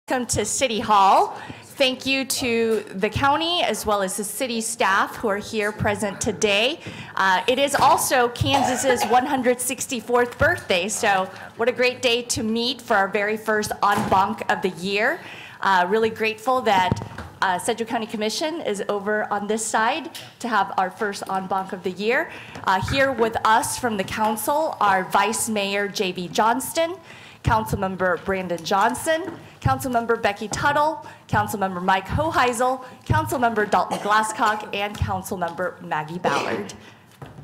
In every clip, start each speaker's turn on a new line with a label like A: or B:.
A: Welcome to City Hall. Thank you to the county as well as the city staff who are here present today. It is also Kansas's 164th birthday, so what a great day to meet for our very first en banc of the year. Really grateful that Sedgwick County Commission is over on this side to have our first en banc of the year. Here with us from the council are Vice Mayor J.B. Johnston, Councilmember Brandon Johnson, Councilmember Becky Tuttle, Councilmember Mike Hoheisel, Councilmember Dalton Glasscock, and Councilmember Maggie Ballard.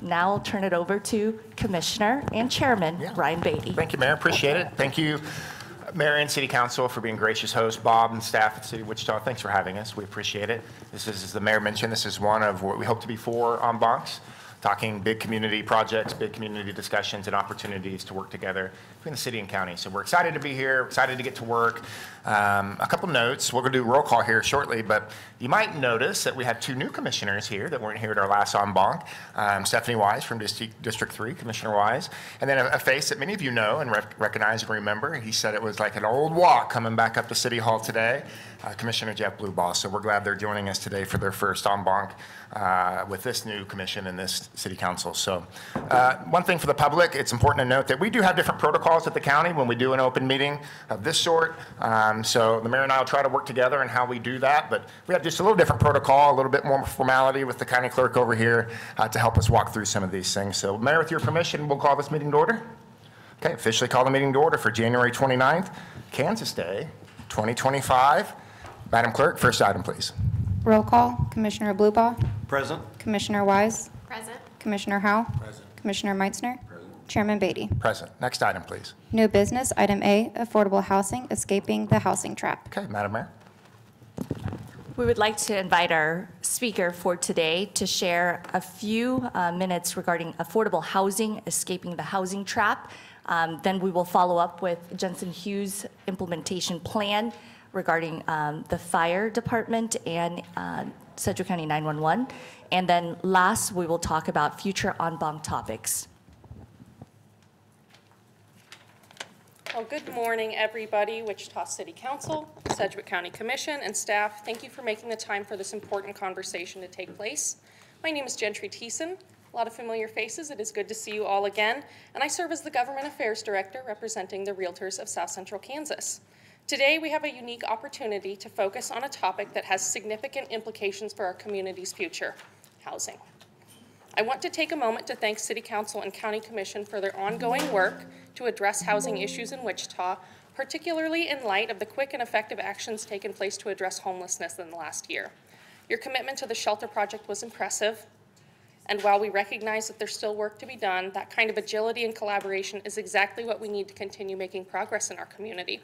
A: Now I'll turn it over to Commissioner and Chairman Ryan Beatty.
B: Thank you, Mayor. Appreciate it. Thank you, Mayor and City Council, for being gracious hosts. Bob and staff at City of Wichita, thanks for having us. We appreciate it. This is, as the Mayor mentioned, this is one of what we hope to be 4 en bancs, talking big community projects, big community discussions, and opportunities to work together between the city and county. So we're excited to be here, excited to get to work. A couple notes. We're going to do roll call here shortly, but you might notice that we had 2 new commissioners here that weren't here at our last en banc. Stephanie Wise from District 3, Commissioner Wise, and then a face that many of you know and recognize and remember. He said it was like an old walk coming back up to City Hall today. Commissioner Jeff Blueball. So we're glad they're joining us today for their first en banc with this new commission and this city council. So one thing for the public, it's important to note that we do have different protocols at the county when we do an open meeting of this sort. So the mayor and I will try to work together in how we do that, but we have just a little different protocol, a little bit more formality with the county clerk over here to help us walk through some of these things. So Mayor, with your permission, we'll call this meeting to order. Okay, officially call the meeting to order for January 29th, Kansas Day, 2025. Madam Clerk, first item, please.
C: Roll call. Commissioner Blueball.
D: Present.
C: Commissioner Wise.
A: Present.
C: Commissioner Howe.
D: Present.
C: Commissioner Meitzner.
D: Present.
C: Chairman Beatty.
B: Present. Next item, please.
C: New business. Item A, affordable housing, escaping the housing trap.
B: Okay, Madam Mayor.
A: We would like to invite our speaker for today to share a few minutes regarding affordable housing, escaping the housing trap. Then we will follow up with Jensen Hughes implementation plan regarding the fire department and Sedgwick County 911. And then last, we will talk about future en banc topics.
E: Well, good morning, everybody. Wichita City Council, Sedgwick County Commission, and staff. Thank you for making the time for this important conversation to take place. My name is Gentry Thiessen. A lot of familiar faces. It is good to see you all again. And I serve as the Government Affairs Director representing the Realtors of South Central Kansas. Today, we have a unique opportunity to focus on a topic that has significant implications for our community's future: housing. I want to take a moment to thank City Council and County Commission for their ongoing work to address housing issues in Wichita, particularly in light of the quick and effective actions taken place to address homelessness in the last year. Your commitment to the shelter project was impressive, and while we recognize that there's still work to be done, that kind of agility and collaboration is exactly what we need to continue making progress in our community.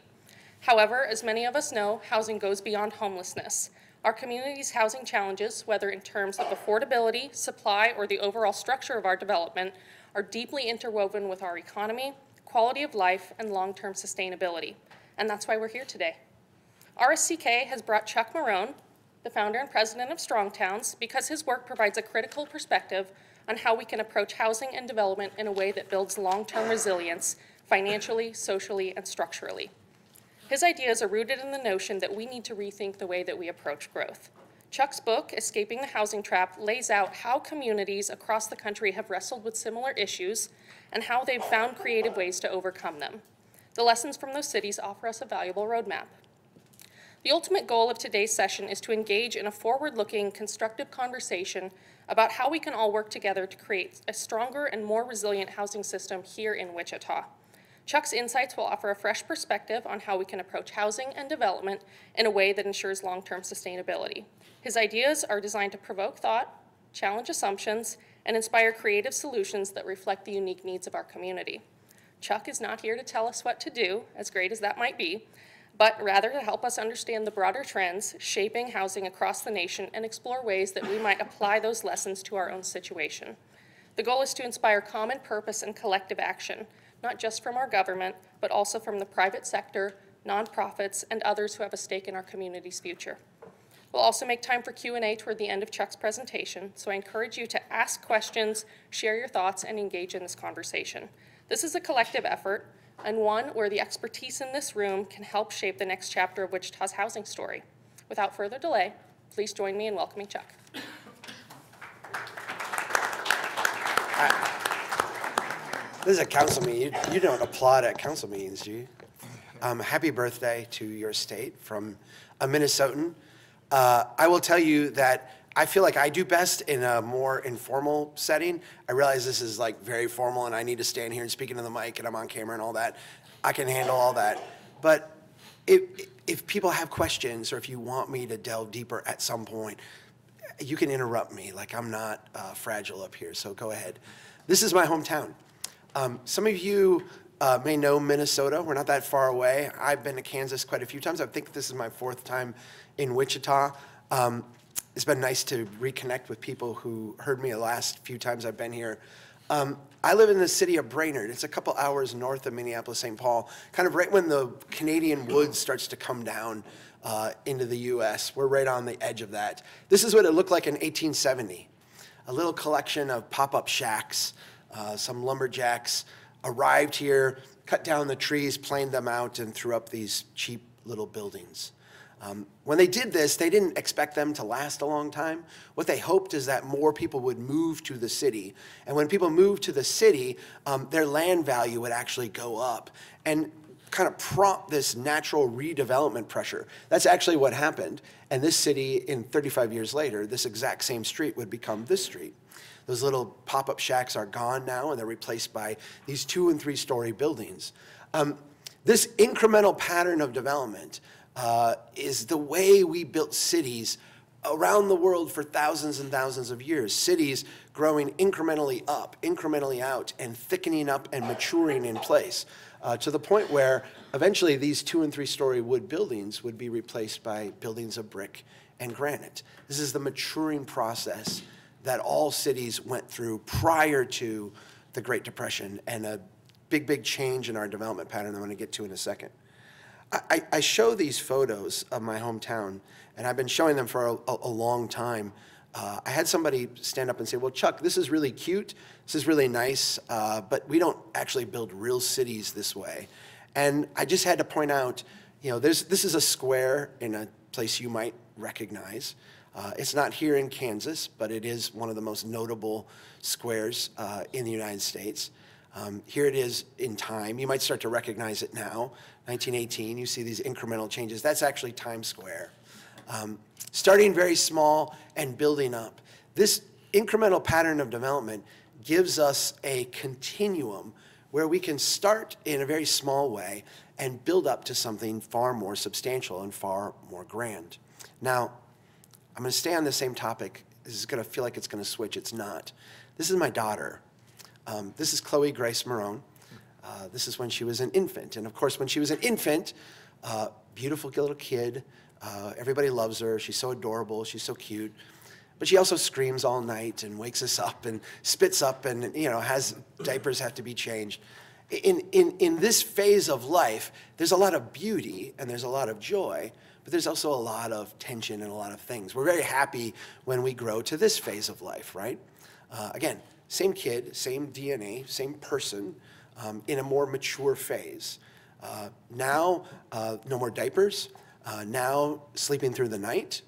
E: However, as many of us know, housing goes beyond homelessness. Our community's housing challenges, whether in terms of affordability, supply, or the overall structure of our development, are deeply interwoven with our economy, quality of life, and long-term sustainability. And that's why we're here today. RSCK has brought Chuck Marone, the founder and president of Strong Towns, because his work provides a critical perspective on how we can approach housing and development in a way that builds long-term resilience financially, socially, and structurally. His ideas are rooted in the notion that we need to rethink the way that we approach growth. Chuck's book, Escaping the Housing Trap, lays out how communities across the country have wrestled with similar issues and how they've found creative ways to overcome them. The lessons from those cities offer us a valuable roadmap. The ultimate goal of today's session is to engage in a forward-looking, constructive conversation about how we can all work together to create a stronger and more resilient housing system here in Wichita. Chuck's insights will offer a fresh perspective on how we can approach housing and development in a way that ensures long-term sustainability. His ideas are designed to provoke thought, challenge assumptions, and inspire creative solutions that reflect the unique needs of our community. Chuck is not here to tell us what to do, as great as that might be, but rather to help us understand the broader trends shaping housing across the nation and explore ways that we might apply those lessons to our own situation. The goal is to inspire common purpose and collective action, not just from our government, but also from the private sector, nonprofits, and others who have a stake in our community's future. We'll also make time for Q&A toward the end of Chuck's presentation, so I encourage you to ask questions, share your thoughts, and engage in this conversation. This is a collective effort, and one where the expertise in this room can help shape the next chapter of Wichita's housing story. Without further delay, please join me in welcoming Chuck.
D: This is a council meeting. You don't applaud at council meetings, do you? Happy birthday to your state from a Minnesotan. I will tell you that I feel like I do best in a more informal setting. I realize this is like very formal and I need to stand here and speak into the mic and I'm on camera and all that. I can handle all that. But if people have questions or if you want me to delve deeper at some point, you can interrupt me. Like I'm not fragile up here, so go ahead. This is my hometown. Some of you may know Minnesota. We're not that far away. I've been to Kansas quite a few times. I think this is my 4th time in Wichita. It's been nice to reconnect with people who heard me the last few times I've been here. I live in the city of Brainerd. It's a couple hours north of Minneapolis-St. Paul, kind of right when the Canadian woods starts to come down into the U.S. We're right on the edge of that. This is what it looked like in 1870. A little collection of pop-up shacks. Some lumberjacks arrived here, cut down the trees, planed them out, and threw up these cheap little buildings. When they did this, they didn't expect them to last a long time. What they hoped is that more people would move to the city. And when people moved to the city, their land value would actually go up and kind of prompt this natural redevelopment pressure. That's actually what happened. And this city, in 35 years later, this exact same street would become this street. Those little pop-up shacks are gone now, and they're replaced by these 2- and 3-story buildings. This incremental pattern of development is the way we built cities around the world for thousands and thousands of years. Cities growing incrementally up, incrementally out, and thickening up and maturing in place to the point where eventually these 2- and 3-story wood buildings would be replaced by buildings of brick and granite. This is the maturing process that all cities went through prior to the Great Depression and a big change in our development pattern I'm going to get to in a second. I show these photos of my hometown, and I've been showing them for a long time. I had somebody stand up and say, well, Chuck, this is really cute, this is really nice, but we don't actually build real cities this way. And I just had to point out, you know, this is a square in a place you might recognize. It's not here in Kansas, but it is one of the most notable squares in the United States. Here it is in time. You might start to recognize it now. 1918, you see these incremental changes. That's actually Times Square. Starting very small and building up. This incremental pattern of development gives us a continuum where we can start in a very small way and build up to something far more substantial and far more grand. Now, I'm going to stay on the same topic. This is going to feel like it's going to switch. It's not. This is my daughter. This is Chloe Grace Marone. This is when she was an infant. And of course, when she was an infant, beautiful little kid, Everybody loves her. She's so adorable. She's so cute. But she also screams all night and wakes us up and spits up and, has diapers have to be changed. In this phase of life, there's a lot of beauty and there's a lot of joy, but there's also a lot of tension and a lot of things. We're very happy when we grow to this phase of life, right? Again, same kid, same DNA, same person, in a more mature phase. Now, no more diapers. Now, sleeping through the night.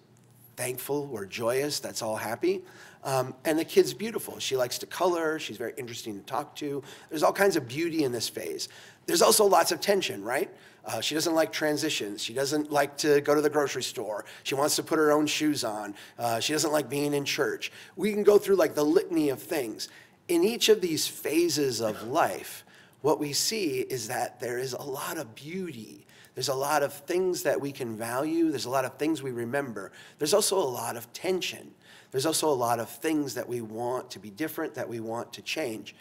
D: Thankful, we're joyous, that's all happy. And the kid's beautiful. She likes to color, she's very interesting to talk to. There's all kinds of beauty in this phase. There's also lots of tension, right? She doesn't like transitions. She doesn't like to go to the grocery store. She wants to put her own shoes on. She doesn't like being in church. We can go through like the litany of things. In each of these phases of life, what we see is that there is a lot of beauty. There's a lot of things that we can value. There's a lot of things we remember. There's also a lot of tension. There's also a lot of things that we want to be different, that we want to change.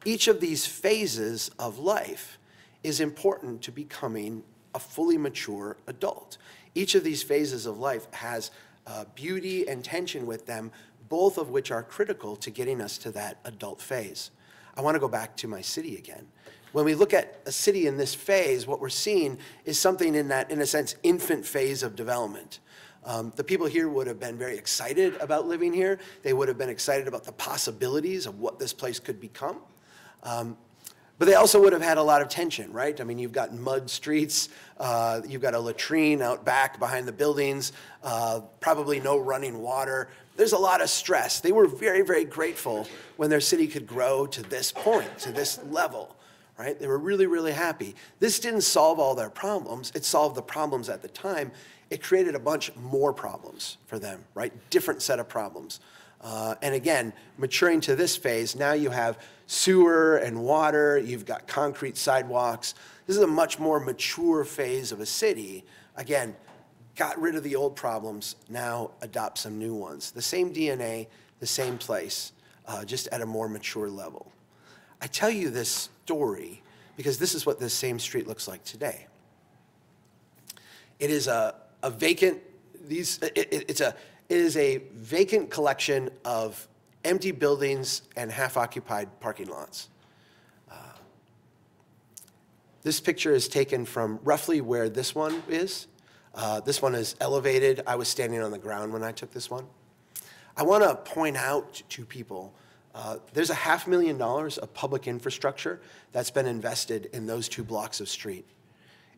D: Each of these phases of life is important to becoming a fully mature adult. Each of these phases of life has beauty and tension with them, both of which are critical to getting us to that adult phase. I want to go back to my city again. When we look at a city in this phase, what we're seeing is something in that, in a sense, infant phase of development. The people here would have been very excited about living here. They would have been excited about the possibilities of what this place could become. But they also would have had a lot of tension, right? I mean, you've got mud streets, you've got a latrine out back behind the buildings, probably no running water. There's a lot of stress. They were very, very grateful when their city could grow to this point, to this level. Right? They were really, really happy. This didn't solve all their problems. It solved the problems at the time. It created a bunch more problems for them, right? Different set of problems. And again, maturing to this phase, now you have sewer and water, you've got concrete sidewalks. This is a much more mature phase of a city. Again, got rid of the old problems, now adopt some new ones. The same DNA, the same place, just at a more mature level. I tell you this story because this is what this same street looks like today. It is a vacant, it is a vacant collection of empty buildings and half-occupied parking lots. This picture is taken from roughly where this one is. This one is elevated. I was standing on the ground when I took this one. I want to point out to people there's $500,000 of public infrastructure that's been invested in those 2 blocks of street.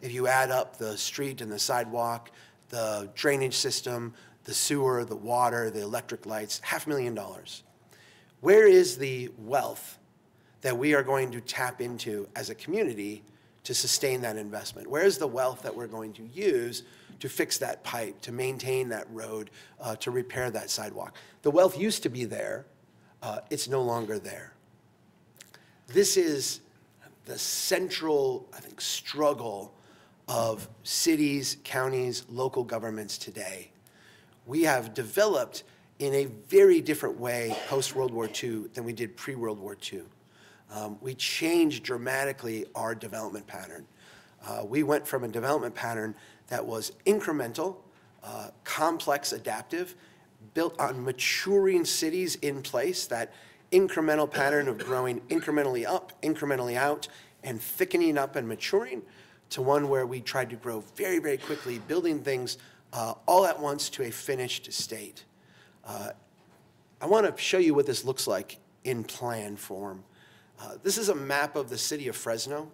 D: If you add up the street and the sidewalk, the drainage system, the sewer, the water, the electric lights, $500,000. Where is the wealth that we are going to tap into as a community to sustain that investment? Where is the wealth that we're going to use to fix that pipe, to maintain that road, to repair that sidewalk? The wealth used to be there. It's no longer there. This is the central, I think, struggle of cities, counties, local governments today. We have developed in a very different way post-World War II than we did pre-World War II. We changed dramatically our development pattern. We went from a development pattern that was incremental, complex, adaptive, built on maturing cities in place, that incremental pattern of growing incrementally up, incrementally out, and thickening up and maturing, to one where we tried to grow very, very quickly, building things all at once to a finished state. I want to show you what this looks like in plan form. This is a map of the city of Fresno.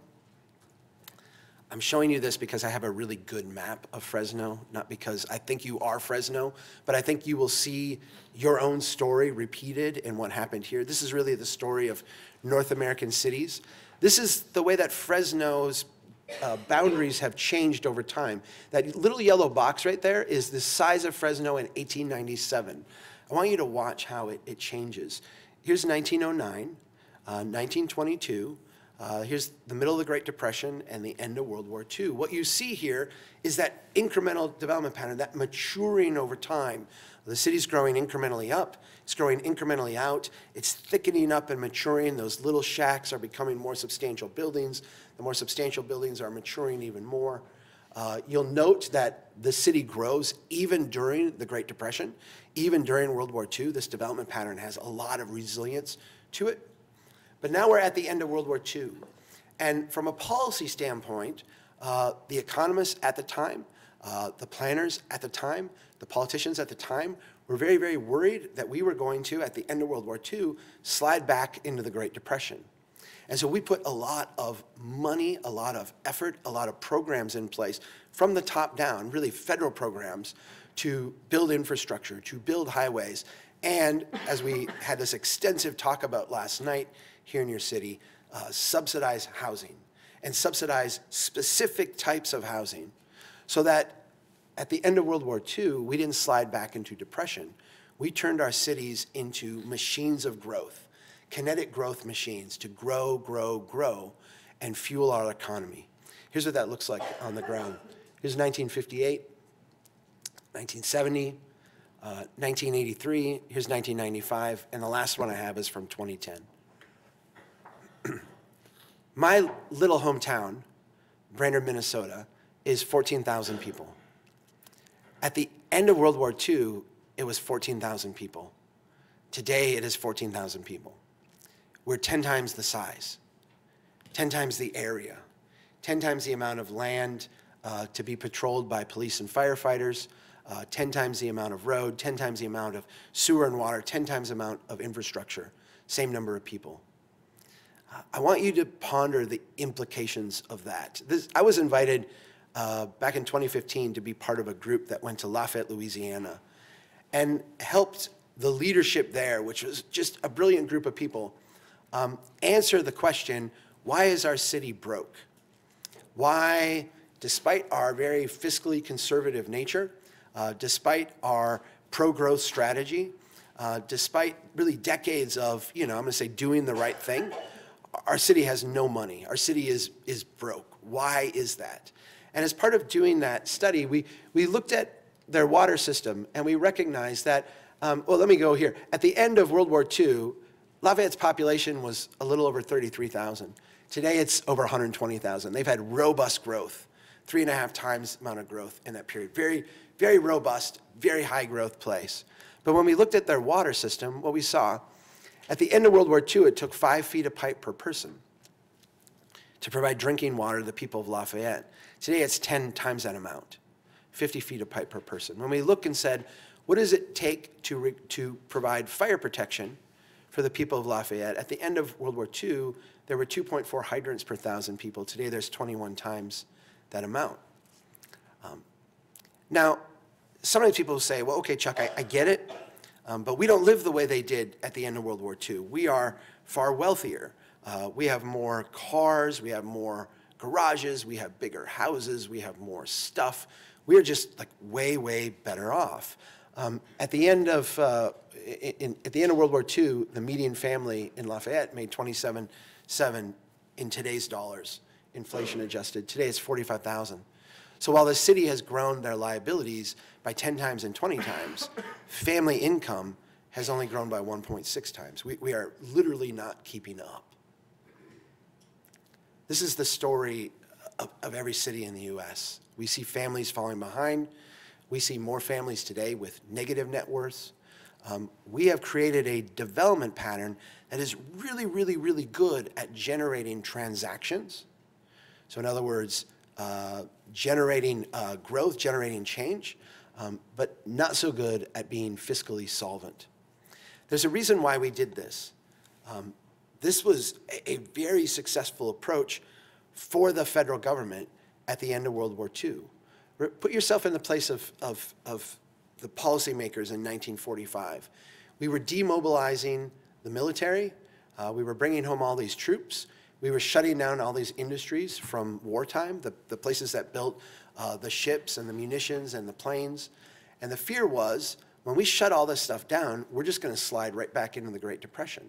D: I'm showing you this because I have a really good map of Fresno, not because I think you are Fresno, but I think you will see your own story repeated in what happened here. This is really the story of North American cities. This is the way that Fresno's boundaries have changed over time. That little yellow box right there is the size of Fresno in 1897. I want you to watch how it changes. Here's 1909, 1922, here's the middle of the Great Depression and the end of World War II. What you see here is that incremental development pattern, that maturing over time. The city's growing incrementally up, it's growing incrementally out, it's thickening up and maturing. Those little shacks are becoming more substantial buildings. The more substantial buildings are maturing even more. You'll note that the city grows even during the Great Depression, even during World War II. This development pattern has a lot of resilience to it. But now we're at the end of World War II. And from a policy standpoint, the economists at the time, the planners at the time, the politicians at the time were very, very worried that we were going to, at the end of World War II, slide back into the Great Depression. And so we put a lot of money, a lot of effort, a lot of programs in place from the top down, really federal programs, to build infrastructure, to build highways, and as we had this extensive talk about last night here in your city, subsidize housing and subsidize specific types of housing so that at the end of World War II, we didn't slide back into depression. We turned our cities into machines of growth, kinetic growth machines to grow, grow, grow, and fuel our economy. Here's what that looks like on the ground. Here's 1958, 1970, 1983, here's 1995, and the last one I have is from 2010. My little hometown, Brainerd, Minnesota, is 14,000 people. At the end of World War II, it was 14,000 people. Today, it is 14,000 people. We're 10 times the size, 10 times the area, 10 times the amount of land to be patrolled by police and firefighters, 10 times the amount of road, 10 times the amount of sewer and water, 10 times the amount of infrastructure, same number of people. I want you to ponder the implications of that. I was invited back in 2015 to be part of a group that went to Lafayette, Louisiana, and helped the leadership there, which was just a brilliant group of people, answer the question, why is our city broke? Why, despite our very fiscally conservative nature, despite our pro-growth strategy, despite really decades of, I'm going to say doing the right thing, our city has no money. Our city is broke. Why is that? And as part of doing that study, we looked at their water system and we recognized that, well, let me go here. At the end of World War II, Lafayette's population was a little over 33,000. Today it's over 120,000. They've had robust growth, 3.5 times the amount of growth in that period. Very, very robust, very high growth place. But when we looked at their water system, what we saw, at the end of World War II, it took 5 feet of pipe per person to provide drinking water to the people of Lafayette. Today, it's 10 times that amount, 50 feet of pipe per person. When we look and said, what does it take to provide fire protection for the people of Lafayette? At the end of World War II, there were 2.4 hydrants per 1,000 people. Today, there's 21 times that amount. Now, sometimes people say, well, okay, Chuck, I get it. But we don't live the way they did at the end of World War II. We are far wealthier. We have more cars, we have more garages, we have bigger houses, we have more stuff. We are just like way, way better off. At the end of World War II, the median family in Lafayette made $27,700 in today's dollars, inflation adjusted. Today it's $45,000. So while the city has grown their liabilities by 10 times and 20 times, family income has only grown by 1.6 times. We are literally not keeping up. This is the story of every city in the U.S. We see families falling behind. We see more families today with negative net worths. We have created a development pattern that is really, really, really good at generating transactions. So in other words, generating growth, generating change, but not so good at being fiscally solvent. There's a reason why we did this. This was a very successful approach for the federal government at the end of World War II. Put yourself in the place of the policymakers in 1945. We were demobilizing the military. We were bringing home all these troops. We were shutting down all these industries from wartime, the places that built the ships and the munitions and the planes. And the fear was, when we shut all this stuff down, we're just going to slide right back into the Great Depression.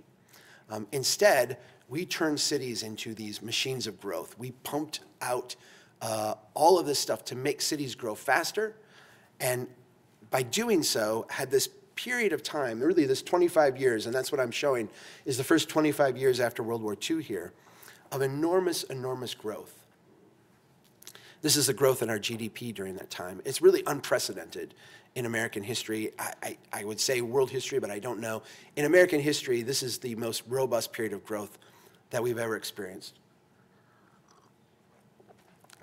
D: Instead, we turned cities into these machines of growth. We pumped out all of this stuff to make cities grow faster. And by doing so, had this period of time, really this 25 years, and that's what I'm showing, is the first 25 years after World War II here, of enormous, enormous growth. This is the growth in our GDP during that time. It's really unprecedented in American history. I would say world history, but I don't know. In American history, this is the most robust period of growth that we've ever experienced.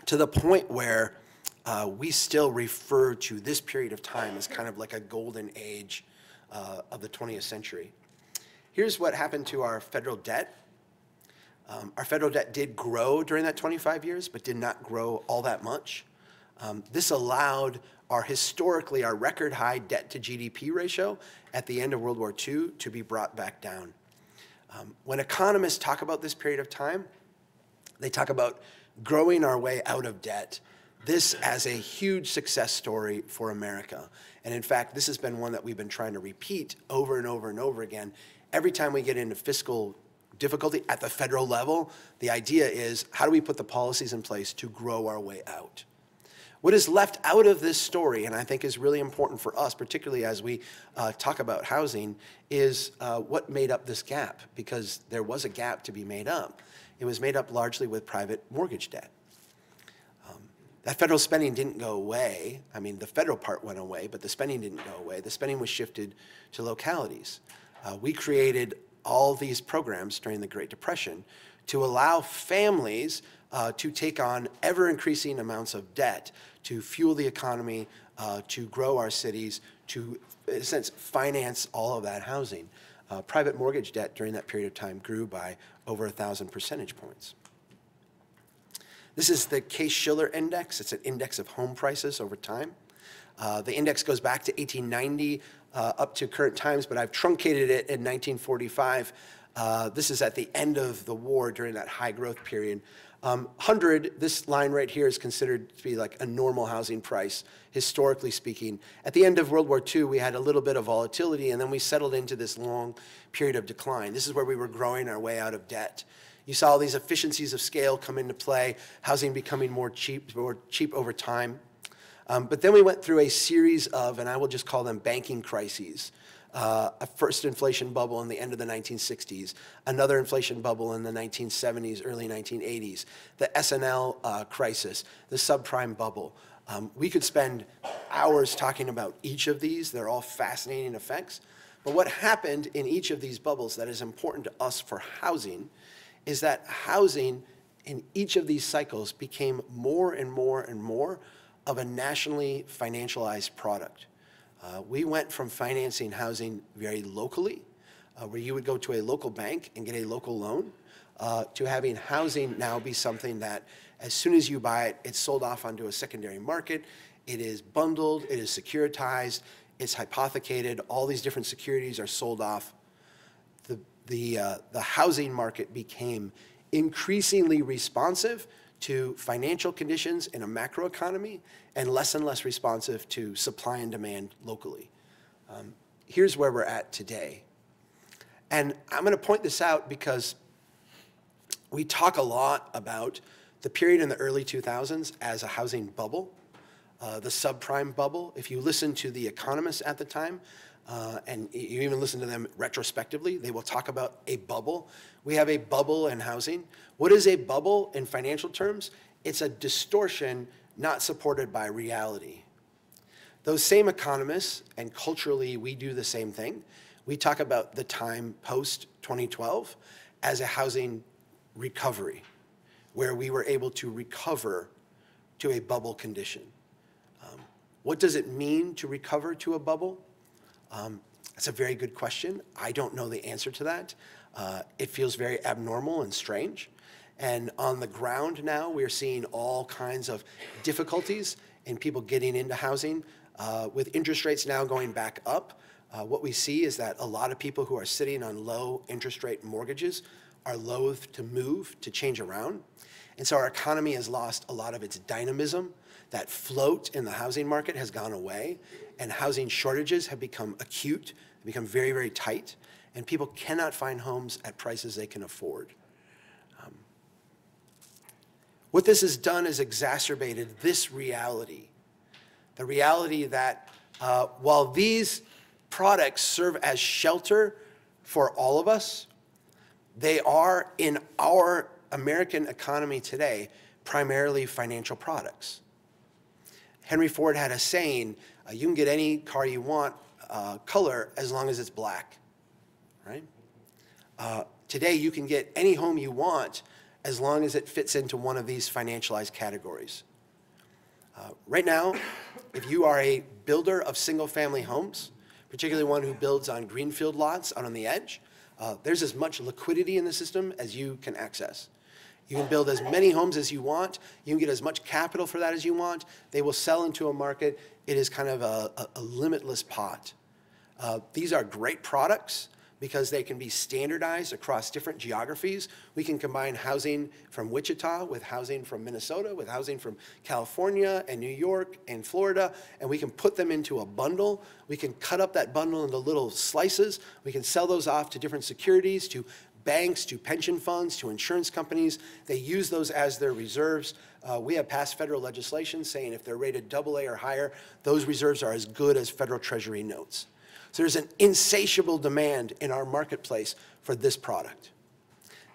D: To the point where we still refer to this period of time as kind of like a golden age of the 20th century. Here's what happened to our federal debt. Our federal debt did grow during that 25 years, but did not grow all that much. This allowed our record high debt to GDP ratio at the end of World War II to be brought back down. When economists talk about this period of time, they talk about growing our way out of debt. This as a huge success story for America. And in fact, this has been one that we've been trying to repeat over and over and over again. Every time we get into fiscal difficulty at the federal level, the idea is, how do we put the policies in place to grow our way out? What is left out of this story, and I think is really important for us, particularly as we talk about housing, is what made up this gap, because there was a gap to be made up. It was made up largely with private mortgage debt. That federal spending didn't go away. I mean, the federal part went away, but the spending didn't go away. The spending was shifted to localities. We created all these programs during the Great Depression to allow families to take on ever-increasing amounts of debt to fuel the economy, to grow our cities, to, in a sense, finance all of that housing. Private mortgage debt during that period of time grew by over 1,000 percentage points. This is the Case-Shiller Index. It's an index of home prices over time. The index goes back to 1890 up to current times, but I've truncated it in 1945. This is at the end of the war during that high growth period. 100, this line right here is considered to be like a normal housing price, historically speaking. At the end of World War II, we had a little bit of volatility, and then we settled into this long period of decline. This is where we were growing our way out of debt. You saw all these efficiencies of scale come into play, housing becoming more cheap over time. But then we went through a series of, and I will just call them banking crises. A first inflation bubble in the end of the 1960s, another inflation bubble in the 1970s, early 1980s, the S&L crisis, the subprime bubble. We could spend hours talking about each of these. They're all fascinating effects. But what happened in each of these bubbles that is important to us for housing is that housing in each of these cycles became more and more and more of a nationally financialized product. We went from financing housing very locally, where you would go to a local bank and get a local loan, to having housing now be something that as soon as you buy it, it's sold off onto a secondary market. It is bundled, it is securitized, it's hypothecated, all these different securities are sold off. The housing market became increasingly responsive to financial conditions in a macroeconomy and less responsive to supply and demand locally. Here's where we're at today. And I'm going to point this out because we talk a lot about the period in the early 2000s as a housing bubble, the subprime bubble. If you listen to the economists at the time, and you even listen to them retrospectively, they will talk about a bubble. We have a bubble in housing. What is a bubble in financial terms? It's a distortion not supported by reality. Those same economists, and culturally we do the same thing, we talk about the time post-2012 as a housing recovery, where we were able to recover to a bubble condition. What does it mean to recover to a bubble? That's a very good question. I don't know the answer to that. It feels very abnormal and strange. And on the ground now, we're seeing all kinds of difficulties in people getting into housing. With interest rates now going back up, what we see is that a lot of people who are sitting on low interest rate mortgages are loath to move, to change around. And so our economy has lost a lot of its dynamism. That float in the housing market has gone away, and housing shortages have become acute, become very, very tight, and people cannot find homes at prices they can afford. What this has done is exacerbated this reality, the reality that while these products serve as shelter for all of us, they are, in our American economy today, primarily financial products. Henry Ford had a saying, you can get any car you want, color, as long as it's black, right? Today, you can get any home you want as long as it fits into one of these financialized categories. Right now, if you are a builder of single-family homes, particularly one who builds on greenfield lots out on the edge, there's as much liquidity in the system as you can access. You can build as many homes as you want. You can get as much capital for that as you want. They will sell into a market. It is kind of a limitless pot. These are great products because they can be standardized across different geographies. We can combine housing from Wichita with housing from Minnesota, with housing from California and New York and Florida, and we can put them into a bundle. We can cut up that bundle into little slices. We can sell those off to different securities, to banks, to pension funds, to insurance companies. They use those as their reserves. We have passed federal legislation saying if they're rated AA or higher, those reserves are as good as federal treasury notes. So there's an insatiable demand in our marketplace for this product.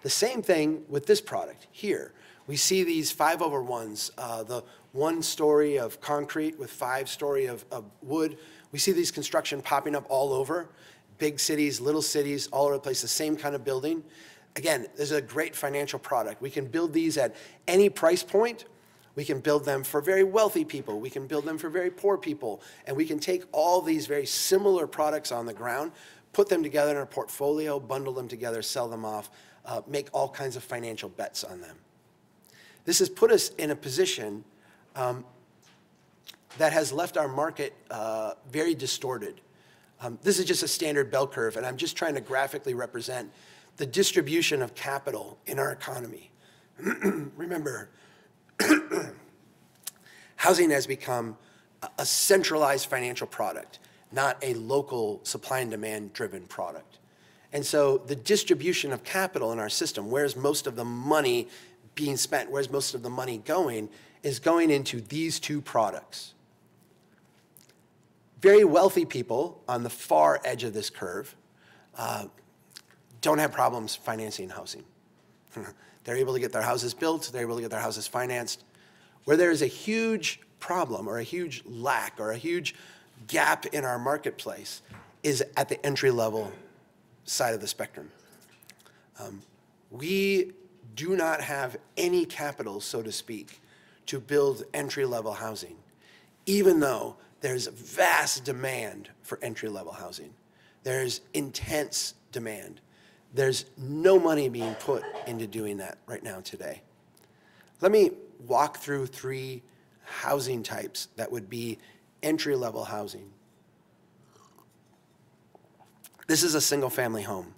D: The same thing with this product here. We see these 5/1s, the 1 story of concrete with 5 story of wood. We see these construction popping up all over, big cities, little cities, all over the place, the same kind of building. Again, this is a great financial product. We can build these at any price point. We can build them for very wealthy people. We can build them for very poor people. And we can take all these very similar products on the ground, put them together in a portfolio, bundle them together, sell them off, make all kinds of financial bets on them. This has put us in a position that has left our market very distorted. This is just a standard bell curve, and I'm just trying to graphically represent the distribution of capital in our economy. Remember, housing has become a centralized financial product, not a local supply and demand driven product. And so the distribution of capital in our system, where's most of the money being spent, where's most of the money going, is going into these 2 products. Very wealthy people on the far edge of this curve don't have problems financing housing. They're able to get their houses built. They're able to get their houses financed. Where there is a huge problem or a huge lack or a huge gap in our marketplace is at the entry-level side of the spectrum. We do not have any capital, so to speak, to build entry-level housing, even though there's vast demand for entry-level housing. There's intense demand. There's no money being put into doing that right now today. Let me walk through 3 housing types that would be entry-level housing. This is a single-family home.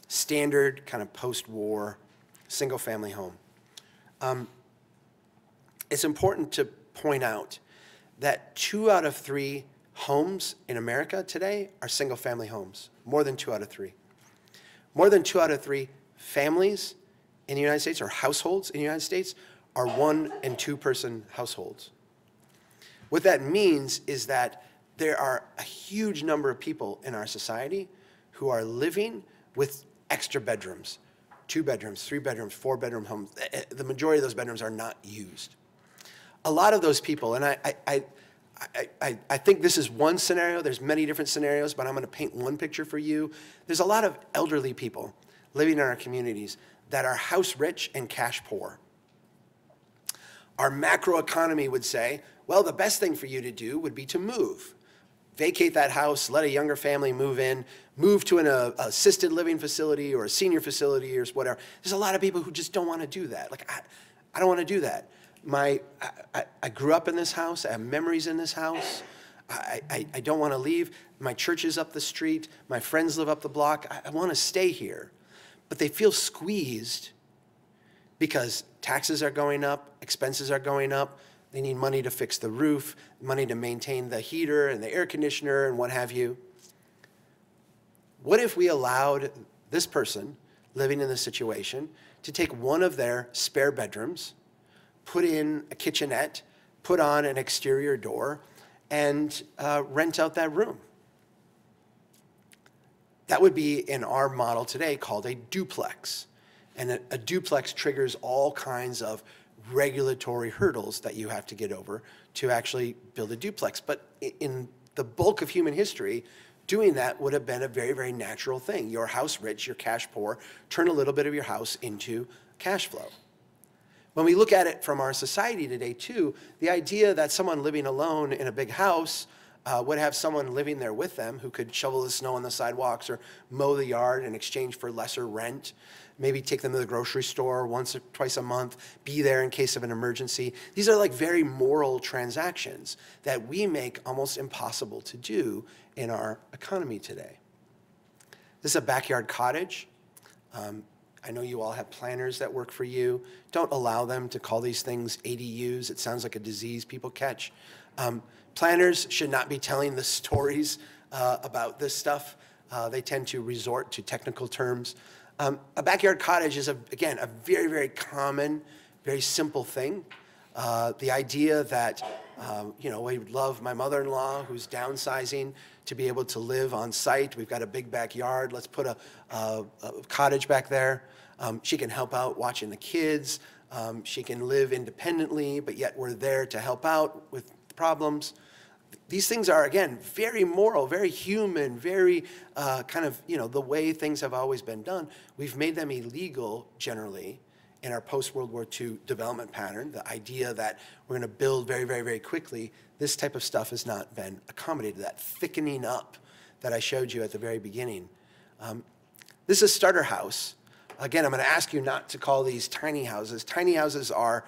D: Standard kind of post-war single-family home. It's important to point out that 2 out of 3 homes in America today are single-family homes, more than 2 out of 3. More than 2 out of 3 families in the United States or households in the United States are 1- and 2-person households. What that means is that there are a huge number of people in our society who are living with extra bedrooms, 2 bedrooms, 3 bedrooms, 4-bedroom homes. The majority of those bedrooms are not used. A lot of those people, and I think this is one scenario. There's many different scenarios, but I'm going to paint one picture for you. There's a lot of elderly people living in our communities that are house rich and cash poor. Our macroeconomy would say, well, the best thing for you to do would be to move. Vacate that house, let a younger family move in, move to an assisted living facility or a senior facility or whatever. There's a lot of people who just don't want to do that. Like, I don't want to do that. I grew up in this house. I have memories in this house. I don't want to leave. My church is up the street. My friends live up the block. I want to stay here. But they feel squeezed because taxes are going up, expenses are going up. They need money to fix the roof, money to maintain the heater and the air conditioner and what have you. What if we allowed this person living in this situation to take one of their spare bedrooms, put in a kitchenette, put on an exterior door, and rent out that room? That would be in our model today called a duplex. And a duplex triggers all kinds of regulatory hurdles that you have to get over to actually build a duplex. But in the bulk of human history, doing that would have been a very, very natural thing. Your house rich, your cash poor, turn a little bit of your house into cash flow. When we look at it from our society today too, the idea that someone living alone in a big house would have someone living there with them who could shovel the snow on the sidewalks or mow the yard in exchange for lesser rent, maybe take them to the grocery store once or twice a month, be there in case of an emergency. These are like very moral transactions that we make almost impossible to do in our economy today. This is a backyard cottage. I know you all have planners that work for you. Don't allow them to call these things ADUs. It sounds like a disease people catch. Planners should not be telling the stories about this stuff. They tend to resort to technical terms. A backyard cottage is, again, a very, very common, very simple thing. The idea that, we would love my mother-in-law who's downsizing to be able to live on site. We've got a big backyard. Let's put a cottage back there. She can help out watching the kids. She can live independently, but yet we're there to help out with problems. These things are, again, very moral, very human, very the way things have always been done. We've made them illegal generally in our post-World War II development pattern, the idea that we're going to build very, very, very quickly. This type of stuff has not been accommodated, that thickening up that I showed you at the very beginning. This is a starter house. Again, I'm going to ask you not to call these tiny houses. Tiny houses are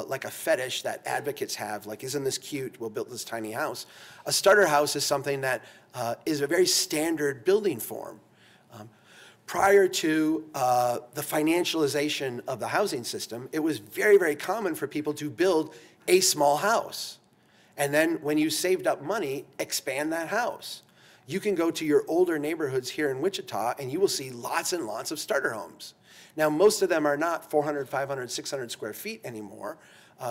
D: like a fetish that advocates have, like, isn't this cute? We'll build this tiny house. A starter house is something that is a very standard building form. Prior to the financialization of the housing system, it was very, very common for people to build a small house. And then when you saved up money, expand that house. You can go to your older neighborhoods here in Wichita and you will see lots and lots of starter homes. Now, most of them are not 400, 500, 600 square feet anymore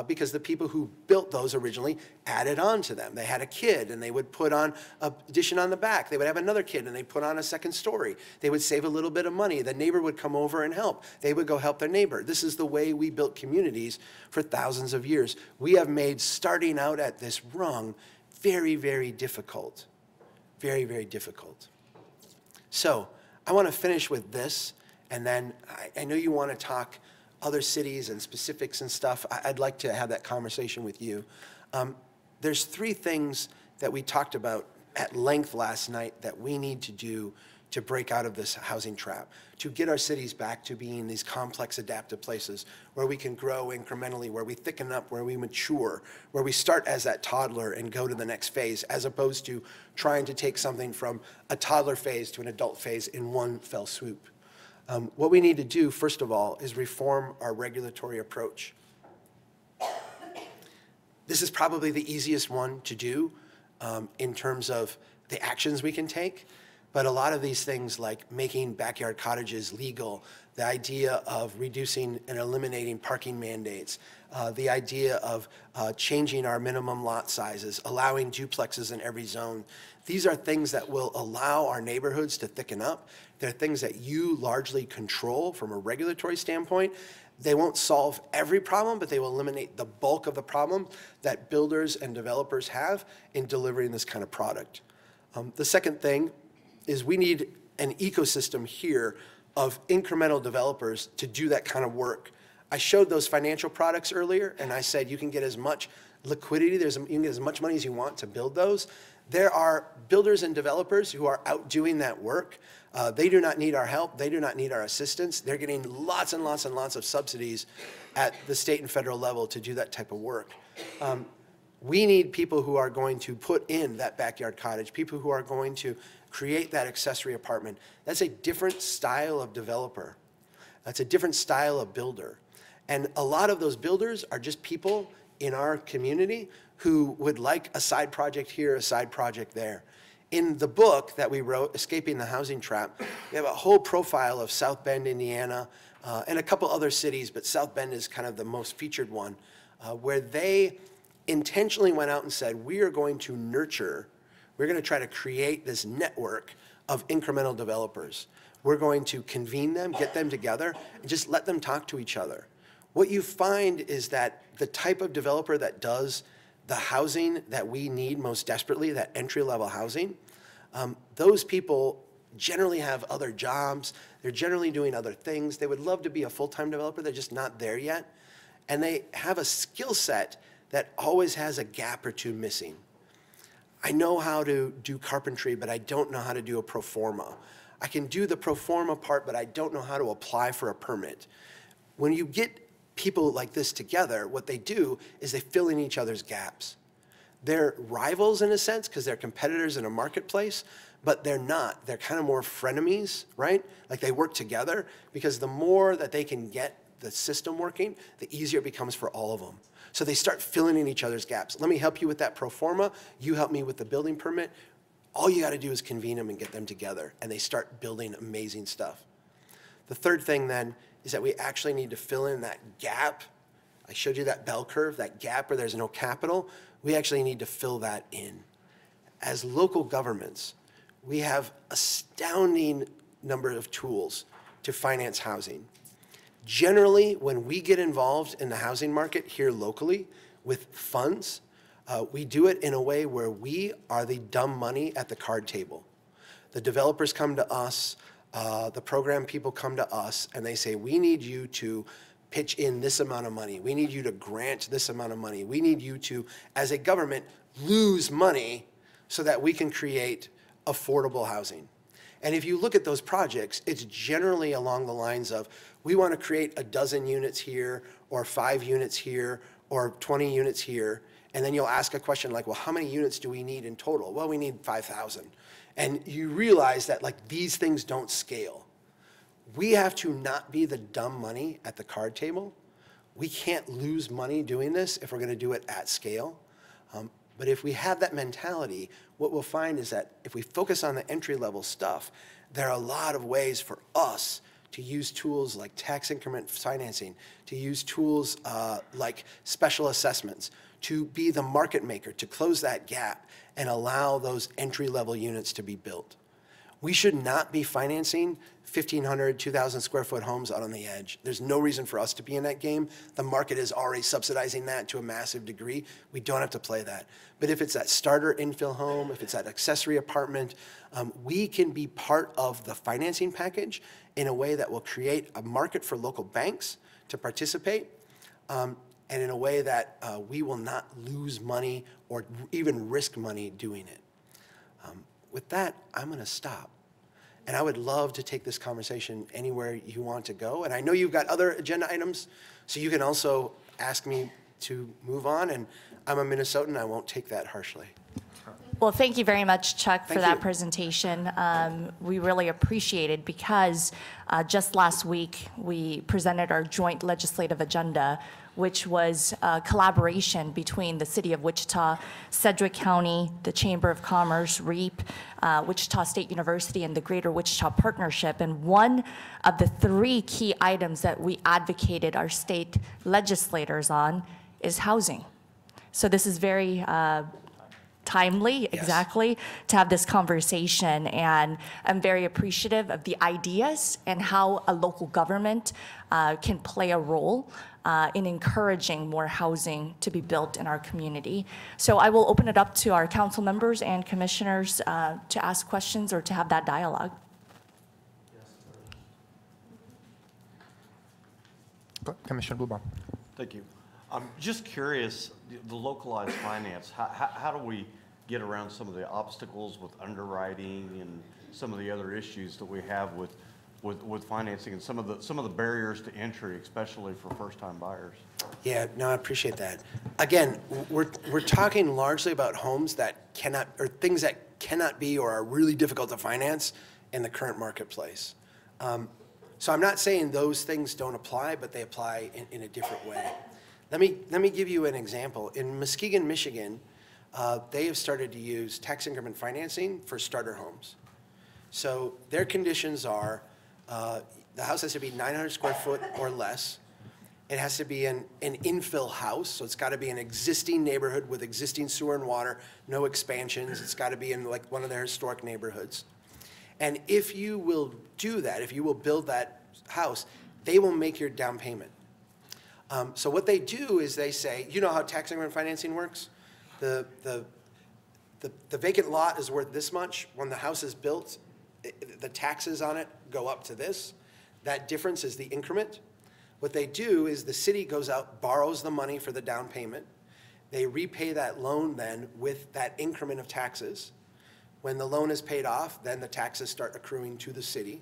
D: because the people who built those originally added on to them. They had a kid and they would put on an addition on the back. They would have another kid and they put on a second story. They would save a little bit of money. The neighbor would come over and help. They would go help their neighbor. This is the way we built communities for thousands of years. We have made starting out at this rung very, very difficult. Very, very difficult. So I want to finish with this, and then I know you want to talk other cities and specifics and stuff. I'd like to have that conversation with you. There's three things that we talked about at length last night that we need to do to break out of this housing trap, to get our cities back to being these complex, adaptive places where we can grow incrementally, where we thicken up, where we mature, where we start as that toddler and go to the next phase, as opposed to trying to take something from a toddler phase to an adult phase in one fell swoop. What we need to do, first of all, is reform our regulatory approach. This is probably the easiest one to do in terms of the actions we can take. But a lot of these things, like making backyard cottages legal, the idea of reducing and eliminating parking mandates, the idea of changing our minimum lot sizes, allowing duplexes in every zone, these are things that will allow our neighborhoods to thicken up. They're things that you largely control from a regulatory standpoint. They won't solve every problem, but they will eliminate the bulk of the problem that builders and developers have in delivering this kind of product. The second thing is we need an ecosystem here of incremental developers to do that kind of work. I showed those financial products earlier, and I said you can get as much liquidity, you can get as much money as you want to build those. There are builders and developers who are out doing that work. They do not need our help. They do not need our assistance. They're getting lots and lots and lots of subsidies at the state and federal level to do that type of work. We need people who are going to put in that backyard cottage, people who are going to create that accessory apartment. That's a different style of developer. That's a different style of builder. And a lot of those builders are just people in our community who would like a side project here, a side project there. In the book that we wrote, Escaping the Housing Trap, we have a whole profile of South Bend, Indiana, and a couple other cities, but South Bend is kind of the most featured one, where they intentionally went out and said, we are going to nurture, we're going to try to create this network of incremental developers. We're going to convene them, get them together, and just let them talk to each other. What you find is that the type of developer that does the housing that we need most desperately, that entry-level housing, those people generally have other jobs. They're generally doing other things. They would love to be a full-time developer. They're just not there yet. And they have a skill set that always has a gap or two missing. I know how to do carpentry, but I don't know how to do a pro forma. I can do the pro forma part, but I don't know how to apply for a permit. When you get people like this together, what they do is they fill in each other's gaps. They're rivals in a sense because they're competitors in a marketplace, but they're not. They're kind of more frenemies, right? Like they work together because the more that they can get the system working, the easier it becomes for all of them. So they start filling in each other's gaps. Let me help you with that pro forma. You help me with the building permit. All you got to do is convene them and get them together, and they start building amazing stuff. The third thing then is that we actually need to fill in that gap. I showed you that bell curve, that gap where there's no capital. We actually need to fill that in. As local governments, we have astounding number of tools to finance housing. Generally, when we get involved in the housing market here locally with funds, we do it in a way where we are the dumb money at the card table. The developers come to us, the program people come to us, and they say, we need you to pitch in this amount of money. We need you to grant this amount of money. We need you to, as a government, lose money so that we can create affordable housing. And if you look at those projects, it's generally along the lines of, we want to create a dozen units here, or 5 units here, or 20 units here. And then you'll ask a question like, well, how many units do we need in total? Well, we need 5,000. And you realize that like these things don't scale. We have to not be the dumb money at the card table. We can't lose money doing this if we're going to do it at scale. But if we have that mentality, what we'll find is that if we focus on the entry-level stuff, there are a lot of ways for us to use tools like tax increment financing, to use tools like special assessments, to be the market maker, to close that gap and allow those entry-level units to be built. We should not be financing 1,500, 2,000 square foot homes out on the edge. There's no reason for us to be in that game. The market is already subsidizing that to a massive degree. We don't have to play that. But if it's that starter infill home, if it's that accessory apartment, we can be part of the financing package in a way that will create a market for local banks to participate, and in a way that we will not lose money or even risk money doing it. With that, I'm going to stop. And I would love to take this conversation anywhere you want to go. And I know you've got other agenda items, so you can also ask me to move on. And I'm a Minnesotan. I won't take that harshly.
A: Well, thank you very much, Chuck, for
D: Thank
A: that
D: you.
A: presentation. We really appreciate it because just last week we presented our joint legislative agenda, which was a collaboration between the City of Wichita, Sedgwick County, the Chamber of Commerce, REAP, Wichita State University, and the Greater Wichita Partnership. And one of the 3 key items that we advocated our state legislators on is housing. So this is very timely,
D: Yes.
A: exactly, to have this conversation. And I'm very appreciative of the ideas and how a local government can play a role in encouraging more housing to be built in our community. So I will open it up to our council members and commissioners to ask questions or to have that dialogue.
B: Commissioner Blubaum.
F: Thank you. I'm just curious, the localized finance, how do we get around some of the obstacles with underwriting and some of the other issues that we have with financing and some of the barriers to entry, especially for first-time buyers?
D: Yeah, no, I appreciate that. Again, we're talking largely about homes that cannot, or things that cannot be or are really difficult to finance in the current marketplace. So I'm not saying those things don't apply, but they apply in a different way. Let me give you an example. In Muskegon, Michigan, they have started to use tax increment financing for starter homes. So their conditions are, the house has to be 900 square foot or less. It has to be an infill house, so it's got to be an existing neighborhood with existing sewer and water, no expansions. It's got to be in like one of their historic neighborhoods. And if you will do that, if you will build that house, they will make your down payment. So what they do is they say, you know how tax increment financing works? The vacant lot is worth this much. When the house is built, the taxes on it go up to this. That difference is the increment. What they do is the city goes out, borrows the money for the down payment. They repay that loan then with that increment of taxes. When the loan is paid off, then the taxes start accruing to the city.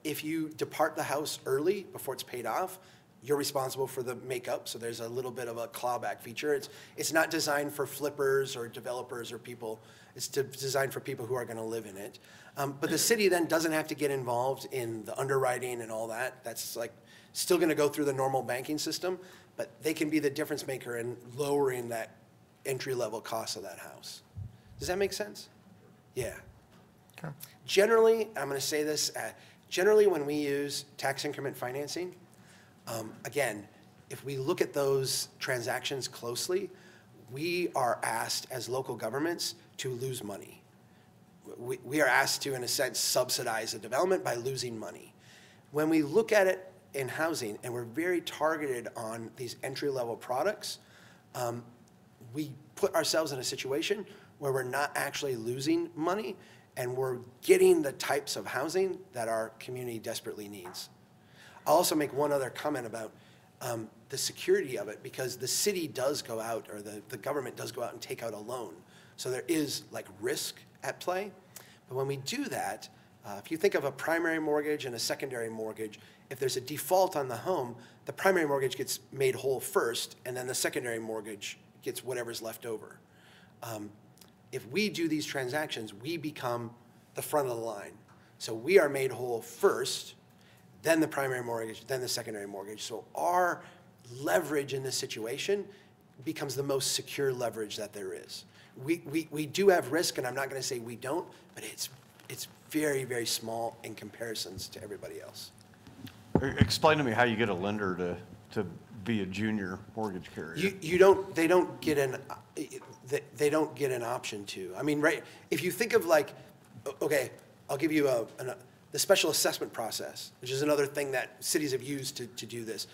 D: If you depart the house early before it's paid off, you're responsible for the makeup, so there's a little bit of a clawback feature. It's not designed for flippers or developers or people. It's designed for people who are going to live in it. But the city then doesn't have to get involved in the underwriting and all that. That's like still going to go through the normal banking system, but they can be the difference maker in lowering that entry-level cost of that house. Does that make sense? Yeah.
B: Okay.
D: Generally, I'm going to say this, generally when we use tax increment financing, again, if we look at those transactions closely, we are asked as local governments to lose money. We are asked to, in a sense, subsidize a development by losing money. When we look at it in housing, and we're very targeted on these entry-level products, we put ourselves in a situation where we're not actually losing money, and we're getting the types of housing that our community desperately needs. I'll also make one other comment about the security of it, because the city does go out, or the government does go out and take out a loan. So there is like risk at play. But when we do that, if you think of a primary mortgage and a secondary mortgage, if there's a default on the home, the primary mortgage gets made whole first, and then the secondary mortgage gets whatever's left over. If we do these transactions, we become the front of the line. So we are made whole first, then the primary mortgage, then the secondary mortgage. So our leverage in this situation becomes the most secure leverage that there is. We do have risk, and I'm not going to say we don't, but it's very, very small in comparisons to everybody else.
F: Explain to me how you get a lender to be a junior mortgage carrier.
D: They don't get an option to. I mean, right, if you think of like, okay, I'll give you the special assessment process, which is another thing that cities have used to do this.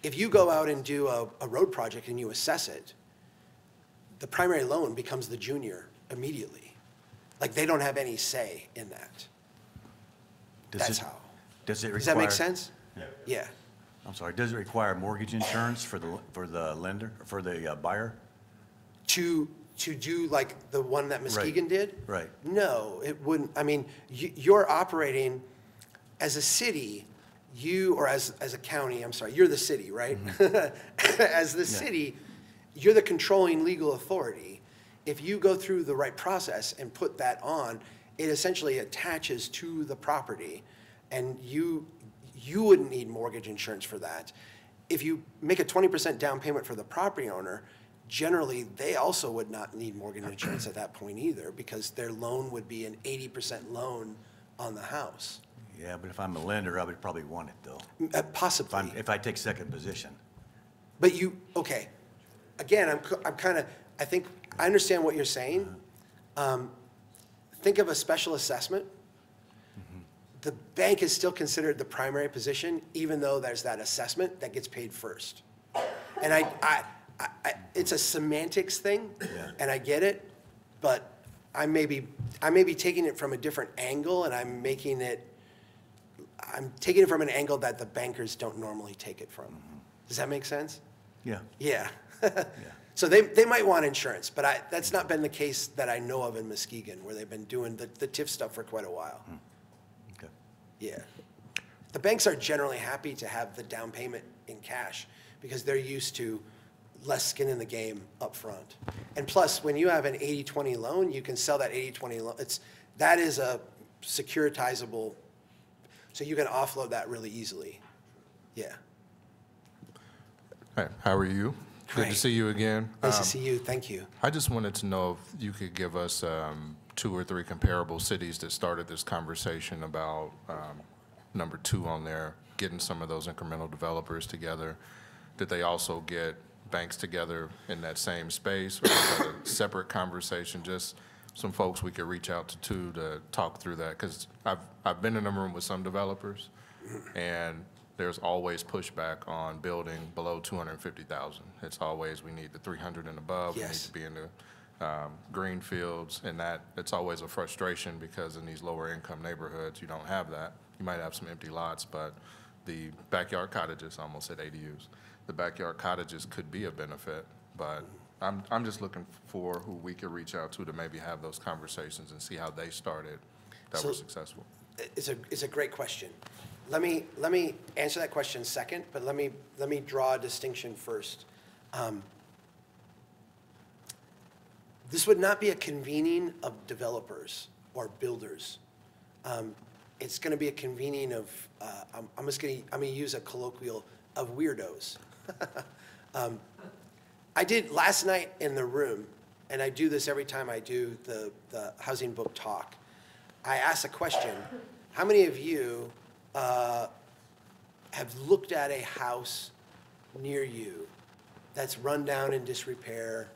D: If you go out and do a road project and you assess it, the primary loan becomes the junior immediately. Like, they don't have any say in that. That's how.
G: Does it require?
D: Does that make sense? Yeah.
G: I'm sorry, does it require mortgage insurance for the lender, for the buyer?
D: To do like the one that Muskegon did?
G: Right.
D: No, it wouldn't. I mean, you're operating as a city, or as a county, I'm sorry, you're the city, right? Mm-hmm. As the city, you're the controlling legal authority. If you go through the right process and put that on, it essentially attaches to the property, and you wouldn't need mortgage insurance for that. If you make a 20% down payment for the property owner, generally, they also would not need mortgage insurance at that point either, because their loan would be an 80% loan on the house.
G: Yeah, but if I'm a lender, I would probably want it, though.
D: Possibly.
G: If I take second position.
D: But okay. Again, I think I understand what you're saying. Think of a special assessment. Mm-hmm. The bank is still considered the primary position, even though there's that assessment that gets paid first. And it's a semantics thing, and I get it, but I may be taking it from a different angle, and I'm taking it from an angle that the bankers don't normally take it from. Mm-hmm. Does that make sense?
G: Yeah.
D: Yeah. So they might want insurance, but that's not been the case that I know of in Muskegon, where they've been doing the TIF stuff for quite a while.
G: Okay.
D: Yeah. The banks are generally happy to have the down payment in cash because they're used to less skin in the game up front. And plus, when you have an 80-20 loan, you can sell that 80-20 loan. That is a securitizable, so you can offload that really easily. Yeah.
H: Hi, how are you? Good
D: Great.
H: to see you again.
D: Nice to see you. Thank you.
H: I just wanted to know if you could give us 2 or 3 comparable cities that started this conversation about number 2 on there, getting some of those incremental developers together. Did they also get banks together in that same space, or was that a separate conversation? Just some folks we could reach out to talk through that, because I've been in a room with some developers, and there's always pushback on building below 250,000. It's always, we need the 300 and above. We need
D: Yes.
H: to be in the green fields, and that, it's always a frustration because in these lower income neighborhoods, you don't have that. You might have some empty lots, but the backyard cottages, I almost said ADUs, the backyard cottages could be a benefit, but I'm just looking for who we could reach out to maybe have those conversations and see how they started that were
D: So-
H: successful.
D: It's a great question. Let me answer that question second, but let me draw a distinction first. This would not be a convening of developers or builders. It's going to be a convening of, I'm going to use a colloquial, of weirdos. I did last night in the room, and I do this every time I do the housing book talk. I asked a question: how many of you have looked at a house near you that's run down in disrepair,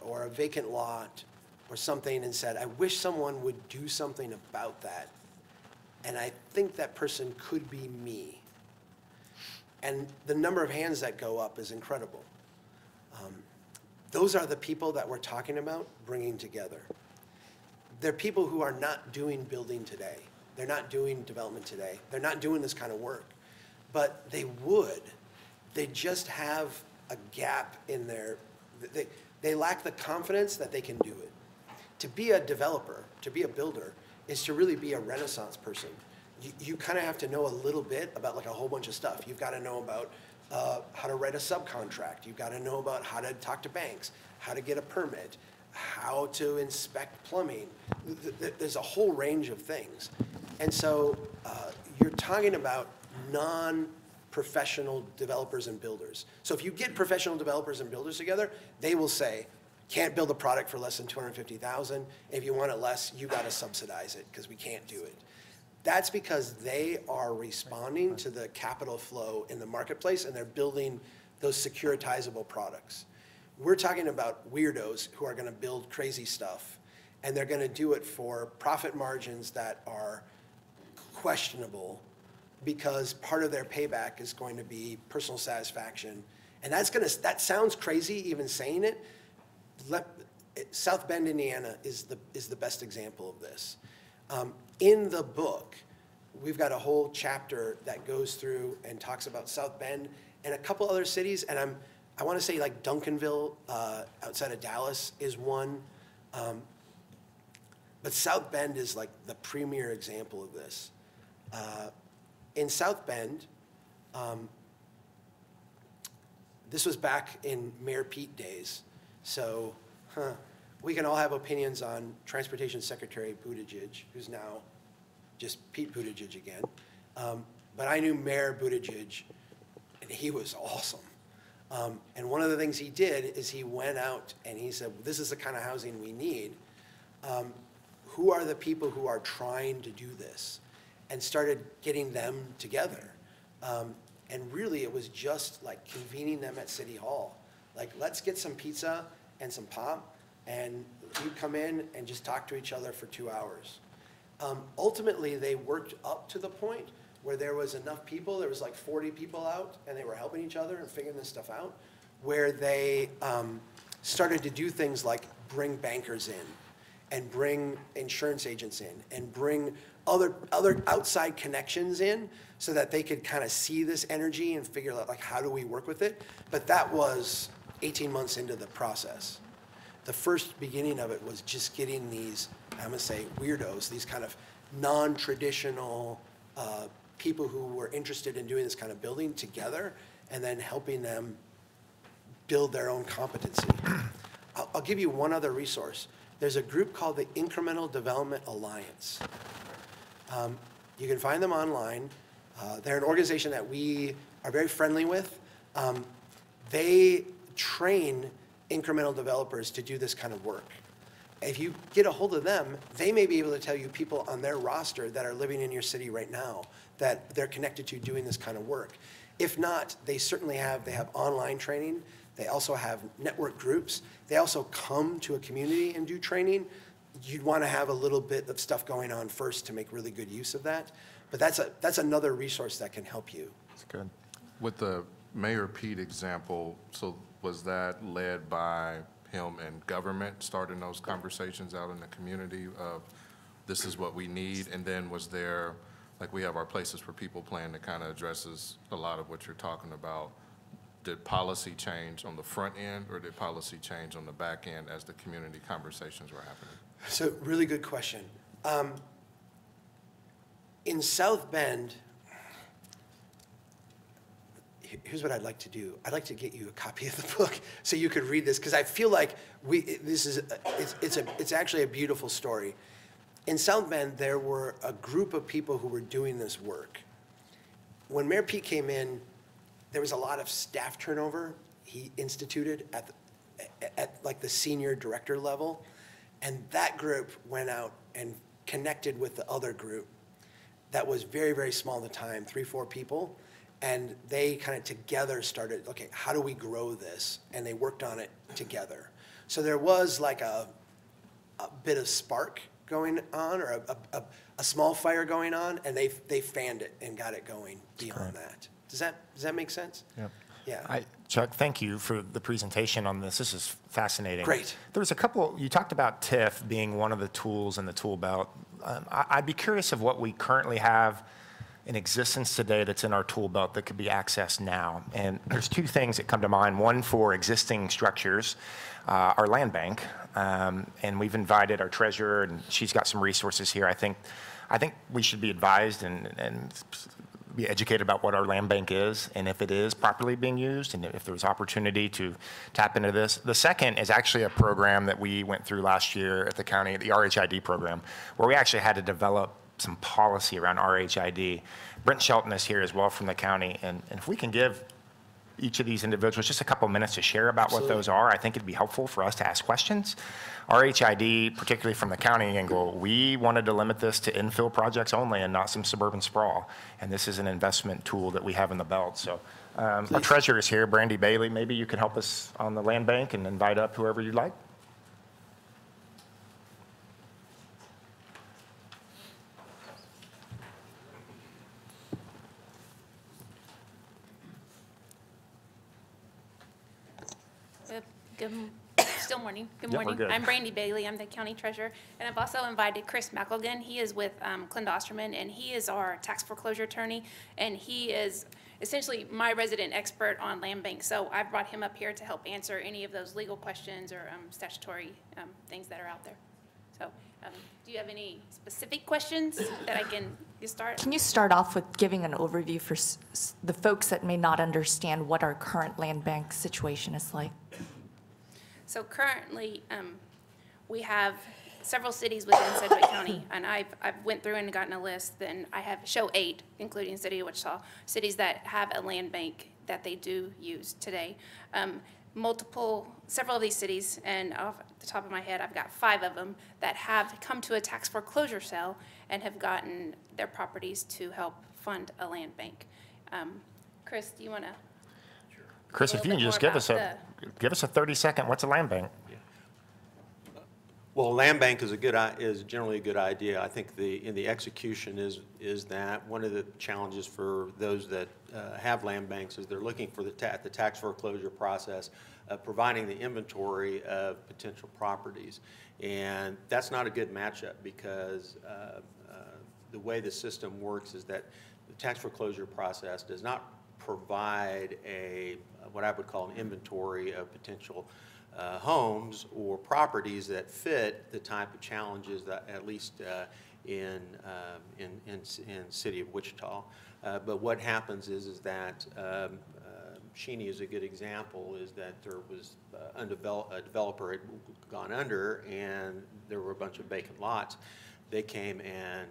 D: or a vacant lot, or something, and said, I wish someone would do something about that, and I think that person could be me? And the number of hands that go up is incredible. Those are the people that we're talking about bringing together. They're people who are not doing building today. They're not doing development today. They're not doing this kind of work. But they would. They just have a gap in their, they lack the confidence that they can do it. To be a developer, to be a builder, is to really be a Renaissance person. You kind of have to know a little bit about like a whole bunch of stuff. You've got to know about how to write a subcontract. You've got to know about how to talk to banks, how to get a permit, how to inspect plumbing. There's a whole range of things. And so you're talking about non-professional developers and builders. So if you get professional developers and builders together, they will say, can't build a product for less than 250,000. If you want it less, you got to subsidize it because we can't do it. That's because they are responding to the capital flow in the marketplace, and they're building those securitizable products. We're talking about weirdos who are going to build crazy stuff, and they're going to do it for profit margins that are questionable because part of their payback is going to be personal satisfaction. And that sounds crazy even saying it. South Bend, Indiana is the best example of this. In the book, we've got a whole chapter that goes through and talks about South Bend and a couple other cities, and I want to say like Duncanville outside of Dallas is one, but South Bend is like the premier example of this. In South Bend, this was back in Mayor Pete days, so we can all have opinions on Transportation Secretary Buttigieg, who's now just Pete Buttigieg again. But I knew Mayor Buttigieg, and he was awesome. And one of the things he did is he went out and he said, this is the kind of housing we need. Who are the people who are trying to do this? And started getting them together. And really, it was just like convening them at City Hall. Like, let's get some pizza and some pop, and you come in and just talk to each other for 2 hours. Ultimately, they worked up to the point where there was enough people, there was like 40 people out, and they were helping each other and figuring this stuff out, where they started to do things like bring bankers in, and bring insurance agents in, and bring other outside connections in, so that they could kind of see this energy and figure out, like, how do we work with it? But that was 18 months into the process. The first beginning of it was just getting these, I'm gonna say weirdos, these kind of non-traditional people who were interested in doing this kind of building together, and then helping them build their own competency. I'll give you one other resource. There's a group called the Incremental Development Alliance. You can find them online. They're an organization that we are very friendly with. They train incremental developers to do this kind of work. If you get a hold of them, they may be able to tell you people on their roster that are living in your city right now that they're connected to doing this kind of work. If not, they certainly have online training. They also have network groups. They also come to a community and do training. You'd want to have a little bit of stuff going on first to make really good use of that. But that's another resource that can help you.
B: That's good.
H: With the Mayor Pete example, so was that led by him and government starting those conversations out in the community of this is what we need? And then was there, like we have our Places for People plan that kind of addresses a lot of what you're talking about. Did policy change on the front end or did policy change on the back end as the community conversations were happening?
D: So really good question. In South Bend, here's what I'd like to do. I'd like to get you a copy of the book so you could read this, because I feel like it's actually a beautiful story. In South Bend, there were a group of people who were doing this work. When Mayor Pete came in, there was a lot of staff turnover he instituted at like the senior director level. And that group went out and connected with the other group that was very, very small at the time, 3-4 people. And they kind of together started, okay, how do we grow this? And they worked on it together. So there was like a bit of spark going on, or a small fire going on, and they fanned it and got it going beyond that. Does that make sense?
B: Yep.
D: Yeah.
B: Chuck, thank you for the presentation on this. This is fascinating.
D: Great.
B: There was a couple, you talked about TIF being one of the tools in the tool belt. I'd be curious of what we currently have in existence today that's in our tool belt that could be accessed now. And there's two things that come to mind. One for existing structures, our land bank, and we've invited our treasurer, and she's got some resources here. I think we should be advised and be educated about what our land bank is and if it is properly being used and if there's opportunity to tap into this. The second is actually a program that we went through last year at the county, the RHID program, where we actually had to develop some policy around RHID. Brent Shelton is here as well from the county, and if we can give each of these individuals just a couple minutes to share about what those are, I think it'd be helpful for us to ask questions. RHID, particularly from the county angle, we wanted to limit this to infill projects only and not some suburban sprawl, and this is an investment tool that we have in the belt. So our treasurer is here, Brandy Bailey. Maybe you can help us on the land bank and invite up whoever you'd like.
I: Still morning. Good
B: Yeah, we're
I: morning.
B: good.
I: I'm Brandy Bailey. I'm the county treasurer. And I've also invited Chris McElgan. He is with Clint Osterman, and he is our tax foreclosure attorney. And he is essentially my resident expert on land bank. So I've brought him up here to help answer any of those legal questions or statutory things that are out there. So do you have any specific questions that I can just start?
A: Can you start off with giving an overview for the folks that may not understand what our current land bank situation is like?
I: So currently, we have several cities within Sedgwick County, and I've went through and gotten a list, and I have show 8, including the city of Wichita, cities that have a land bank that they do use today. Several of these cities, and off the top of my head, I've got 5 of them that have come to a tax foreclosure sale and have gotten their properties to help fund a land bank. Chris, do you want to?
B: Chris, if you can just give us a 30-second, what's a land bank?
J: Well, a land bank is generally a good idea. I think in the execution is that one of the challenges for those that have land banks is they're looking for the tax foreclosure process, providing the inventory of potential properties, and that's not a good matchup because the way the system works is that the tax foreclosure process does not provide what I would call an inventory of potential homes or properties that fit the type of challenges that at least in city of Wichita. But what happens is that Sheeny is a good example, is that there was a developer had gone under and there were a bunch of vacant lots. They came and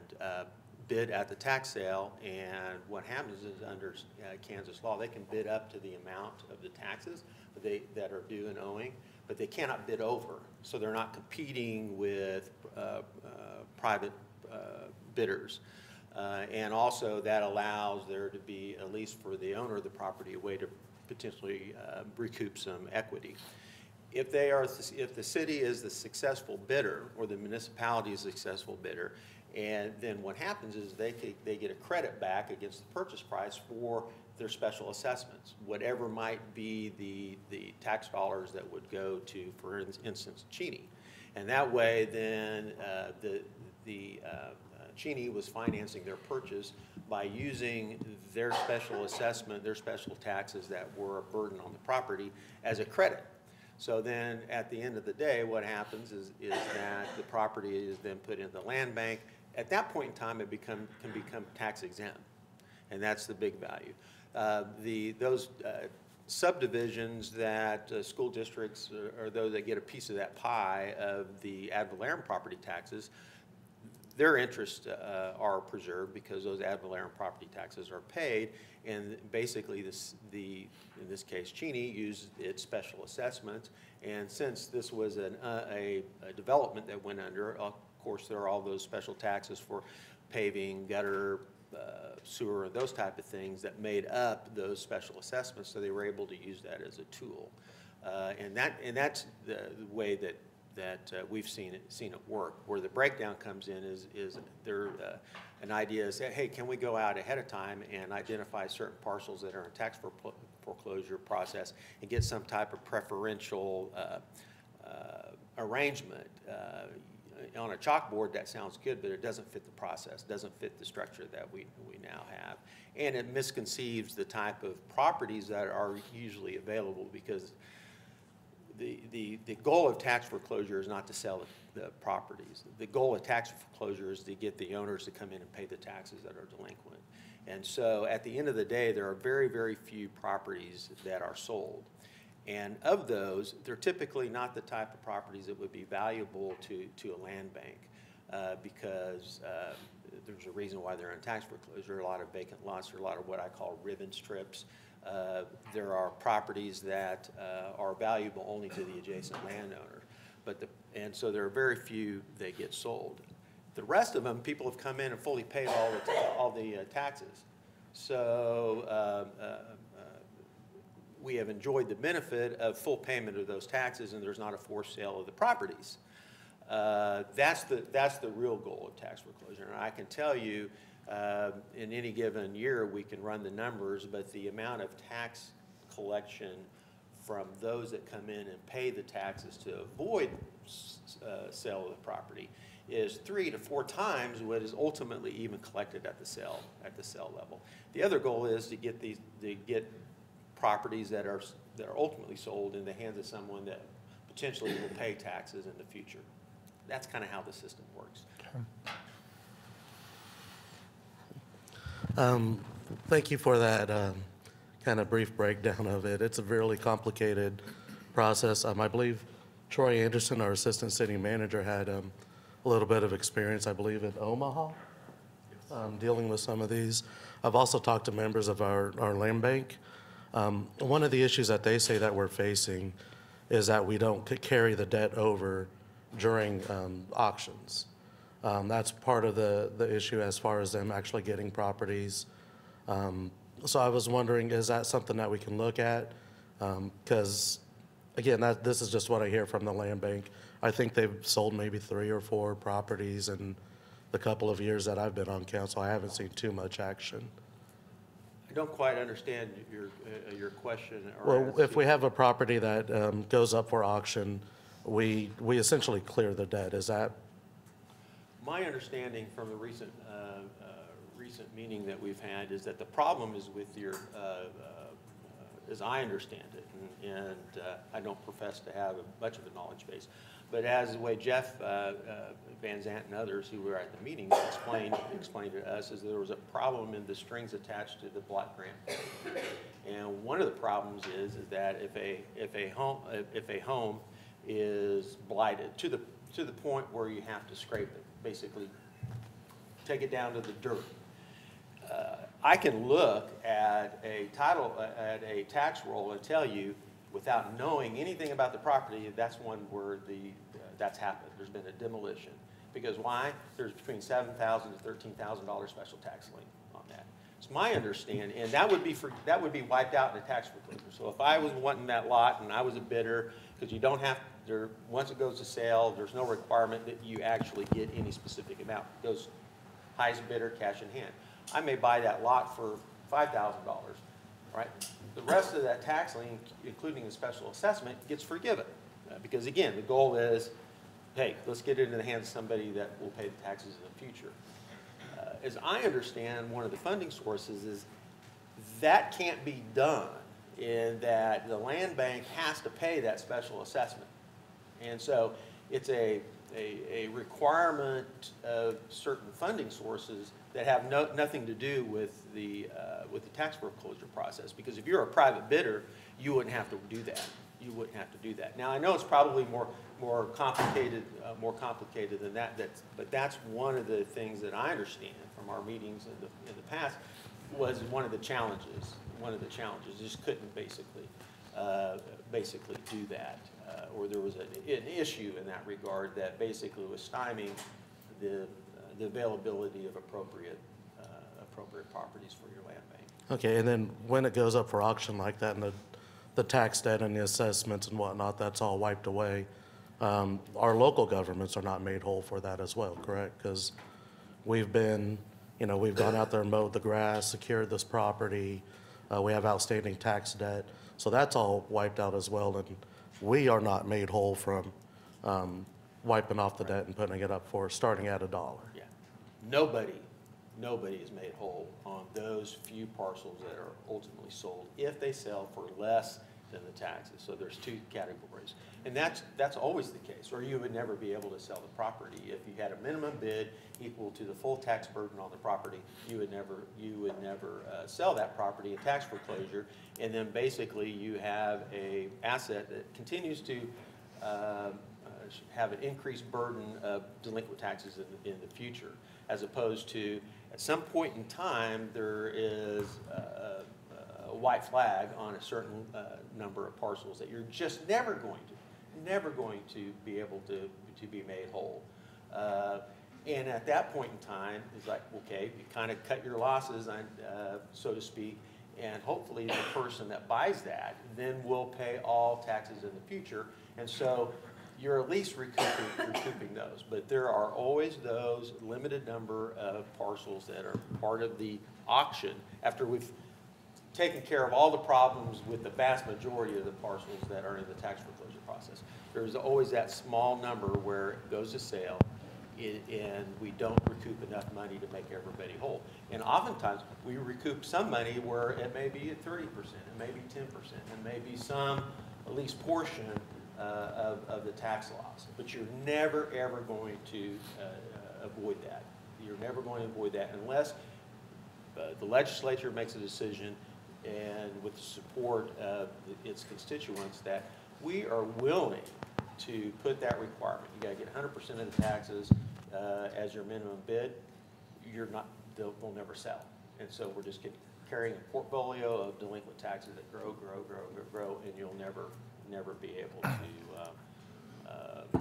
J: bid at the tax sale, and what happens is under Kansas law, they can bid up to the amount of the taxes that are due and owing, but they cannot bid over. So they're not competing with private bidders. And also that allows there to be, at least for the owner of the property, a way to potentially recoup some equity. If the city is the successful bidder or the municipality is the successful bidder, and then what happens is they get a credit back against the purchase price for their special assessments, whatever might be the tax dollars that would go to, for instance, Cheney. And that way, then Cheney was financing their purchase by using their special assessment, their special taxes that were a burden on the property as a credit. So then, at the end of the day, what happens is that the property is then put in the land bank. At that point in time, it can become tax exempt, and that's the big value. Those subdivisions that school districts or those that get a piece of that pie of the ad valorem property taxes, their interests are preserved because those ad valorem property taxes are paid, and basically in this case, Cheney used its special assessments, and since this was a development that went under, of course, there are all those special taxes for paving, gutter, sewer, those type of things that made up those special assessments, so they were able to use that as a tool. And that's the way that we've seen it work. Where the breakdown comes in is there an idea is that, hey, can we go out ahead of time and identify certain parcels that are in tax foreclosure process and get some type of preferential arrangement. On a chalkboard, that sounds good, but it doesn't fit the process, doesn't fit the structure that we now have. And it misconceives the type of properties that are usually available, because the goal of tax foreclosure is not to sell the properties. The goal of tax foreclosure is to get the owners to come in and pay the taxes that are delinquent. And so at the end of the day, there are very, very few properties that are sold. And of those, they're typically not the type of properties that would be valuable to a land bank because there's a reason why they're in tax foreclosure. There are a lot of vacant lots. There are a lot of what I call ribbon strips. There are properties that are valuable only to the adjacent landowner. And so there are very few that get sold. The rest of them, people have come in and fully paid all the taxes. So we have enjoyed the benefit of full payment of those taxes, and there's not a forced sale of the properties. That's the real goal of tax foreclosure. And I can tell you, in any given year, we can run the numbers, but the amount of tax collection from those that come in and pay the taxes to avoid sale of the property is 3 to 4 times what is ultimately even collected at the sale level. The other goal is to get properties that are ultimately sold in the hands of someone that potentially will pay taxes in the future. That's kind of how the system works.
K: Thank you for that kind of brief breakdown of it. It's a really complicated process. I believe Troy Anderson, our assistant city manager, had a little bit of experience, I believe, in Omaha, dealing with some of these. I've also talked to members of our land bank. One of the issues that they say that we're facing is that we don't carry the debt over during auctions. That's part of the issue as far as them actually getting properties. So I was wondering, is that something that we can look at? Because, again, this is just what I hear from the land bank. I think they've sold maybe 3 or 4 properties in the couple of years that I've been on council. I haven't seen too much action.
J: I don't quite understand your question.
K: Well, if we have a property that goes up for auction, we essentially clear the debt. Is that?
J: My understanding from the recent meeting that we've had is that the problem is with your, as I understand it, and I don't profess to have much of a knowledge base, but as the way Jeff Van Zant and others who were at the meeting explained to us, is there was a problem in the strings attached to the block grant. And one of the problems is that if a home is blighted to the point where you have to scrape it, basically take it down to the dirt. I can look at a tax roll and tell you, without knowing anything about the property, that's one where that's happened. There's been a demolition. Because why? There's between $7,000 to $13,000 special tax lien on that. It's my understanding, and that would be wiped out in a tax foreclosure. So if I was wanting that lot and I was a bidder, because you don't have once it goes to sale, there's no requirement that you actually get any specific amount. It goes highest bidder, cash in hand. I may buy that lot for $5,000, right? The rest of that tax lien, including the special assessment, gets forgiven. Because again, the goal is, hey, let's get it into the hands of somebody that will pay the taxes in the future. As I understand, one of the funding sources is that can't be done in that the land bank has to pay that special assessment. And so it's a requirement of certain funding sources that have nothing to do with the tax foreclosure process. Because if you're a private bidder, you wouldn't have to do that. You wouldn't have to do that. Now, I know it's probably more complicated than that. But that's one of the things that I understand from our meetings in the past was one of the challenges. One of the challenges just couldn't basically do that, or there was an issue in that regard that basically was stymieing the availability of appropriate properties for your land bank.
K: Okay, and then when it goes up for auction like that, and the tax debt and the assessments and whatnot, that's all wiped away, our local governments are not made whole for that as well, correct? Because we've gone out there and mowed the grass, secured this property, we have outstanding tax debt, so that's all wiped out as well, and we are not made whole from wiping off the debt and putting it up for starting at $1.
J: Yeah, nobody is made whole on those few parcels that are ultimately sold if they sell for less than the taxes. So there's two categories, and that's always the case, or you would never be able to sell the property. If you had a minimum bid equal to the full tax burden on the property, you would never sell that property in tax foreclosure, and then basically you have a asset that continues to have an increased burden of delinquent taxes in the future, as opposed to at some point in time there is a white flag on a certain number of parcels that you're just never going to be able to be made whole. And at that point in time, it's like, okay, you kind of cut your losses, so to speak, and hopefully the person that buys that then will pay all taxes in the future. And so you're at least recouping those. But there are always those limited number of parcels that are part of the auction after we've taken care of all the problems with the vast majority of the parcels that are in the tax foreclosure process. There's always that small number where it goes to sale and we don't recoup enough money to make everybody whole. And oftentimes we recoup some money where it may be at 30%, it may be 10%, it may be some at least portion of the tax loss. But you're never ever going to avoid that. You're never going to avoid that unless the legislature makes a decision and with the support of its constituents that we are willing to put that requirement. You got to get 100% of the taxes as your minimum bid. They'll never sell. And so we're just carrying a portfolio of delinquent taxes that grow, and you'll never be able to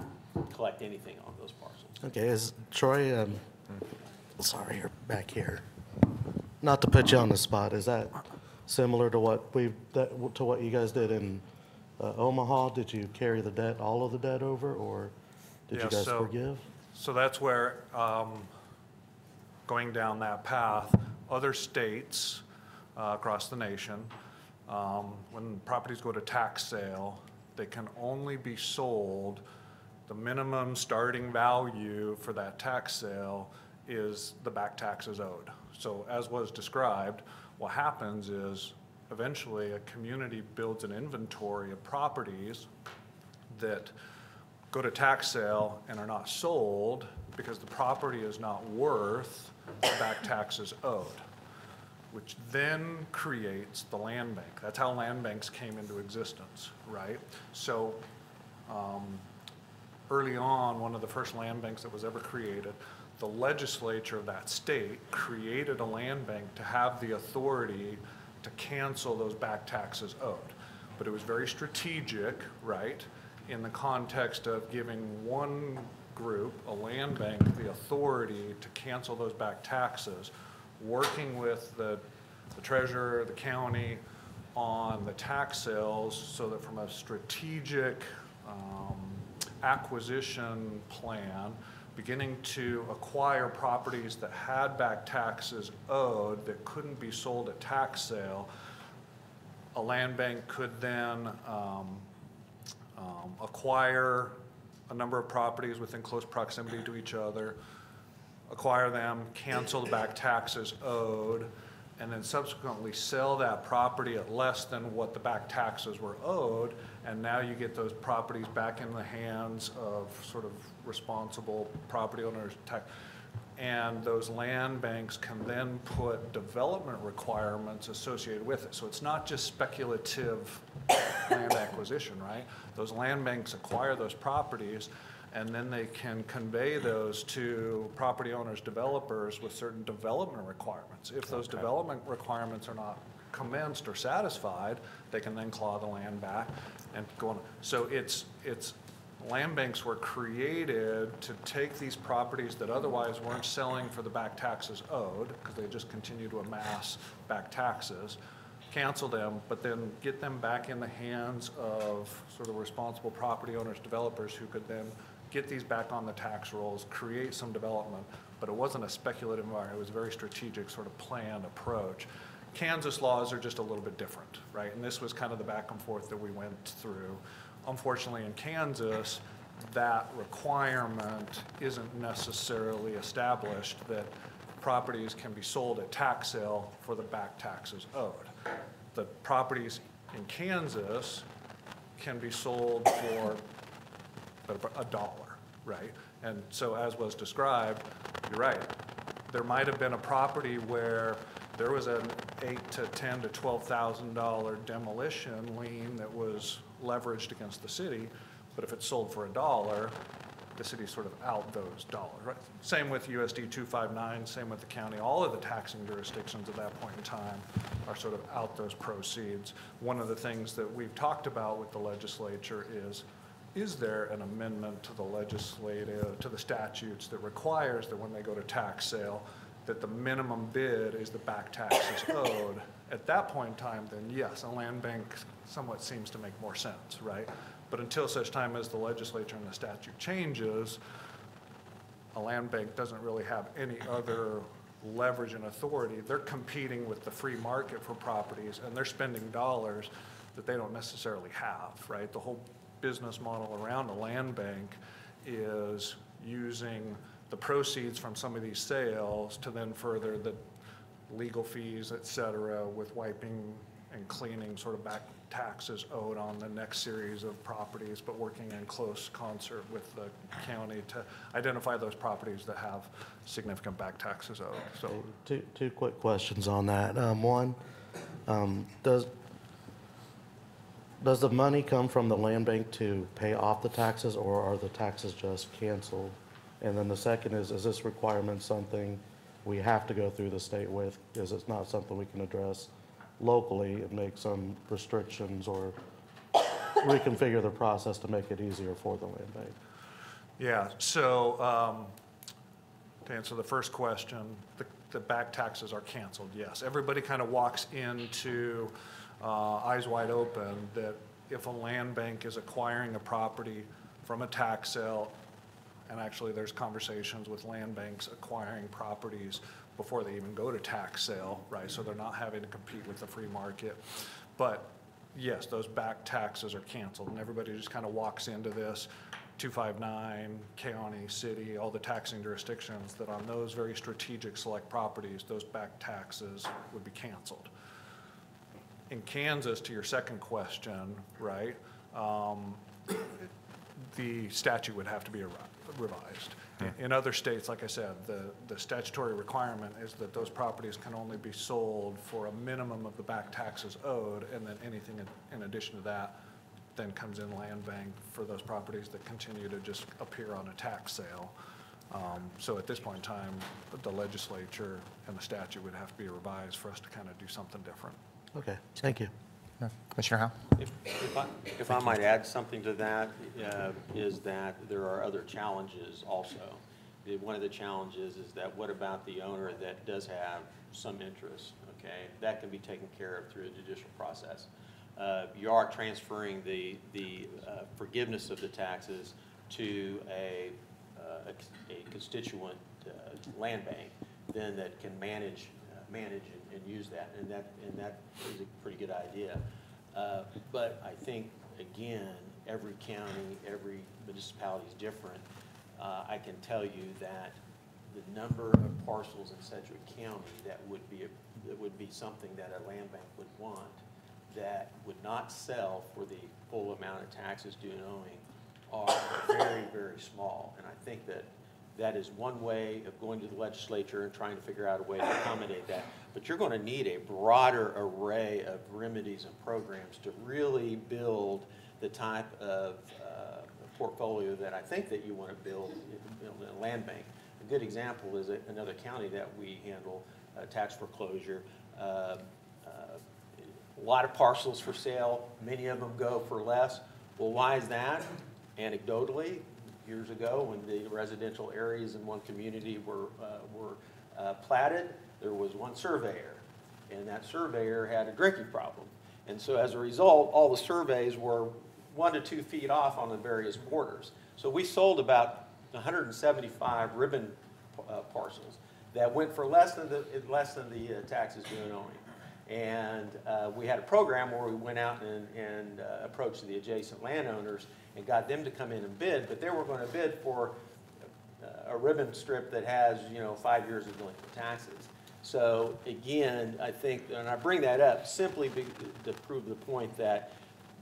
J: collect anything on those parcels.
K: Okay, is Troy, sorry, you're back here. Not to put you on the spot, is that similar to what you guys did in Omaha? Did you carry the debt, all of the debt over, or did you guys forgive?
L: So that's where, going down that path, other states across the nation, when properties go to tax sale, they can only be sold, the minimum starting value for that tax sale is the back taxes owed. So as was described, what happens is eventually a community builds an inventory of properties that go to tax sale and are not sold because the property is not worth the back taxes owed, which then creates the land bank. That's how land banks came into existence, right? So early on, one of the first land banks that was ever created, the legislature of that state created a land bank to have the authority to cancel those back taxes owed. But it was very strategic, right, in the context of giving one group, a land bank, the authority to cancel those back taxes, working with the treasurer, the county, on the tax sales so that from a strategic acquisition plan, beginning to acquire properties that had back taxes owed that couldn't be sold at tax sale, A land bank could then acquire a number of properties within close proximity to each other, acquire them, cancel the back taxes owed, and then subsequently sell that property at less than what the back taxes were owed, and now you get those properties back in the hands of sort of responsible property owners. And those land banks can then put development requirements associated with it. So it's not just speculative land acquisition, right? Those land banks acquire those properties, and then they can convey those to property owners, developers with certain development requirements. If those development requirements are not commenced or satisfied, they can then claw the land back and go on. So land banks were created to take these properties that otherwise weren't selling for the back taxes owed, because they just continue to amass back taxes, cancel them, but then get them back in the hands of sort of responsible property owners, developers, who could then get these back on the tax rolls, create some development. But it wasn't a speculative environment. It was a very strategic sort of planned approach. Kansas laws are just a little bit different, right? And this was kind of the back and forth that we went through. Unfortunately, in Kansas, that requirement isn't necessarily established, that properties can be sold at tax sale for the back taxes owed. The properties in Kansas can be sold for $1, right? And so, as was described, you're right. There might have been a property where there was an $8,000 to $10,000 to $12,000 demolition lien that was leveraged against the city, but if it's sold for $1, the city's sort of out those dollars, right? Same with USD 259, same with the county. All of the taxing jurisdictions at that point in time are sort of out those proceeds. One of the things that we've talked about with the legislature is there an amendment to the statutes that requires that when they go to tax sale, that the minimum bid is the back taxes owed? At that point in time, then yes, a land bank somewhat seems to make more sense, right? But until such time as the legislature and the statute changes, a land bank doesn't really have any other leverage and authority. They're competing with the free market for properties, and they're spending dollars that they don't necessarily have, right? The whole business model around a land bank is using the proceeds from some of these sales to then further the legal fees, et cetera, with wiping and cleaning sort of back taxes owed on the next series of properties, but working in close concert with the county to identify those properties that have significant back taxes owed. So
K: Two quick questions on that. One, does the money come from the land bank to pay off the taxes, or are the taxes just canceled? And then the second is this requirement something we have to go through the state with? Is it not something we can address locally and make some restrictions or reconfigure the process to make it easier for the land bank?
L: yeah, so to answer the first question, the back taxes are canceled, yes. Everybody kind of walks into eyes wide open that if a land bank is acquiring a property from a tax sale, and actually there's conversations with land banks acquiring properties before they even go to tax sale, right? So they're not having to compete with the free market. But yes, those back taxes are canceled, and everybody just kind of walks into this 259, county, city, all the taxing jurisdictions, that on those very strategic select properties, those back taxes would be canceled. In Kansas, to your second question, right, the statute would have to be revised. In other states, like I said, the statutory requirement is that those properties can only be sold for a minimum of the back taxes owed, and then anything in addition to that then comes in land bank for those properties that continue to just appear on a tax sale. So at this point in time, the legislature and the statute would have to be revised for us to kind of do something different.
K: Okay, thank you.
B: Commissioner Howe?
J: If I might add something to that, is that there are other challenges also. One of the challenges is that what about the owner that does have some interest, okay? That can be taken care of through a judicial process. You are transferring the forgiveness of the taxes to a constituent land bank, then that can manage and use that, and that is a pretty good idea. But I think, again, every county, every municipality is different. I can tell you that the number of parcels in Sedgwick County that would be something that a land bank would want, that would not sell for the full amount of taxes due and owing, are very, very small. And I think that is one way of going to the legislature and trying to figure out a way to accommodate that. But you're going to need a broader array of remedies and programs to really build the type of portfolio that I think that you want to build in a land bank. A good example is another county that we handle, tax foreclosure. A lot of parcels for sale, many of them go for less. Well, why is that? Anecdotally, years ago, when the residential areas in one community were platted, there was one surveyor, and that surveyor had a drinking problem. And so as a result, all the surveys were 1 to 2 feet off on the various borders. So we sold about 175 ribbon parcels that went for less than the taxes due and owing. And we had a program where we went out and approached the adjacent landowners and got them to come in and bid, but they were going to bid for a ribbon strip that has, 5 years of delinquent taxes. So again, I think, and I bring that up simply to prove the point that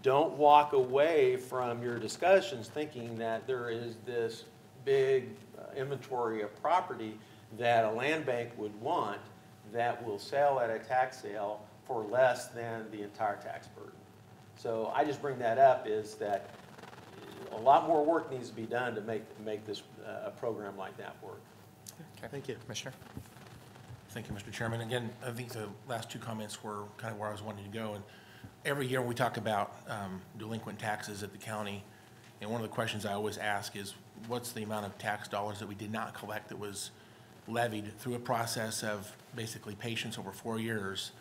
J: don't walk away from your discussions thinking that there is this big inventory of property that a land bank would want that will sell at a tax sale for less than the entire tax burden. So I just bring that up is that a lot more work needs to be done to make this a program like that work.
M: Okay.
K: Thank you.
M: Commissioner?
N: Thank you, Mr. Chairman. Again, I think the last two comments were kind of where I was wanting to go. And every year we talk about delinquent taxes at the county, and one of the questions I always ask is, what's the amount of tax dollars that we did not collect that was levied through a process of basically patience over 4 years,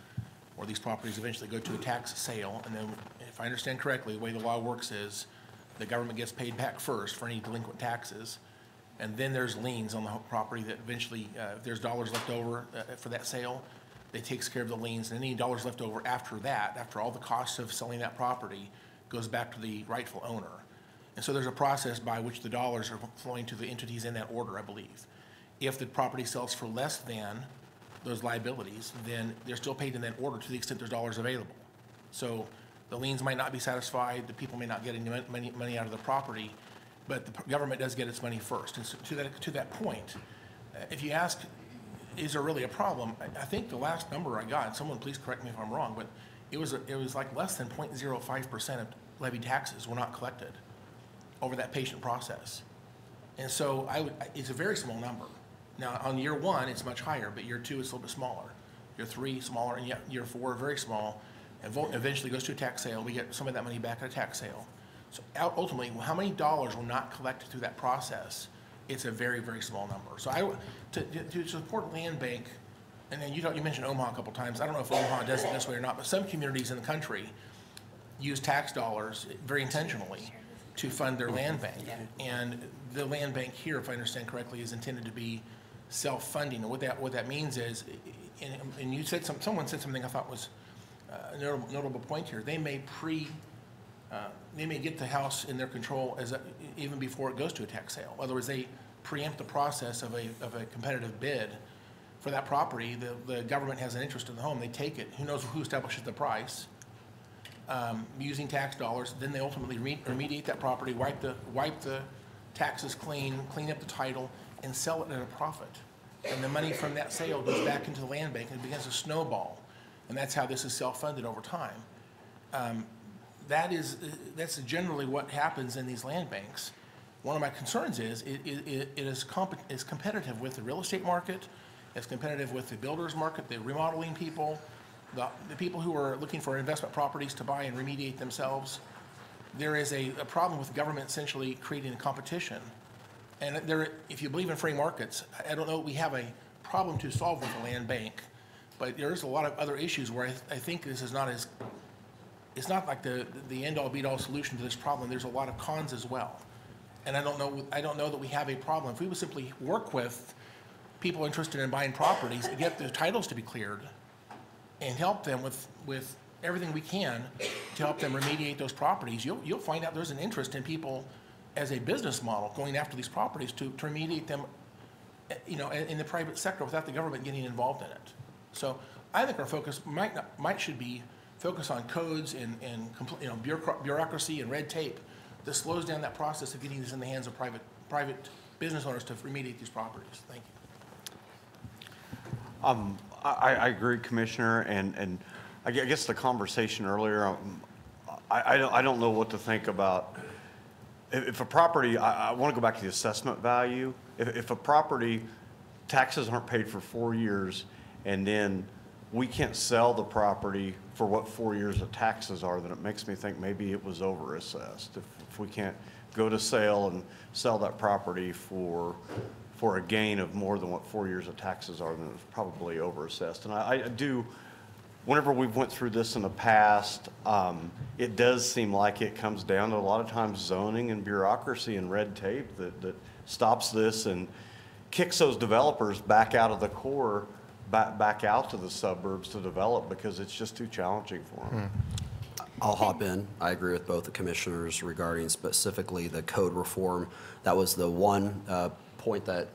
N: where these properties eventually go to a tax sale, and then, if I understand correctly, the way the law works is the government gets paid back first for any delinquent taxes, and then there's liens on the property that eventually, if there's dollars left over for that sale, they takes care of the liens, and any dollars left over after that, after all the costs of selling that property, goes back to the rightful owner. And so there's a process by which the dollars are flowing to the entities in that order, I believe. If the property sells for less than those liabilities, then they're still paid in that order to the extent there's dollars available. So the liens might not be satisfied, the people may not get any money out of the property, but the government does get its money first. And so to that point, if you ask, is there really a problem? I think the last number I got, and someone please correct me if I'm wrong, but it was like less than 0.05% of levied taxes were not collected over that patient process. And so it's a very small number. Now, on year one, it's much higher, but year two, it's a little bit smaller. Year three, smaller, and year four, very small. And eventually goes to a tax sale. We get some of that money back at a tax sale. So ultimately, how many dollars were not collected through that process? It's a very, very small number. So to support land bank, and then you mentioned Omaha a couple times. I don't know if Omaha does it this way or not, but some communities in the country use tax dollars very intentionally to fund their land bank. And the land bank here, if I understand correctly, is intended to be self-funding. And what that means is, and you said someone said something I thought was a notable point here. They may get the house in their control even before it goes to a tax sale. In other words, they preempt the process of a competitive bid for that property. The government has an interest in the home. They take it. Who knows who establishes the price? Using tax dollars. Then they ultimately remediate that property, wipe the taxes clean up the title, and sell it at a profit. And the money from that sale goes back into the land bank and it begins to snowball. And that's how this is self-funded over time. That's generally what happens in these land banks. One of my concerns is it is competitive with the real estate market, it's competitive with the builders market, the remodeling people, the people who are looking for investment properties to buy and remediate themselves. There is a problem with the government essentially creating a competition. And if you believe in free markets, I don't know we have a problem to solve with the land bank, but there is a lot of other issues where I think this is not as, it's not like the end-all be-all solution to this problem. There's a lot of cons as well. And I don't know that we have a problem. If we would simply work with people interested in buying properties, get the titles to be cleared, and help them with everything we can to help them remediate those properties, you'll find out there's an interest in people as a business model going after these properties to remediate them, in the private sector without the government getting involved in it. So I think our focus should be focus on codes and bureaucracy and red tape that slows down that process of getting this in the hands of private business owners to remediate these properties. Thank you.
F: I agree, Commissioner, and I guess the conversation earlier, I don't know what to think about. If a property, I want to go back to the assessment value. If a property, taxes aren't paid for 4 years, and then we can't sell the property for what 4 years of taxes are, then it makes me think maybe it was overassessed. If we can't go to sale and sell that property for a gain of more than what 4 years of taxes are, then it's probably overassessed. And I do, whenever we've went through this in the past, it does seem like it comes down to a lot of times zoning and bureaucracy and red tape that stops this and kicks those developers back out of the core, back out to the suburbs to develop because it's just too challenging for them.
M: I'll hop in. I agree with both the commissioners regarding specifically the code reform. That was the one point that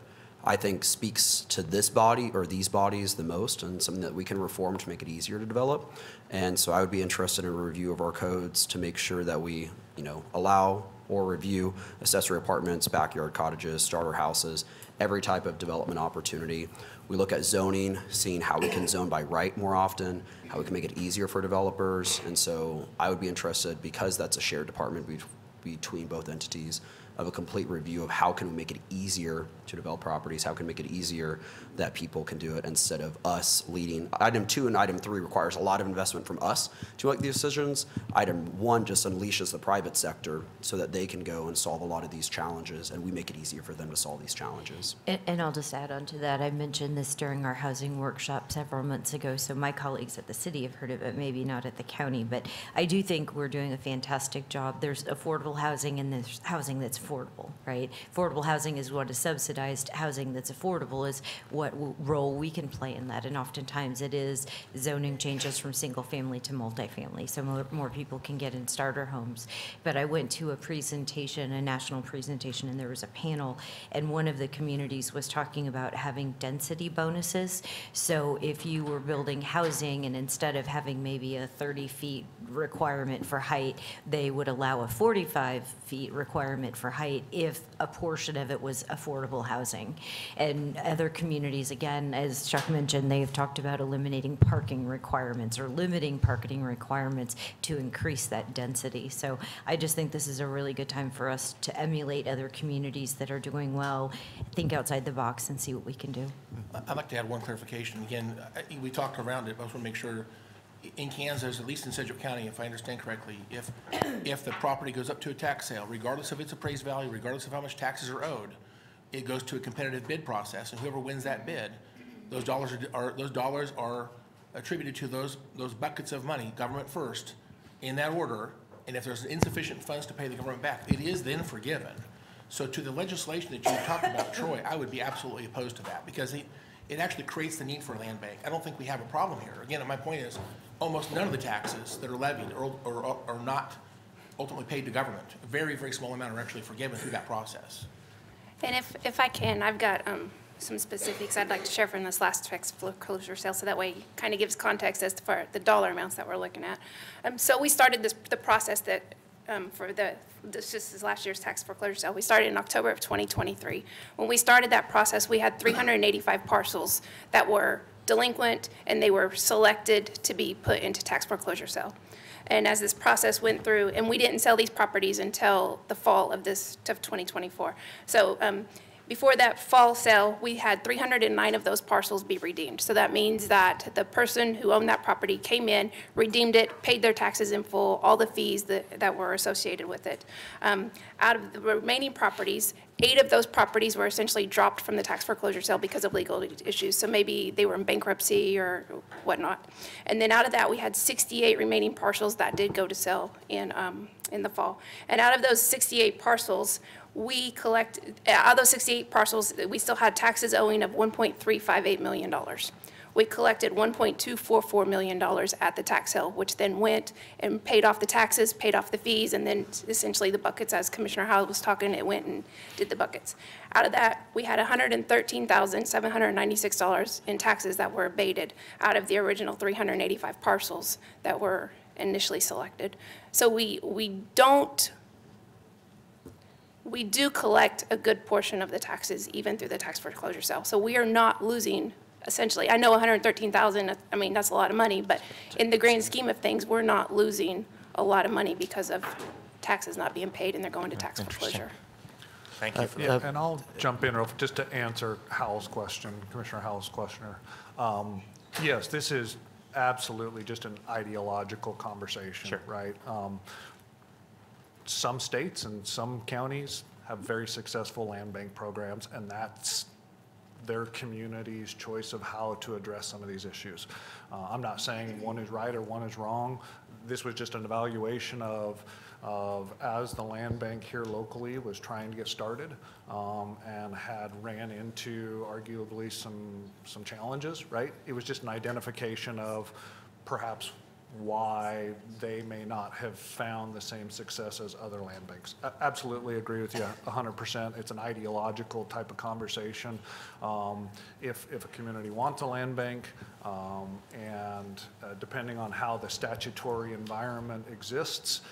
M: I think speaks to this body or these bodies the most, and something that we can reform to make it easier to develop. And so I would be interested in a review of our codes to make sure that we, allow or review accessory apartments, backyard cottages, starter houses, every type of development opportunity. We look at zoning, seeing how we can zone by right more often, how we can make it easier for developers. And so I would be interested, because that's a shared department between both entities, of a complete review of how can we make it easier to develop properties, how can we make it easier that people can do it instead of us leading. Item 2 and item 3 requires a lot of investment from us to make these decisions. Item 1 just unleashes the private sector so that they can go and solve a lot of these challenges, and we make it easier for them to solve these challenges.
O: And I'll just add on to that, I mentioned this during our housing workshop several months ago, so my colleagues at the city have heard of it, maybe not at the county, but I do think we're doing a fantastic job. There's affordable housing and there's housing that's affordable, right? Affordable housing is what is subsidized. Housing that's affordable is what role we can play in that. And oftentimes it is zoning changes from single family to multifamily, so more people can get in starter homes. But I went to a presentation, a national presentation, and there was a panel, and one of the communities was talking about having density bonuses. So if you were building housing and instead of having maybe a 30 feet requirement for height, they would allow a 45 feet requirement for height if a portion of it was affordable housing. And other communities, again, as Chuck mentioned, they have talked about eliminating parking requirements or limiting parking requirements to increase that density. So I just think this is a really good time for us to emulate other communities that are doing well, think outside the box and see what we can do.
N: I'd like to add one clarification. Again, we talked around it, but I just want to make sure in Kansas, at least in Sedgwick County, if I understand correctly, if the property goes up to a tax sale, regardless of its appraised value, regardless of how much taxes are owed, it goes to a competitive bid process, and whoever wins that bid, those dollars are attributed to those buckets of money, government first, in that order. And if there's insufficient funds to pay the government back, it is then forgiven. So to the legislation that you talked about, Troy, I would be absolutely opposed to that, because it actually creates the need for a land bank. I don't think we have a problem here. Again, my point is, almost none of the taxes that are levied are not ultimately paid to government. A very, very small amount are actually forgiven through that process.
I: And if I can, I've got some specifics I'd like to share from this last tax foreclosure sale, so that way it kind of gives context as to the dollar amounts that we're looking at. So we started the process that for this is last year's tax foreclosure sale. We started in October of 2023. When we started that process, we had 385 parcels that were delinquent, and they were selected to be put into tax foreclosure sale. And as this process went through, and we didn't sell these properties until the fall of 2024. So before that fall sale, we had 309 of those parcels be redeemed. So that means that the person who owned that property came in, redeemed it, paid their taxes in full, all the fees that were associated with it. Out of the remaining properties, 8 of those properties were essentially dropped from the tax foreclosure sale because of legal issues. So maybe they were in bankruptcy or whatnot. And then out of that, we had 68 remaining parcels that did go to sell in the fall. And out of those 68 parcels, out of those 68 parcels, we still had taxes owing of $1.358 million. we collected $1.244 million at the tax sale, which then went and paid off the taxes, paid off the fees, and then essentially the buckets, as Commissioner Howell was talking, it went and did the buckets. Out of that, we had $113,796 in taxes that were abated out of the original 385 parcels that were initially selected. So we do collect a good portion of the taxes even through the tax foreclosure sale. So we are not losing, essentially. I know 113,000, I mean, that's a lot of money, but in the grand scheme of things, we're not losing a lot of money because of taxes not being paid and they're going to tax foreclosure.
B: Thank you for that.
L: Yeah, and I'll jump in just to answer Howell's question, Commissioner Howell's question. Yes, this is absolutely just an ideological conversation, right? Some states and some counties have very successful land bank programs, and that's their community's choice of how to address some of these issues. I'm not saying one is right or one is wrong. This was just an evaluation of as the land bank here locally was trying to get started and had ran into arguably some challenges, right? It was just an identification of perhaps why they may not have found the same success as other land banks. Absolutely agree with you 100%. It's an ideological type of conversation. If a community wants a land bank and depending on how the statutory environment exists,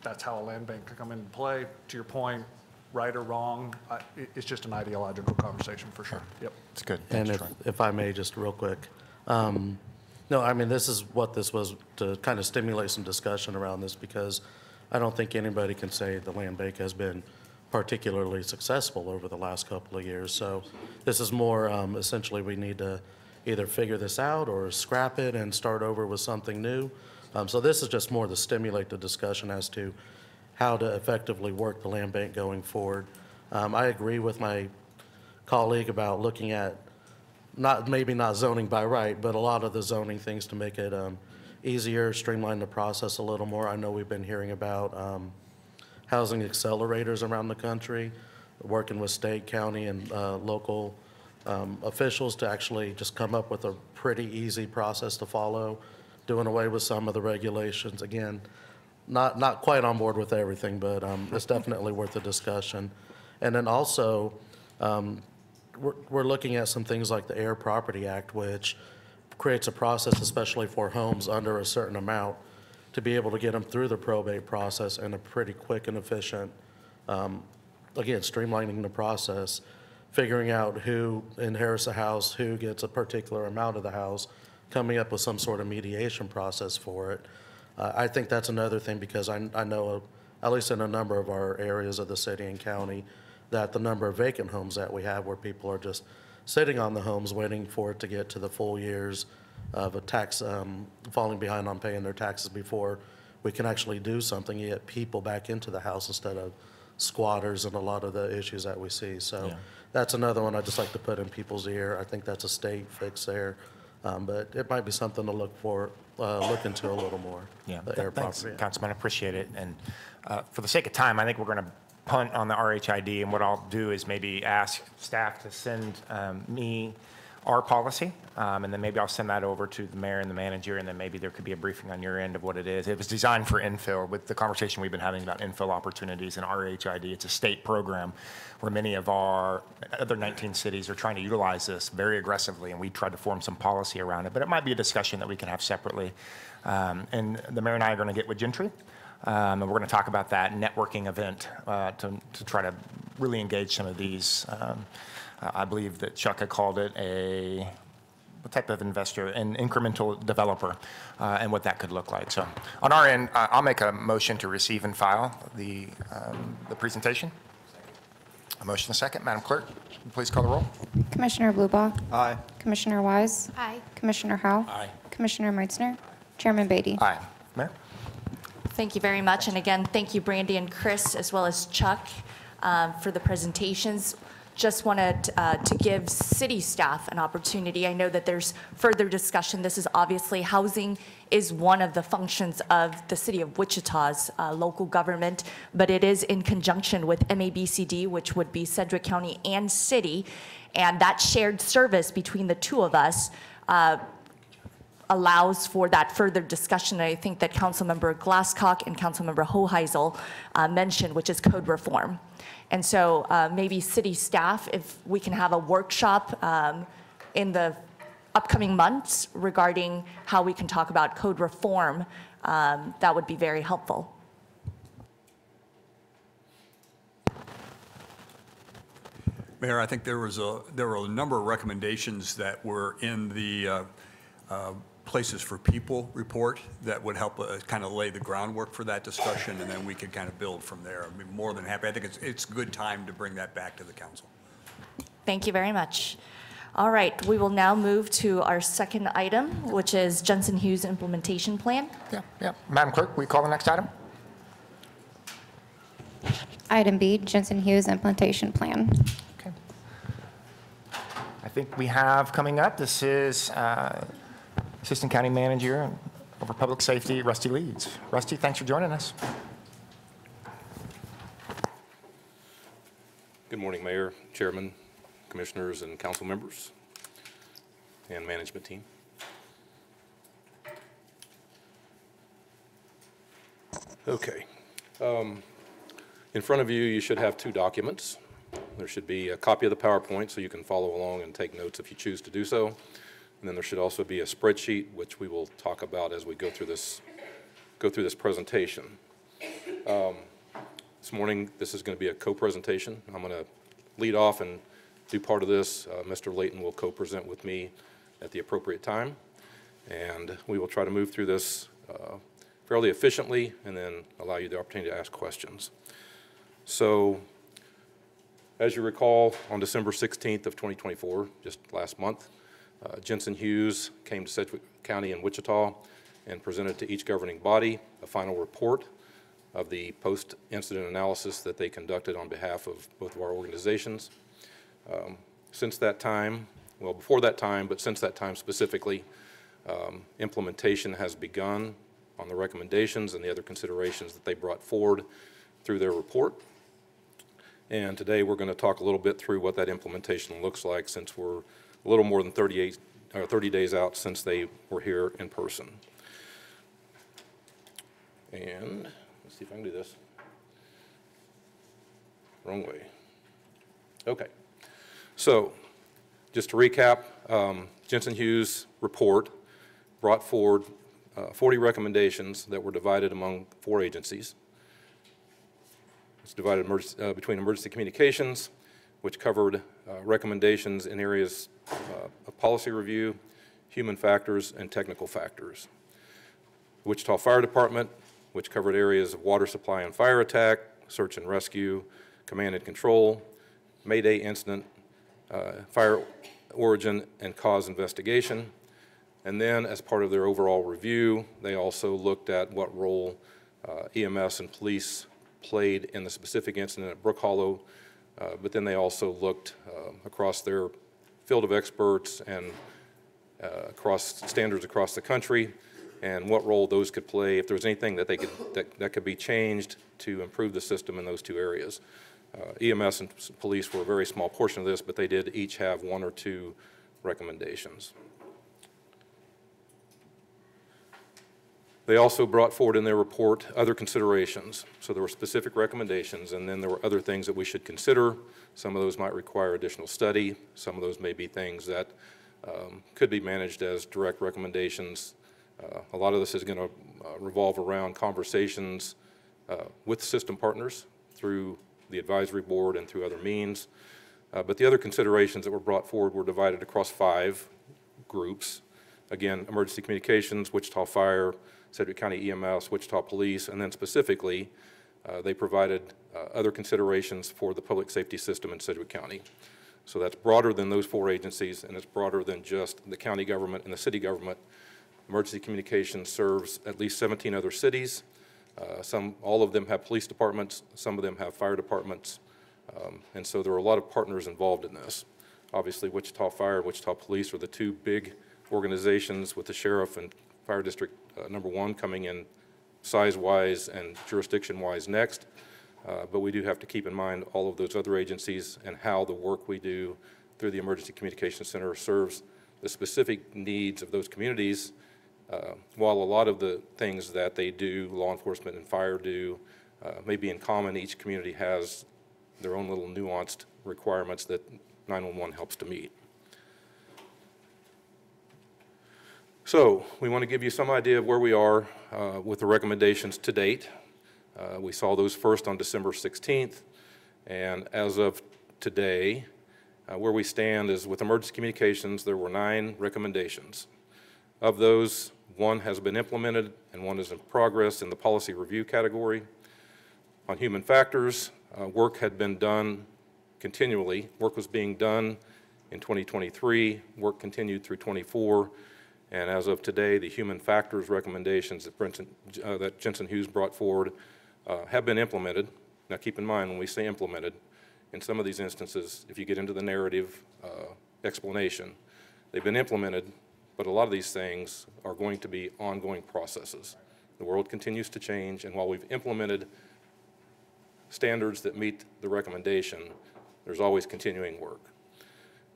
L: that's how a land bank can come into play. To your point, right or wrong, it's just an ideological conversation for sure. Yep.
B: It's good.
K: And if I may, just real quick. No, I mean, this is what this was, to kind of stimulate some discussion around this, because I don't think anybody can say the land bank has been particularly successful over the last couple of years. So this is more essentially we need to either figure this out or scrap it and start over with something new. So this is just more to stimulate the discussion as to how to effectively work the land bank going forward. I agree with my colleague about looking at maybe not zoning by right, but a lot of the zoning things to make it easier, streamline the process a little more. I know we've been hearing about housing accelerators around the country, working with state, county, and local officials to actually just come up with a pretty easy process to follow, doing away with some of the regulations. Again, not quite on board with everything, but it's definitely worth a discussion. And then also, we're looking at some things like the Air Property Act, which creates a process, especially for homes under a certain amount, to be able to get them through the probate process in a pretty quick and efficient, again, streamlining the process, figuring out who inherits a house, who gets a particular amount of the house, coming up with some sort of mediation process for it. I think that's another thing, because I know, at least in a number of our areas of the city and county, that the number of vacant homes that we have where people are just sitting on the homes waiting for it to get to the full years of a tax, falling behind on paying their taxes before we can actually do something, get people back into the house instead of squatters and a lot of the issues that we see. So that's another one I'd just like to put in people's ear. I think that's a state fix there, but it might be something to look into a little more.
B: Yeah,
K: Air
B: thanks,
K: Property.
B: Councilman, I appreciate it. And for the sake of time, I think we're going to punt on the RHID, and what I'll do is maybe ask staff to send me our policy, and then maybe I'll send that over to the mayor and the manager, and then maybe there could be a briefing on your end of what it is. It was designed for infill. With the conversation we've been having about infill opportunities and RHID, it's a state program where many of our other 19 cities are trying to utilize this very aggressively, and we tried to form some policy around it, but it might be a discussion that we can have separately. And the mayor and I are going to get with Gentry. And we're going to talk about that networking event to try to really engage some of these. I believe that Chuck had called it what type of investor, an incremental developer, and what that could look like. So on our end, I'll make a motion to receive and file the presentation. A motion and a second. Madam Clerk, please call the roll.
C: Commissioner Blubow.
B: Aye.
C: Commissioner Wise.
I: Aye.
C: Commissioner Howell.
B: Aye.
C: Commissioner Meitzner. Chairman Beatty.
B: Aye. Mayor?
A: Thank you very much. And again, thank you, Brandy and Chris, as well as Chuck, for the presentations. Just wanted to give city staff an opportunity. I know that there's further discussion. This is obviously housing is one of the functions of the city of Wichita's local government, but it is in conjunction with MABCD, which would be Sedgwick County and city. And that shared service between the two of us allows for that further discussion. I think that Councilmember Glasscock and Councilmember Hoheisel mentioned, which is code reform. And so maybe city staff, if we can have a workshop in the upcoming months regarding how we can talk about code reform, that would be very helpful.
P: Mayor, I think there were a number of recommendations that were in the Places for People report that would help kind of lay the groundwork for that discussion, and then we could kind of build from there. I'd be more than happy. I think it's a good time to bring that back to the council.
A: Thank you very much. All right, we will now move to our second item, which is Jensen Hughes implementation plan.
B: Yeah. Madam Clerk, we call the next item?
C: Item B, Jensen Hughes implementation plan.
B: Okay. I think we have coming up, this is Assistant County Manager over Public Safety, Rusty Leeds. Rusty, thanks for joining us.
Q: Good morning, Mayor, Chairman, Commissioners, and council members, and management team. Okay. In front of you, you should have two documents. There should be a copy of the PowerPoint so you can follow along and take notes if you choose to do so. And then there should also be a spreadsheet, which we will talk about as we go through this presentation. This morning, this is going to be a co-presentation. I'm going to lead off and do part of this. Mr. Layton will co-present with me at the appropriate time. And we will try to move through this fairly efficiently and then allow you the opportunity to ask questions. So, as you recall, on December 16th of 2024, just last month, Jensen Hughes came to Sedgwick County in Wichita and presented to each governing body a final report of the post-incident analysis that they conducted on behalf of both of our organizations. Since that time, well, before that time, but since that time specifically, implementation has begun on the recommendations and the other considerations that they brought forward through their report. And today we're going to talk a little bit through what that implementation looks like, since we're a little more than 30 days out since they were here in person. And let's see if I can do this. Wrong way. Okay. So, just to recap, Jensen Hughes' report brought forward 40 recommendations that were divided among 4 agencies. It's divided between emergency communications, which covered recommendations in areas of policy review, human factors, and technical factors. Wichita Fire Department, which covered areas of water supply and fire attack, search and rescue, command and control, Mayday incident, fire origin and cause investigation. And then, as part of their overall review, they also looked at what role EMS and police played in the specific incident at Brook Hollow, but then they also looked across their field of experts and across standards across the country, and what role those could play, if there was anything that that could be changed to improve the system in those 2 areas. EMS and police were a very small portion of this, but they did each have 1 or 2 recommendations. They also brought forward in their report other considerations. So there were specific recommendations, and then there were other things that we should consider. Some of those might require additional study. Some of those may be things that could be managed as direct recommendations. A lot of this is going to revolve around conversations with system partners through the advisory board and through other means. But the other considerations that were brought forward were divided across 5 groups. Again, emergency communications, Wichita Fire, Sedgwick County EMS, Wichita Police, and then specifically, they provided other considerations for the public safety system in Sedgwick County. So that's broader than those 4 agencies, and it's broader than just the county government and the city government. Emergency communications serves at least 17 other cities. All of them have police departments, some of them have fire departments, and so there are a lot of partners involved in this. Obviously, Wichita Fire and Wichita Police are the 2 big organizations, with the sheriff and fire district number 1 coming in size-wise and jurisdiction-wise next. But we do have to keep in mind all of those other agencies and how the work we do through the Emergency Communications Center serves the specific needs of those communities. While a lot of the things that they do, law enforcement and fire do, may be in common, each community has their own little nuanced requirements that 911 helps to meet. So we want to give you some idea of where we are with the recommendations to date. We saw those first on December 16th, and as of today, where we stand is with emergency communications, there were 9 recommendations. Of those, 1 has been implemented and 1 is in progress in the policy review category. On human factors, work had been done continually. Work was being done in 2023, work continued through 24, and as of today, the human factors recommendations that Jensen Hughes brought forward have been implemented. Now keep in mind, when we say implemented, in some of these instances, if you get into the narrative explanation, they've been implemented, but a lot of these things are going to be ongoing processes. The world continues to change, and while we've implemented standards that meet the recommendation, there's always continuing work.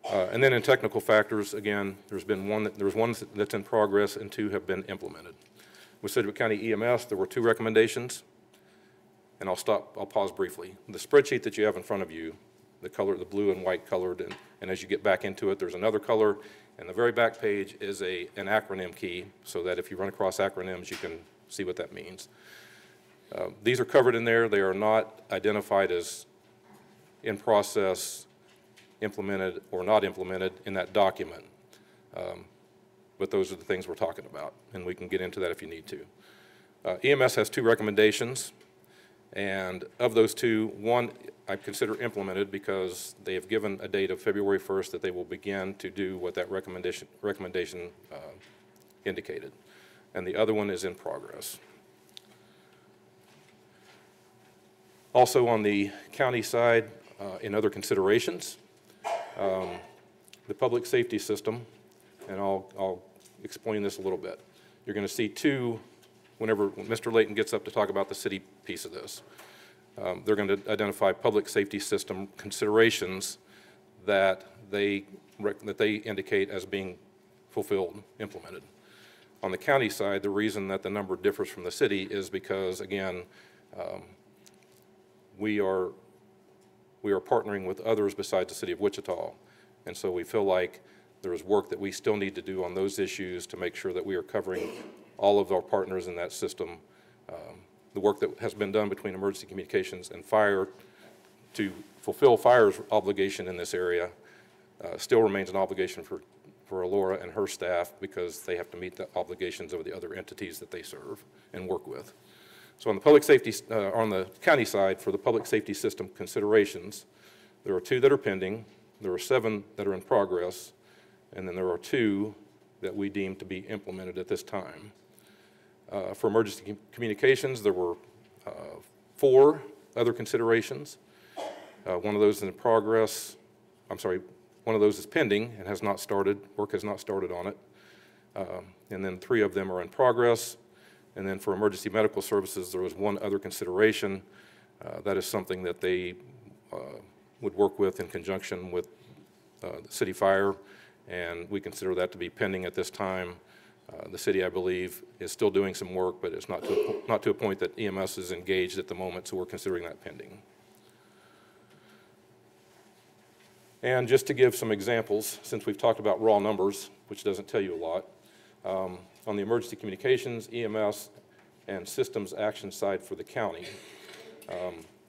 Q: And then in technical factors, again, there's one that's in progress and 2 have been implemented. With Sedgwick County EMS, there were 2 recommendations, and I'll pause briefly. The spreadsheet that you have in front of you, the blue and white colored, and as you get back into it, there's another color, and the very back page is an acronym key, so that if you run across acronyms, you can see what that means. These are covered in there. They are not identified as in process, implemented or not implemented in that document. But those are the things we're talking about, and we can get into that if you need to. EMS has 2 recommendations, and of those 2, 1 I consider implemented because they have given a date of February 1st that they will begin to do what that recommendation indicated, and the other one is in progress. Also on the county side, in other considerations, the public safety system, and I'll explain this a little bit. You're going to see 2, whenever Mr. Layton gets up to talk about the city piece of this. They're going to identify public safety system considerations that they indicate as being fulfilled, implemented. On the county side, the reason that the number differs from the city is because, again, we are partnering with others besides the city of Wichita, and so we feel like there is work that we still need to do on those issues to make sure that we are covering all of our partners in that system. The work that has been done between emergency communications and fire to fulfill fire's obligation in this area still remains an obligation for Alora and her staff because they have to meet the obligations of the other entities that they serve and work with. So on the public safety, on the county side, for the public safety system considerations, there are 2 that are pending, there are 7 that are in progress, and then there are 2 that we deem to be implemented at this time. For emergency communications, there were 4 other considerations. One of those is in progress, one of those is pending and has not started, work has not started on it. And then 3 of them are in progress. And then for emergency medical services, there was 1 other consideration. That is something that they would work with in conjunction with the city fire, and we consider that to be pending at this time. The city, I believe, is still doing some work, but it's not to a point that EMS is engaged at the moment, so we're considering that pending. And just to give some examples, since we've talked about raw numbers, which doesn't tell you a lot, on the emergency communications, EMS, and systems action side for the county,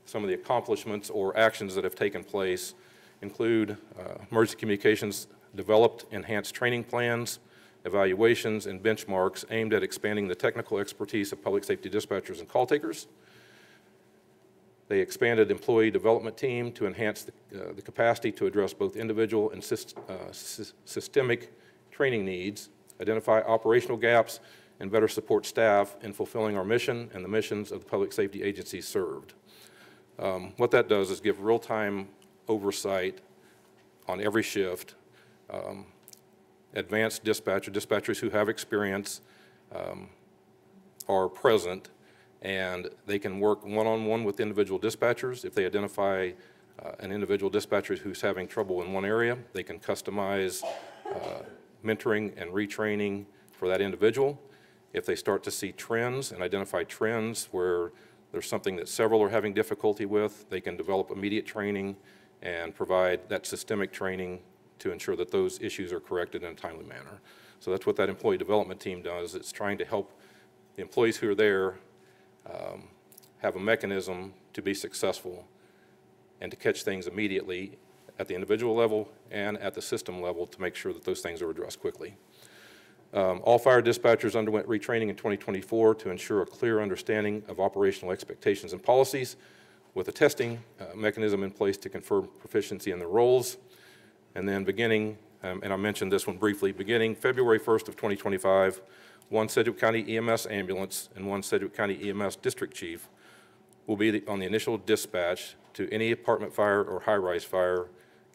Q: some of the accomplishments or actions that have taken place include emergency communications developed enhanced training plans, evaluations, and benchmarks aimed at expanding the technical expertise of public safety dispatchers and call takers. They expanded employee development team to enhance the capacity to address both individual and systemic training needs, identify operational gaps, and better support staff in fulfilling our mission and the missions of the public safety agencies served. What that does is give real-time oversight on every shift, advanced dispatchers who have experience are present, and they can work one-on-one with individual dispatchers. If they identify an individual dispatcher who's having trouble in one area, they can customize mentoring and retraining for that individual. If they start to see trends and identify trends where there's something that several are having difficulty with, they can develop immediate training and provide that systemic training to ensure that those issues are corrected in a timely manner. So that's what that employee development team does. It's trying to help the employees who are there have a mechanism to be successful and to catch things immediately at the individual level and at the system level to make sure that those things are addressed quickly. All fire dispatchers underwent retraining in 2024 to ensure a clear understanding of operational expectations and policies, with a testing mechanism in place to confirm proficiency in their roles. And then beginning, and I mentioned this one briefly, beginning February 1st of 2025, one Sedgwick County EMS ambulance and one Sedgwick County EMS district chief will be on the initial dispatch to any apartment fire or high-rise fire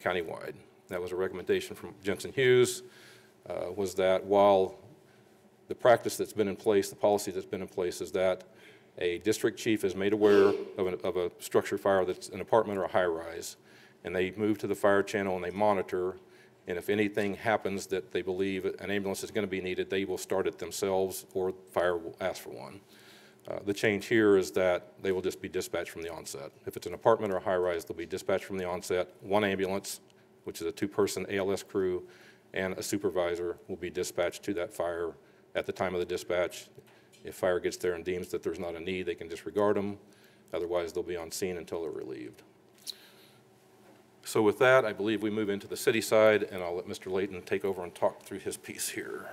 Q: countywide. That was a recommendation from Jensen Hughes, was that while the practice that's been in place, the policy that's been in place is that a district chief is made aware of a structure fire that's an apartment or a high-rise, and they move to the fire channel and they monitor, and if anything happens that they believe an ambulance is going to be needed, they will start it themselves or fire will ask for one. The change here is that they will just be dispatched from the onset. If it's an apartment or a high-rise, they'll be dispatched from the onset. One ambulance, which is a two-person ALS crew, and a supervisor will be dispatched to that fire at the time of the dispatch. If fire gets there and deems that there's not a need, they can disregard them. Otherwise, they'll be on scene until they're relieved. So with that, I believe we move into the city side, and I'll let Mr. Layton take over and talk through his piece here.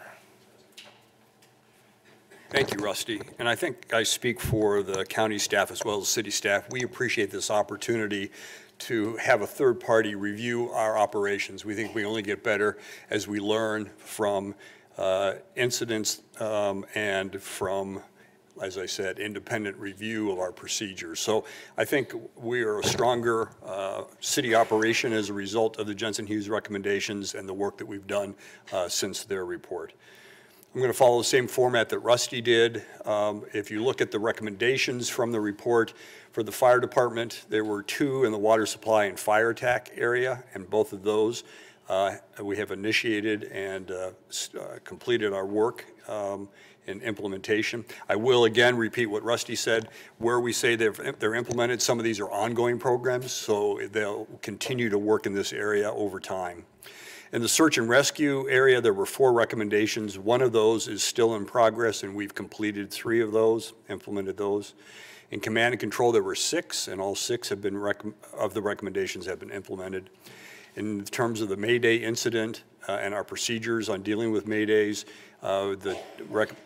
R: Thank you, Rusty. And I think I speak for the county staff as well as city staff. We appreciate this opportunity to have a third party review our operations. We think we only get better as we learn from incidents and from, as I said, independent review of our procedures. So I think we are a stronger city operation as a result of the Jensen Hughes recommendations and the work that we've done since their report. I'm going to follow the same format that Rusty did. If you look at the recommendations from the report for the fire department, there were 2 in the water supply and fire attack area, and both of those we have initiated and completed our work in implementation. I will again repeat what Rusty said. Where we say they're implemented, some of these are ongoing programs, so they'll continue to work in this area over time. In the search and rescue area, there were 4 recommendations. 1 of those is still in progress, and we've completed 3 of those, implemented those. In command and control, there were 6, and all 6 have been of the recommendations have been implemented. In terms of the Mayday incident and our procedures on dealing with Maydays, the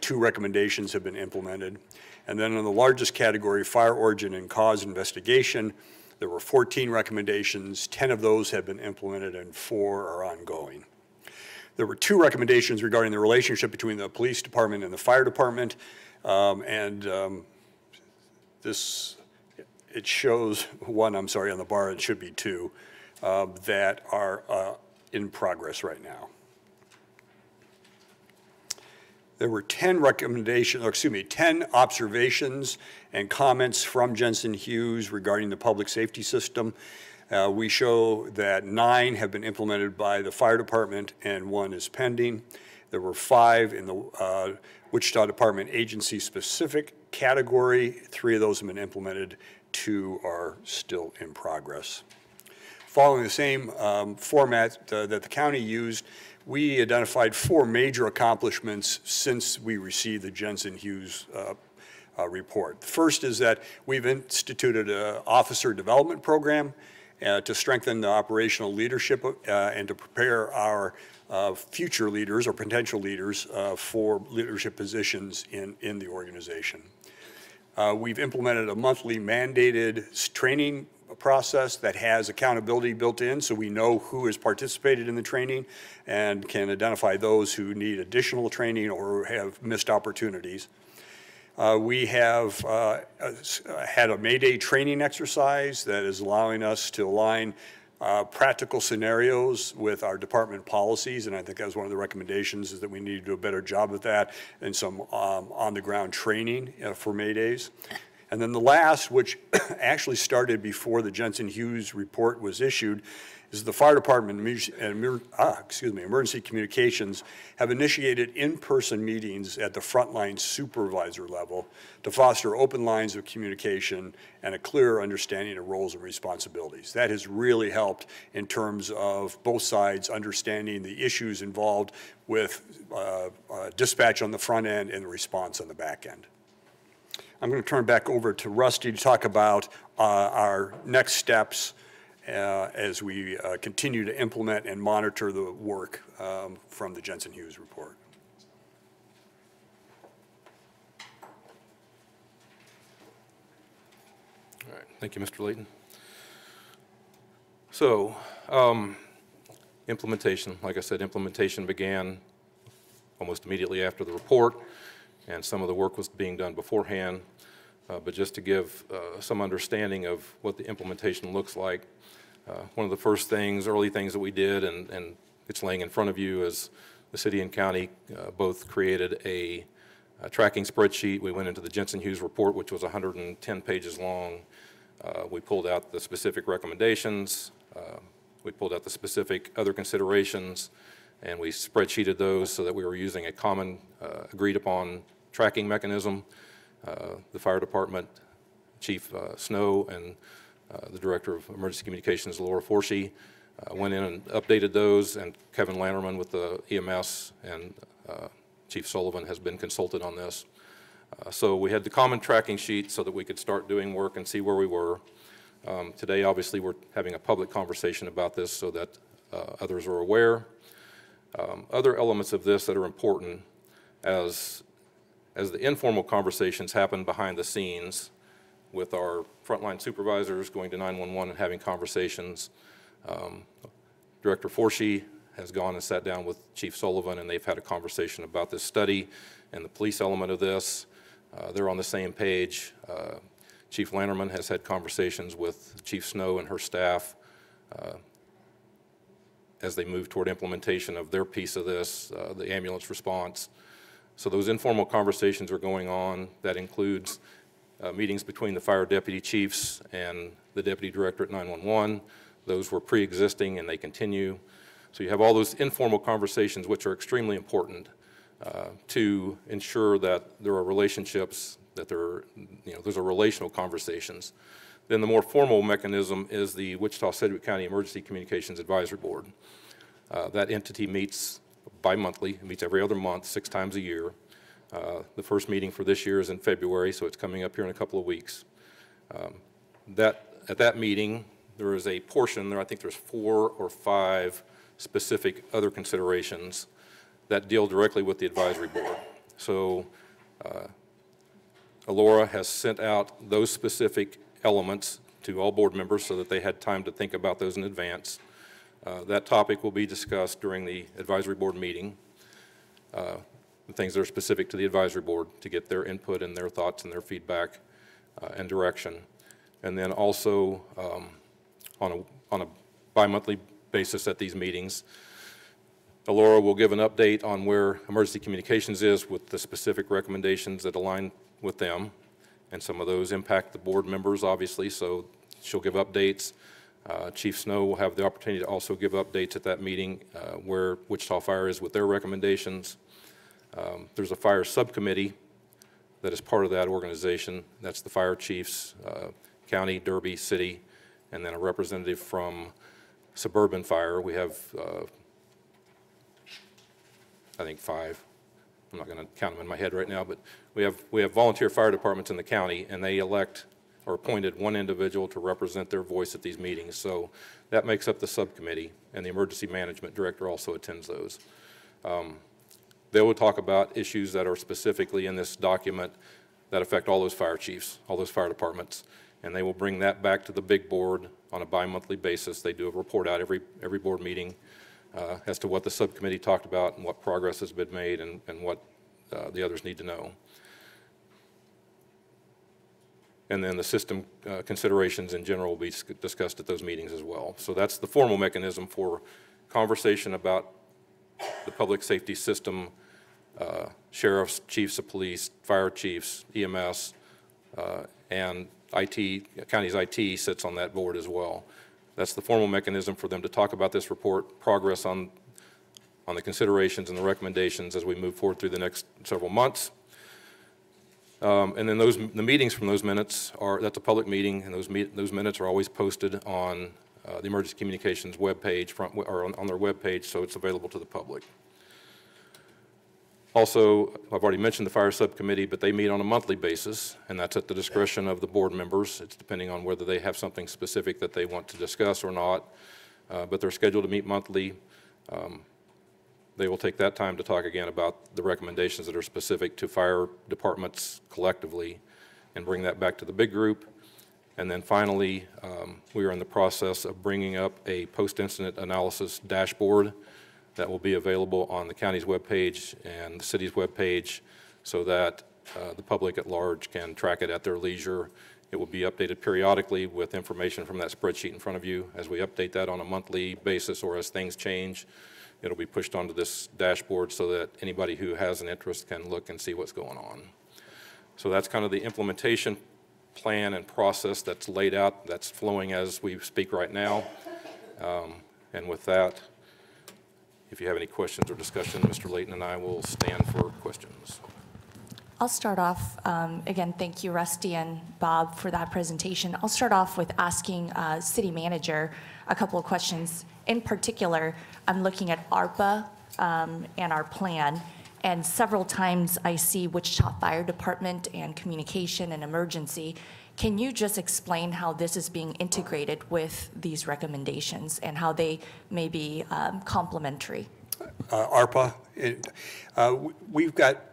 R: 2 recommendations have been implemented. And then in the largest category, fire origin and cause investigation, there were 14 recommendations. 10 of those have been implemented and 4 are ongoing. There were 2 recommendations regarding the relationship between the police department and the fire department. It shows 1, I'm sorry, on the bar, it should be 2, that are in progress right now. There were 10 observations and comments from Jensen Hughes regarding the public safety system. We show that 9 have been implemented by the fire department and 1 is pending. There were 5 in the Wichita Department agency specific category. 3 of those have been implemented, 2 are still in progress. Following the same format that the county used, we identified 4 major accomplishments since we received the Jensen Hughes report. The first is that we've instituted an officer development program to strengthen the operational leadership and to prepare our future leaders or potential leaders for leadership positions in the organization. We've implemented a monthly mandated training process that has accountability built in, so we know who has participated in the training and can identify those who need additional training or have missed opportunities. We have had a Mayday training exercise that is allowing us to align practical scenarios with our department policies, and I think that was one of the recommendations, is that we need to do a better job with that and some on-the-ground training for Maydays. And then the last, which actually started before the Jensen Hughes report was issued, is the fire department and emergency communications have initiated in-person meetings at the frontline supervisor level to foster open lines of communication and a clearer understanding of roles and responsibilities. That has really helped in terms of both sides understanding the issues involved with dispatch on the front end and the response on the back end. I'm going to turn back over to Rusty to talk about our next steps as we continue to implement and monitor the work from the Jensen Hughes report.
Q: All right, thank you, Mr. Layton. So, implementation, like I said, implementation began almost immediately after the report, and some of the work was being done beforehand. But just to give some understanding of what the implementation looks like, one of the first things, early things that we did, and it's laying in front of you, is the city and county both created a tracking spreadsheet. We went into the Jensen Hughes report, which was 110 pages long. We pulled out the specific recommendations. We pulled out the specific other considerations, and we spreadsheeted those so that we were using a common agreed upon tracking mechanism. The fire department, Chief Snow, and the Director of Emergency Communications, Laura Forshee, went in and updated those, and Kevin Lannerman with the EMS and Chief Sullivan has been consulted on this. So we had the common tracking sheet so that we could start doing work and see where we were. Today, obviously, we're having a public conversation about this so that others are aware. Other elements of this that are important, as the informal conversations happen behind the scenes with our frontline supervisors going to 911 and having conversations, Director Forshee has gone and sat down with Chief Sullivan, and they've had a conversation about this study and the police element of this. They're on the same page. Chief Lannerman has had conversations with Chief Snow and her staff as they move toward implementation of their piece of this, the ambulance response. So those informal conversations are going on. That includes meetings between the fire deputy chiefs and the deputy director at 911. Those were pre-existing and they continue. So you have all those informal conversations, which are extremely important to ensure that there are relationships, that those are relational conversations. Then the more formal mechanism is the Wichita-Sedgwick County Emergency Communications Advisory Board. That entity meets bi-monthly, it meets every other month, 6 times a year. The first meeting for this year is in February, so it's coming up here in a couple of weeks. At that meeting, there is a portion there, I think there's 4 or 5 specific other considerations that deal directly with the advisory board. So Alora has sent out those specific elements to all board members so that they had time to think about those in advance. That topic will be discussed during the advisory board meeting, the things that are specific to the advisory board to get their input and their thoughts and their feedback and direction. And then also on a bi-monthly basis at these meetings, Alora will give an update on where emergency communications is with the specific recommendations that align with them, and some of those impact the board members, obviously, so she'll give updates. Chief Snow will have the opportunity to also give updates at that meeting where Wichita Fire is with their recommendations. There's a fire subcommittee that is part of that organization. That's the fire chiefs, county, Derby, city, and then a representative from suburban fire. We have, I think 5. I'm not going to count them in my head right now, but we have volunteer fire departments in the county, and they elect or appointed one individual to represent their voice at these meetings. So that makes up the subcommittee, and the emergency management director also attends those. They will talk about issues that are specifically in this document that affect all those fire chiefs, all those fire departments, and they will bring that back to the big board on a bi-monthly basis. They do a report out every board meeting as to what the subcommittee talked about and what progress has been made and what the others need to know. And then the system considerations in general will be discussed at those meetings as well. So that's the formal mechanism for conversation about the public safety system, sheriffs, chiefs of police, fire chiefs, EMS, and IT, county's IT sits on that board as well. That's the formal mechanism for them to talk about this report, progress on the considerations and the recommendations as we move forward through the next several months. And then the meetings from those minutes that's a public meeting, and those minutes are always posted on the Emergency Communications webpage, or on their webpage, so it's available to the public. Also, I've already mentioned the Fire Subcommittee, but they meet on a monthly basis, and that's at the discretion of the board members. It's depending on whether they have something specific that they want to discuss or not, but they're scheduled to meet monthly. They will take that time to talk again about the recommendations that are specific to fire departments collectively and bring that back to the big group. And then finally, we are in the process of bringing up a post-incident analysis dashboard that will be available on the county's webpage and the city's webpage so that the public at large can track it at their leisure. It will be updated periodically with information from that spreadsheet in front of you. As we update that on a monthly basis or as things change, it'll be pushed onto this dashboard so that anybody who has an interest can look and see what's going on. So that's kind of the implementation plan and process that's laid out, that's flowing as we speak right now. And with that, if you have any questions or discussion, Mr. Layton and I will stand for questions.
A: I'll start off, again, thank you, Rusty and Bob, for that presentation. I'll start off with asking City Manager a couple of questions. In particular, I'm looking at ARPA and our plan, and several times I see Wichita Fire Department and communication and emergency. Can you just explain how this is being integrated with these recommendations and how they may be complementary?
R: ARPA,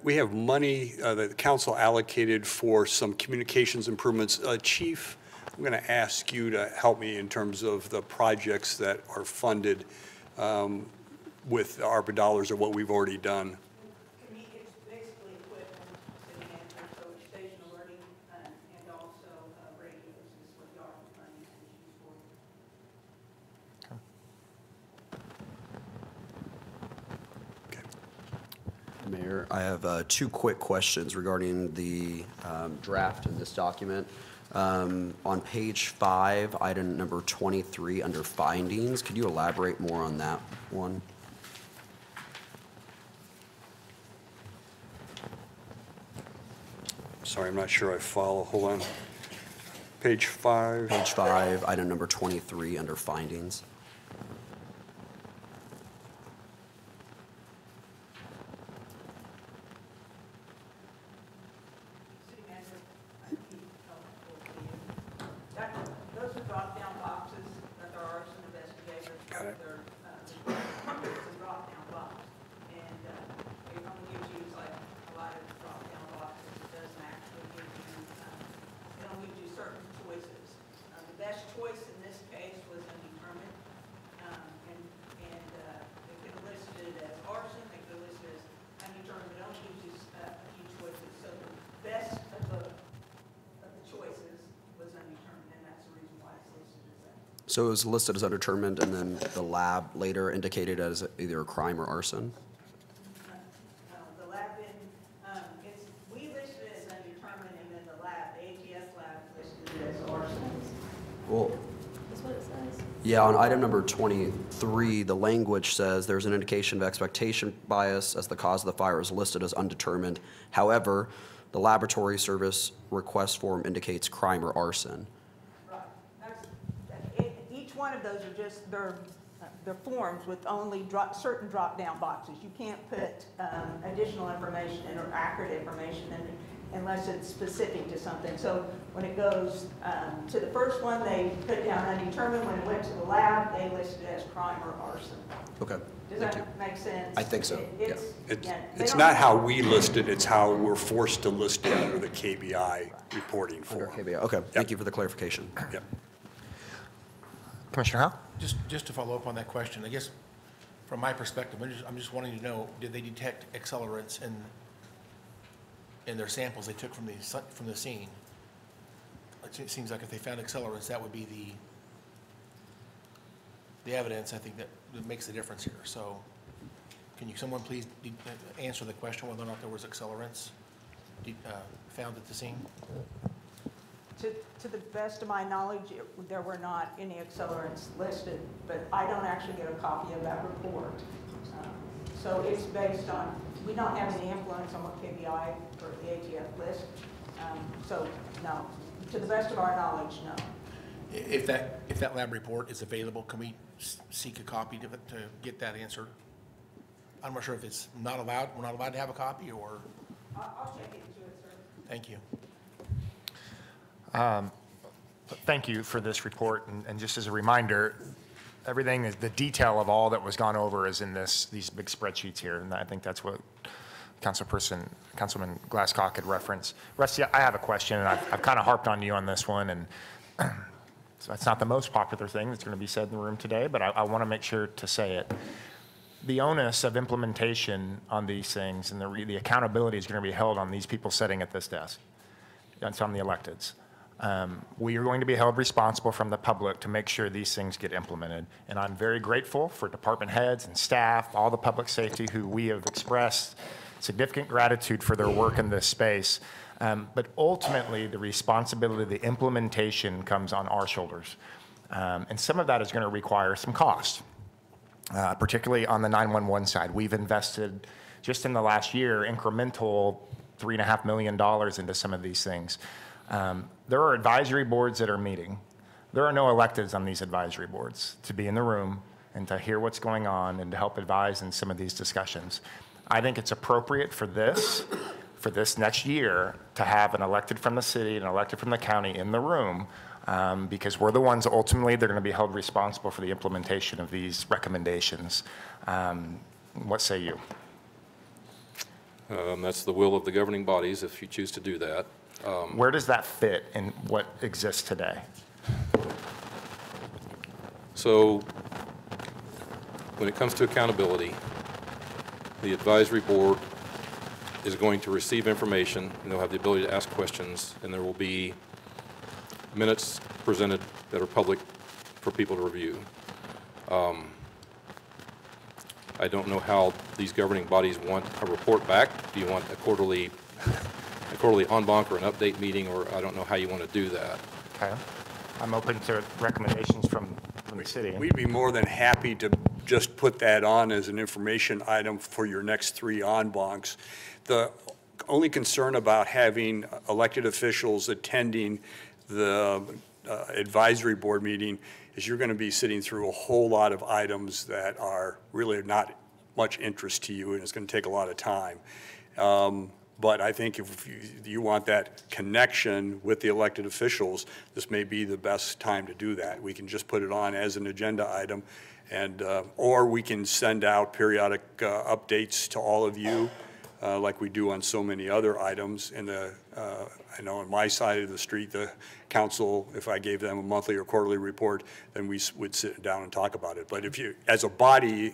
R: we have money that the council allocated for some communications improvements. Chief, I'm going to ask you to help me in terms of the projects that are funded with the ARPA dollars or what we've already done.
S: It's basically equipment, city manager, so station alerting, and also radios is what the ARPA funding is used for.
M: Mayor, I have two quick questions regarding the draft in this document. On page 5, item number 23, under findings, could you elaborate more on that one?
R: Sorry, I'm not sure I follow. Hold on. Page 5.
M: Page 5, item number 23, under findings.
S: City manager, those are drop-down boxes that there are some investigators.
R: Got it.
S: It's a drop-down box, and it only gives you, like a lot of drop-down boxes, it doesn't actually give you, it only gives you certain choices. The best choice in this case was undetermined, and they could have listed it as arson, they could have listed it as undetermined, it only gives you a few choices. So the best of the choices was undetermined, and that's the reason why it's listed as that.
M: So it was listed as undetermined, and then the lab later indicated as either a crime or arson?
S: The lab we listed it as undetermined, and then the lab, the ATF lab listed it as arson.
M: Well,
S: That's what it says.
M: yeah, on item number 23, the language says there's an indication of expectation bias as the cause of the fire is listed as undetermined. However, the laboratory service request form indicates crime or arson.
S: Right. Each one of those are just, they're forms with only certain drop-down boxes. You can't put additional information in or accurate information in unless it's specific to something. So when it goes to the first one, they put down undetermined. When it went to the lab, they listed it as crime or arson.
M: Okay.
S: Does that make sense?
M: I think so, yeah.
R: It's not how we list it, it's how we're forced to list it under the KBI reporting form.
M: Under KBI, okay. Thank you for the clarification.
R: Yep.
B: Commissioner Howe?
N: Just to follow up on that question, I guess from my perspective, I'm just wanting to know, did they detect accelerants in their samples they took from the scene? It seems like if they found accelerants, that would be the evidence, I think, that makes the difference here. So can someone please answer the question whether or not there was accelerants found at the scene?
S: To the best of my knowledge, there were not any accelerants listed, but I don't actually get a copy of that report. So it's based on, we don't have any influence on what KBI or the ATF list. So no, to the best of our knowledge, no.
N: If that lab report is available, can we seek a copy to get that answered? I'm not sure if it's not allowed, we're not allowed to have a copy, or?
S: I'll check into it, sir.
N: Thank you.
B: Thank you for this report, and just as a reminder, everything, the detail of all that was gone over is in these big spreadsheets here, and I think that's what Councilman Glasscock had referenced. Rusty, I have a question, and I've kind of harped on you on this one, and so it's not the most popular thing that's going to be said in the room today, but I want to make sure to say it. The onus of implementation on these things and the accountability is going to be held on these people sitting at this desk. It's on the electeds. We are going to be held responsible from the public to make sure these things get implemented. And I'm very grateful for department heads and staff, all the public safety who we have expressed significant gratitude for their work in this space. But ultimately, the responsibility of the implementation comes on our shoulders. And some of that is going to require some cost, particularly on the 911 side. We've invested just in the last year incremental $3.5 million into some of these things. There are advisory boards that are meeting. There are no electeds on these advisory boards to be in the room and to hear what's going on and to help advise in some of these discussions. I think it's appropriate for this next year to have an elected from the city and an elected from the county in the room because we're the ones ultimately that are going to be held responsible for the implementation of these recommendations. What say you?
Q: That's the will of the governing bodies if you choose to do that.
B: Where does that fit in what exists today?
Q: So when it comes to accountability, the advisory board is going to receive information, and they'll have the ability to ask questions, and there will be minutes presented that are public for people to review. I don't know how these governing bodies want a report back. Do you want a quarterly en banc or an update meeting, or I don't know how you want to do that.
B: Okay. I'm open to recommendations from the city.
R: We'd be more than happy to just put that on as an information item for your next 3 en bancs. The only concern about having elected officials attending the advisory board meeting is you're going to be sitting through a whole lot of items that are really not much interest to you, and it's going to take a lot of time. But I think if you want that connection with the elected officials, this may be the best time to do that. We can just put it on as an agenda item, and or we can send out periodic updates to all of you, like we do on so many other items. And I know on my side of the street, the council, if I gave them a monthly or quarterly report, then we would sit down and talk about it. But if you, as a body,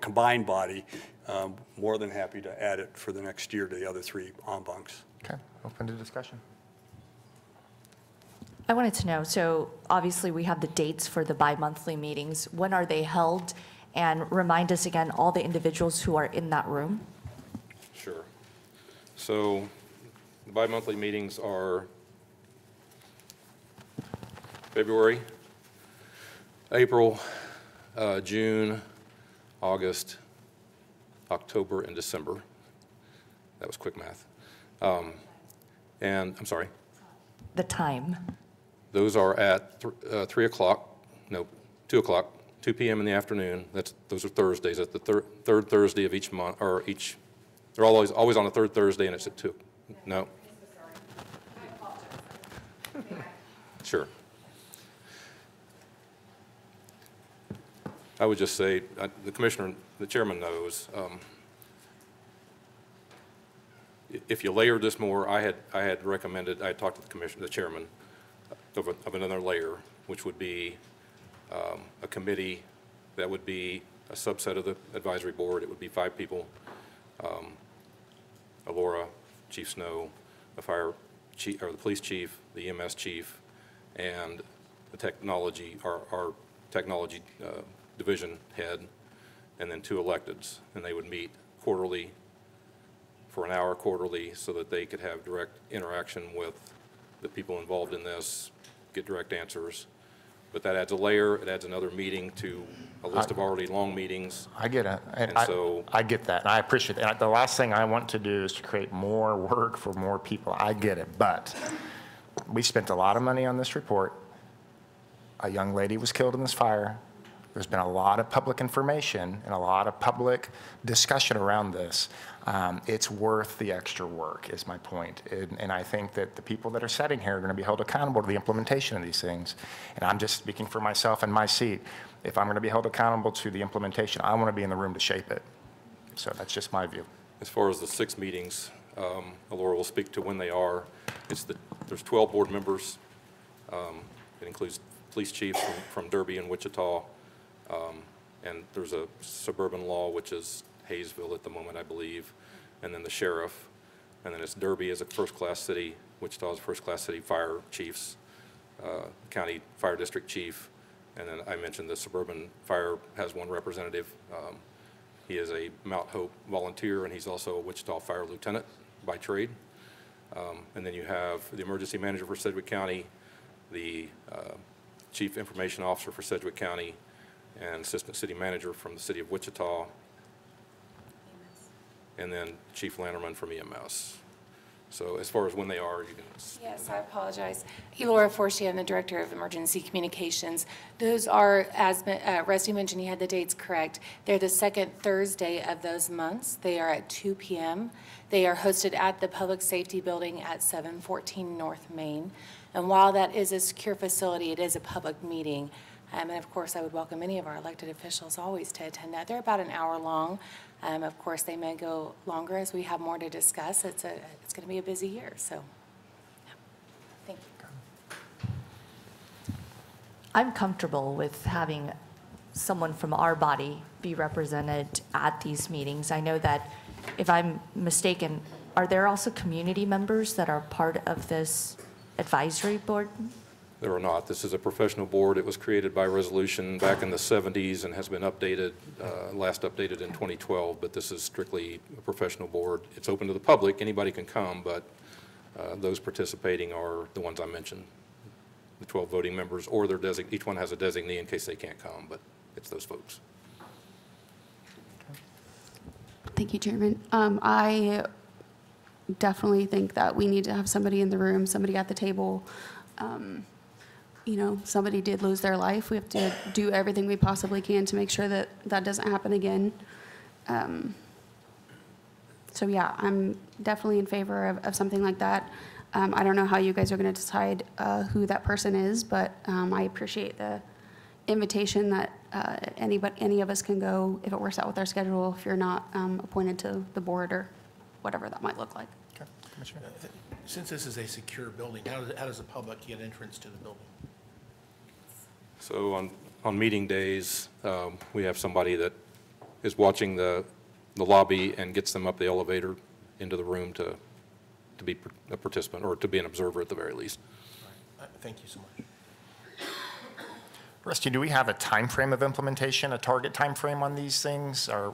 R: combined body, more than happy to add it for the next year to the other 3 en bancs.
B: Okay, open to discussion.
A: I wanted to know, so obviously we have the dates for the bi-monthly meetings. When are they held? And remind us again, all the individuals who are in that room.
Q: Sure. So the bi-monthly meetings are February, April, June, August, October, and December. That was quick math. And I'm sorry.
A: The time.
Q: Those are at 3 o'clock, no, 2 o'clock, 2 p.m. in the afternoon. Those are Thursdays at the third Thursday of each month, or each, they're always on the third Thursday, and it's at 2. No. Sure. I would just say, the commissioner, the chairman knows, if you layer this more, I had recommended, I had talked to the commissioner, the chairman, of another layer, which would be a committee that would be a subset of the advisory board. It would be 5 people, Alora, Chief Snow, the fire chief, or the police chief, the EMS chief, and the technology, our technology division head, and then 2 electeds, and they would meet quarterly for an hour quarterly so that they could have direct interaction with the people involved in this get direct answers. But that adds a layer, it adds another meeting to a list of already long meetings.
B: I get it.
Q: And so,
B: I get that, and I appreciate that. The last thing I want to do is to create more work for more people. I get it, but we spent a lot of money on this report. A young lady was killed in this fire. There's been a lot of public information and a lot of public discussion around this. It's worth the extra work, is my point. And I think that the people that are sitting here are going to be held accountable to the implementation of these things. And I'm just speaking for myself and my seat. If I'm going to be held accountable to the implementation, I want to be in the room to shape it. So that's just my view.
Q: as far as the 6 meetings, Laura will speak to when they are. There's 12 board members. It includes police chiefs from Derby and Wichita. And there's a suburban law, which is Hayesville at the moment, I believe, and then the sheriff. And then it's Derby as a first-class city, Wichita is a first-class city, fire chiefs, county fire district chief, and then I mentioned the suburban fire has one representative. He is a Mount Hope volunteer, and he's also a Wichita fire lieutenant by trade. And then you have the emergency manager for Sedgwick County, the chief information officer for Sedgwick County, and assistant city manager from the city of Wichita, and then Chief Lanterman from EMS. So as far as when they are, you can...
T: Yes, I apologize. Laura Forshey, I'm the Director of Emergency Communications. Those are, as Rusty mentioned, he had the dates correct. They're the second Thursday of those months. They are at 2 p.m. They are hosted at the Public Safety Building at 714 North Main. And while that is a secure facility, it is a public meeting. And of course, I would welcome any of our elected officials always to attend that. They're about an hour long. Of course, they may go longer as we have more to discuss. It's going to be a busy year, so yeah. Thank you.
A: I'm comfortable with having someone from our body be represented at these meetings. I know that, if I'm mistaken, are there also community members that are part of this advisory board?
Q: There are not. This is a professional board. It was created by resolution back in the 70s and has been updated, last updated in 2012, but this is strictly a professional board. It's open to the public. Anybody can come, but those participating are the ones I mentioned, the 12 voting members, or their each one has a designee in case they can't come, but it's those folks.
U: Thank you, Chairman. I definitely think that we need to have somebody in the room, somebody at the table. You know, somebody did lose their life. We have to do everything we possibly can to make sure that that doesn't happen again. So yeah, I'm definitely in favor of something like that. I don't know how you guys are going to decide who that person is, but I appreciate the invitation that any of us can go if it works out with our schedule, if you're not appointed to the board or whatever that might look like.
B: Okay, Commissioner.
N: Since this is a secure building, how does the public get entrance to the building?
Q: So on meeting days, we have somebody that is watching the lobby and gets them up the elevator into the room to be a participant or to be an observer at the very least.
N: Right. Thank you so much.
B: Rusty, do we have a time frame of implementation, a target time frame on these things? Are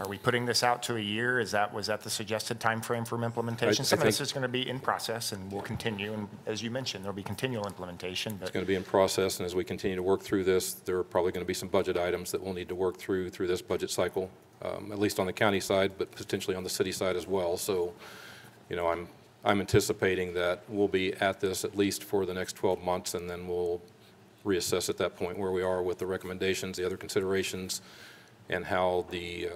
B: we putting this out to a year? Was that the suggested time frame for implementation? Some of this is going to be in process and will continue. And as you mentioned, there'll be continual implementation. But
Q: it's going to be in process, and as we continue to work through this, there are probably going to be some budget items that we'll need to work through this budget cycle, at least on the county side, but potentially on the city side as well. So, you know, I'm anticipating that we'll be at this at least for the next 12 months, and then we'll reassess at that point where we are with the recommendations, the other considerations, and how the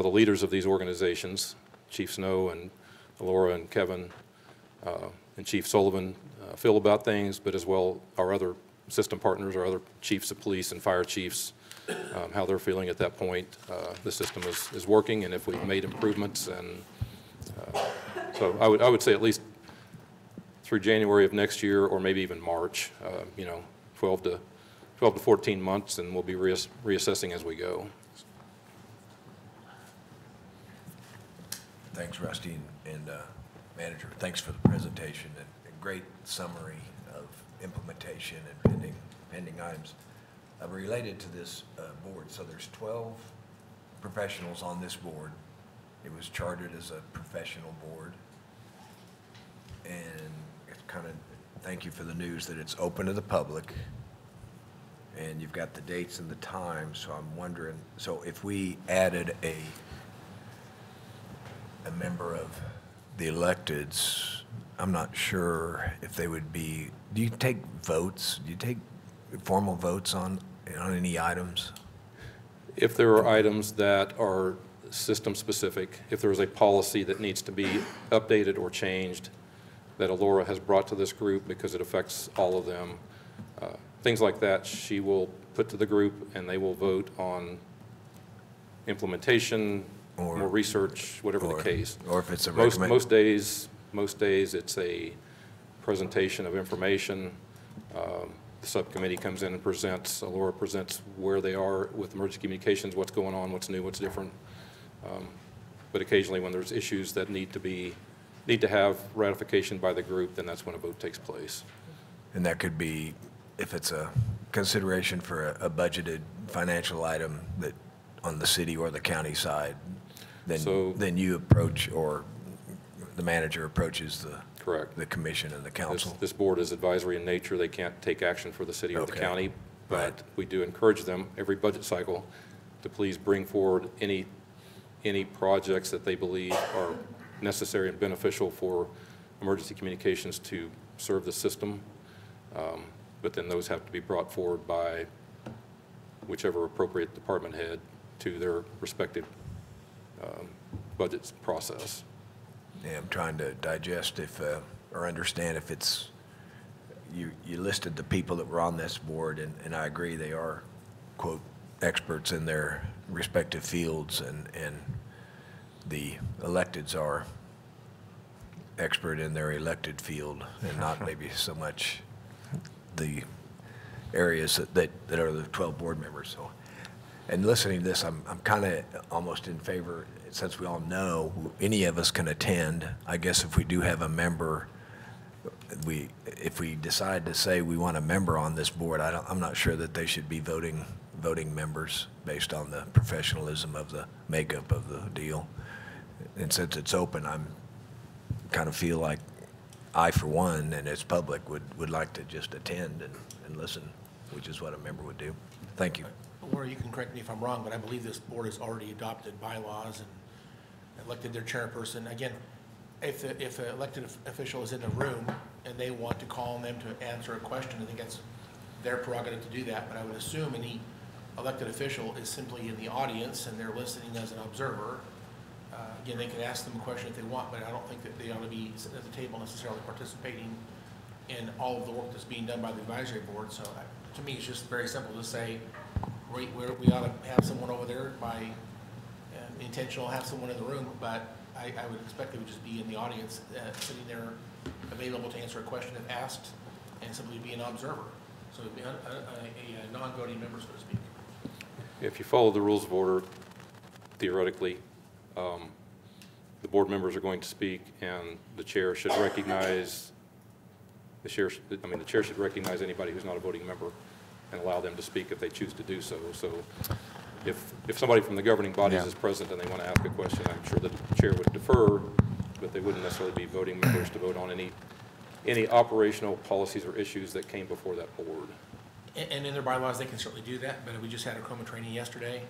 Q: leaders of these organizations, Chief Snow and Laura and Kevin and Chief Sullivan feel about things, but as well our other system partners, our other chiefs of police and fire chiefs, how they're feeling at that point. The system is working, and if we've made improvements, and so I would say at least through January of next year, or maybe even March, you know, 12 to 14 months, and we'll be reassessing as we go.
V: Thanks, Rusty and Manager. Thanks for the presentation and great summary of implementation and pending items. Related to this board, so there's 12 professionals on this board. It was chartered as a professional board. and it's kind of, thank you for the news that it's open to the public, and you've got the dates and the times, so I'm wondering, so if we added a member of the electeds, I'm not sure if they would be, do you take votes? Do you take formal votes on any items?
Q: If there are items that are system-specific, if there is a policy that needs to be updated or changed that Alora has brought to this group because it affects all of them, things like that, she will put to the group and they will vote on implementation, more research, whatever the case.
V: Or if it's a
Q: most days it's a presentation of information. The subcommittee comes in and presents, Alora presents where they are with emergency communications, what's going on, what's new, what's different. But occasionally when there's issues that need to have ratification by the group, then that's when a vote takes place.
V: And that could be, if it's a consideration for a budgeted financial item that on the city or the county side, then you approach, or the manager approaches the commission and the council.
Q: This board is advisory in nature. They can't take action for the city or the county, but we do encourage them every budget cycle to please bring forward any projects that they believe are necessary and beneficial for emergency communications to serve the system. But then those have to be brought forward by whichever appropriate department head to their respective budget process.
V: Yeah, I'm trying to digest or understand if it's, you listed the people that were on this board, and I agree they are, quote, experts in their respective fields, and the electeds are expert in their elected field, and not maybe so much the areas that are the 12 board members. So, and listening to this, I'm kind of almost in favor, since we all know any of us can attend. I guess if we do have a member, if we decide to say we want a member on this board, I'm not sure that they should be voting members based on the professionalism of the makeup of the deal. And since it's open, I'm kind of feel like I, for one, and it's public, would like to just attend and listen, which is what a member would do. Thank you.
N: Laura, you can correct me if I'm wrong, but I believe this board has already adopted bylaws and elected their chairperson. Again, if an elected official is in the room and they want to call on them to answer a question, I think that's their prerogative to do that. But I would assume any elected official is simply in the audience and they're listening as an observer. Again, they can ask them a question if they want, but I don't think that they ought to be sitting at the table necessarily participating in all of the work that's being done by the advisory board. So to me, it's just very simple to say, we ought to have someone over there by intentional, have someone in the room, but I would expect they would just be in the audience, sitting there available to answer a question if asked, and simply be an observer. So it'd be a non-voting member, so to speak.
Q: If you follow the rules of order, theoretically, the board members are going to speak, and the chair should recognize the chair should recognize anybody who's not a voting member and allow them to speak if they choose to do so. So if somebody from the governing bodies is present and they want to ask a question, I'm sure the chair would defer, but they wouldn't necessarily be voting members to vote on any operational policies or issues that came before that board.
N: And in their bylaws, they can certainly do that, but we just had a COMA training yesterday,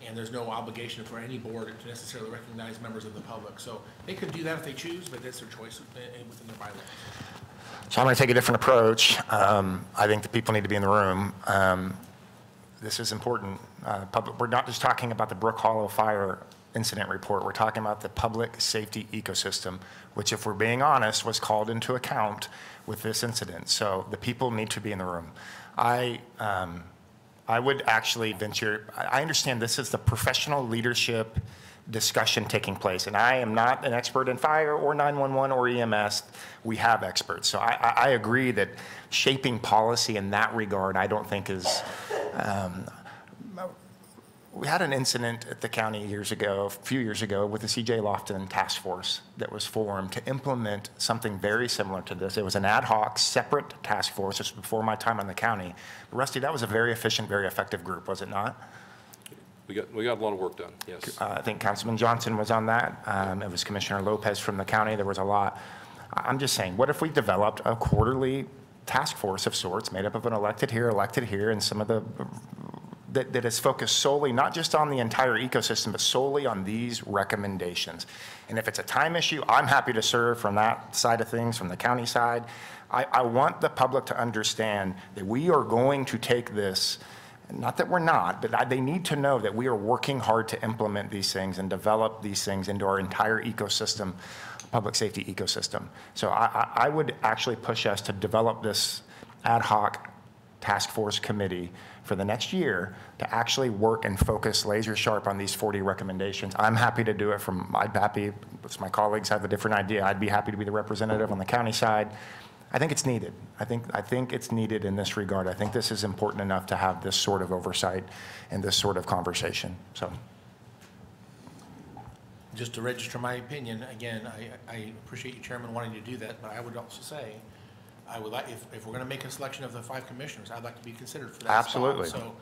N: and there's no obligation for any board to necessarily recognize members of the public. So they could do that if they choose, but that's their choice within their bylaws.
B: So I'm going to take a different approach. I think the people need to be in the room. This is important. We're not just talking about the Brook Hollow Fire incident report. We're talking about the public safety ecosystem, which, if we're being honest, was called into account with this incident. So the people need to be in the room. I would actually venture, I understand this is the professional leadership discussion taking place, and I am not an expert in fire or 911 or EMS. We have experts. So I agree that shaping policy in that regard, I don't think is, we had an incident at the county a few years ago, with the C.J. Lofton task force that was formed to implement something very similar to this. It was an ad hoc, separate task force. This was before my time on the county. But Rusty, that was a very efficient, very effective group, was it not?
Q: We got a lot of work done, yes.
B: I think Councilman Johnson was on that. It was Commissioner Lopez from the county. There was a lot. I'm just saying, what if we developed a quarterly task force of sorts made up of an elected here, and some of the, that is focused solely, not just on the entire ecosystem, but solely on these recommendations. And if it's a time issue, I'm happy to serve from that side of things, from the county side. I want the public to understand that we are going to take this, not that we're not, but they need to know that we are working hard to implement these things and develop these things into our entire ecosystem, public safety ecosystem. So I would actually push us to develop this ad hoc task force committee for the next year to actually work and focus laser sharp on these 40 recommendations. I'm happy to do it if my colleagues have a different idea, I'd be happy to be the representative on the county side. I think it's needed. I think it's needed in this regard. I think this is important enough to have this sort of oversight and this sort of conversation. So,
N: just to register my opinion, again, I appreciate you, Chairman, wanting to do that, but I would also say, I would like, if we're going to make a selection of the 5 commissioners, I'd like to be considered for that
B: absolutely.
N: spot. So,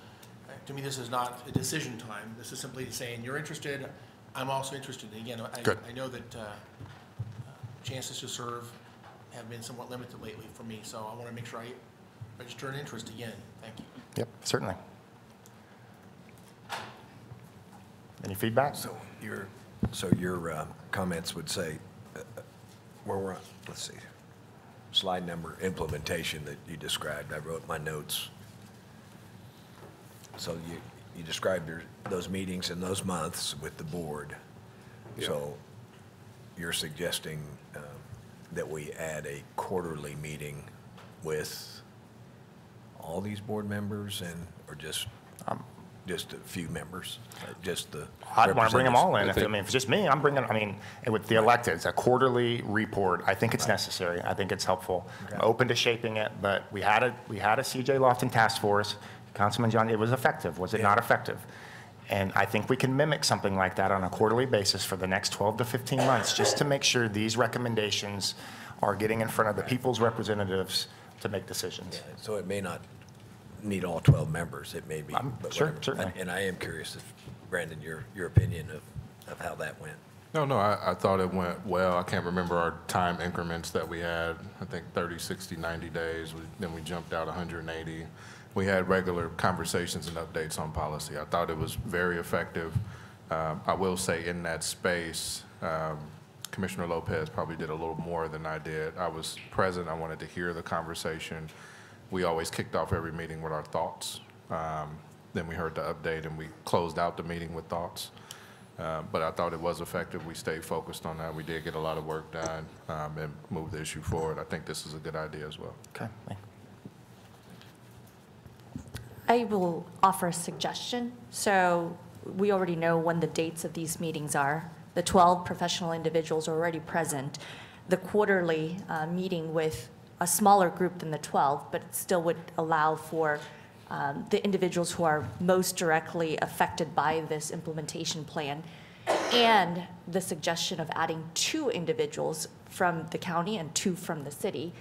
N: to me, this is not a decision time. This is simply saying, you're interested, I'm also interested. And again, I know that chances to serve have been somewhat limited lately for me, so I want to make sure I register an interest again. Thank you.
B: Yep, certainly. Any feedback?
V: So your comments would say, where we're on, let's see, slide number implementation that you described. I wrote my notes. So you described those meetings in those months with the board.
Q: Yeah.
V: So you're suggesting that we add a quarterly meeting with all these board members or just a few members, just the
B: I'd want to bring them all in.
V: representatives?
B: If it's just me, I'm bringing, with the electeds, a quarterly report, I think it's necessary. I think it's helpful.
V: Okay.
B: I'm open to shaping it, but we had a CJ Lofton task force. Councilman John, it was effective. Was it not effective? And I think we can mimic something like that on a quarterly basis for the next 12 to 15 months, just to make sure these recommendations are getting in front of the people's representatives to make decisions.
V: Yeah, so it may not need all 12 members. It may be. But
B: sure,
V: whatever.
B: certainly.
V: And I am curious if, Brandon, your opinion of how that went.
H: No, I thought it went well. I can't remember our time increments that we had. I think 30, 60, 90 days. Then we jumped out 180. We had regular conversations and updates on policy. I thought it was very effective. I will say in that space, Commissioner Lopez probably did a little more than I did. I was present. I wanted to hear the conversation. We always kicked off every meeting with our thoughts. Then we heard the update and we closed out the meeting with thoughts. But I thought it was effective. We stayed focused on that. We did get a lot of work done and moved the issue forward. I think this is a good idea as well.
B: Okay. Thank you.
A: I will offer a suggestion. So we already know when the dates of these meetings are. The 12 professional individuals are already present. The quarterly meeting with a smaller group than the 12, but it still would allow for the individuals who are most directly affected by this implementation plan, and the suggestion of adding 2 individuals from the county and 2 from the city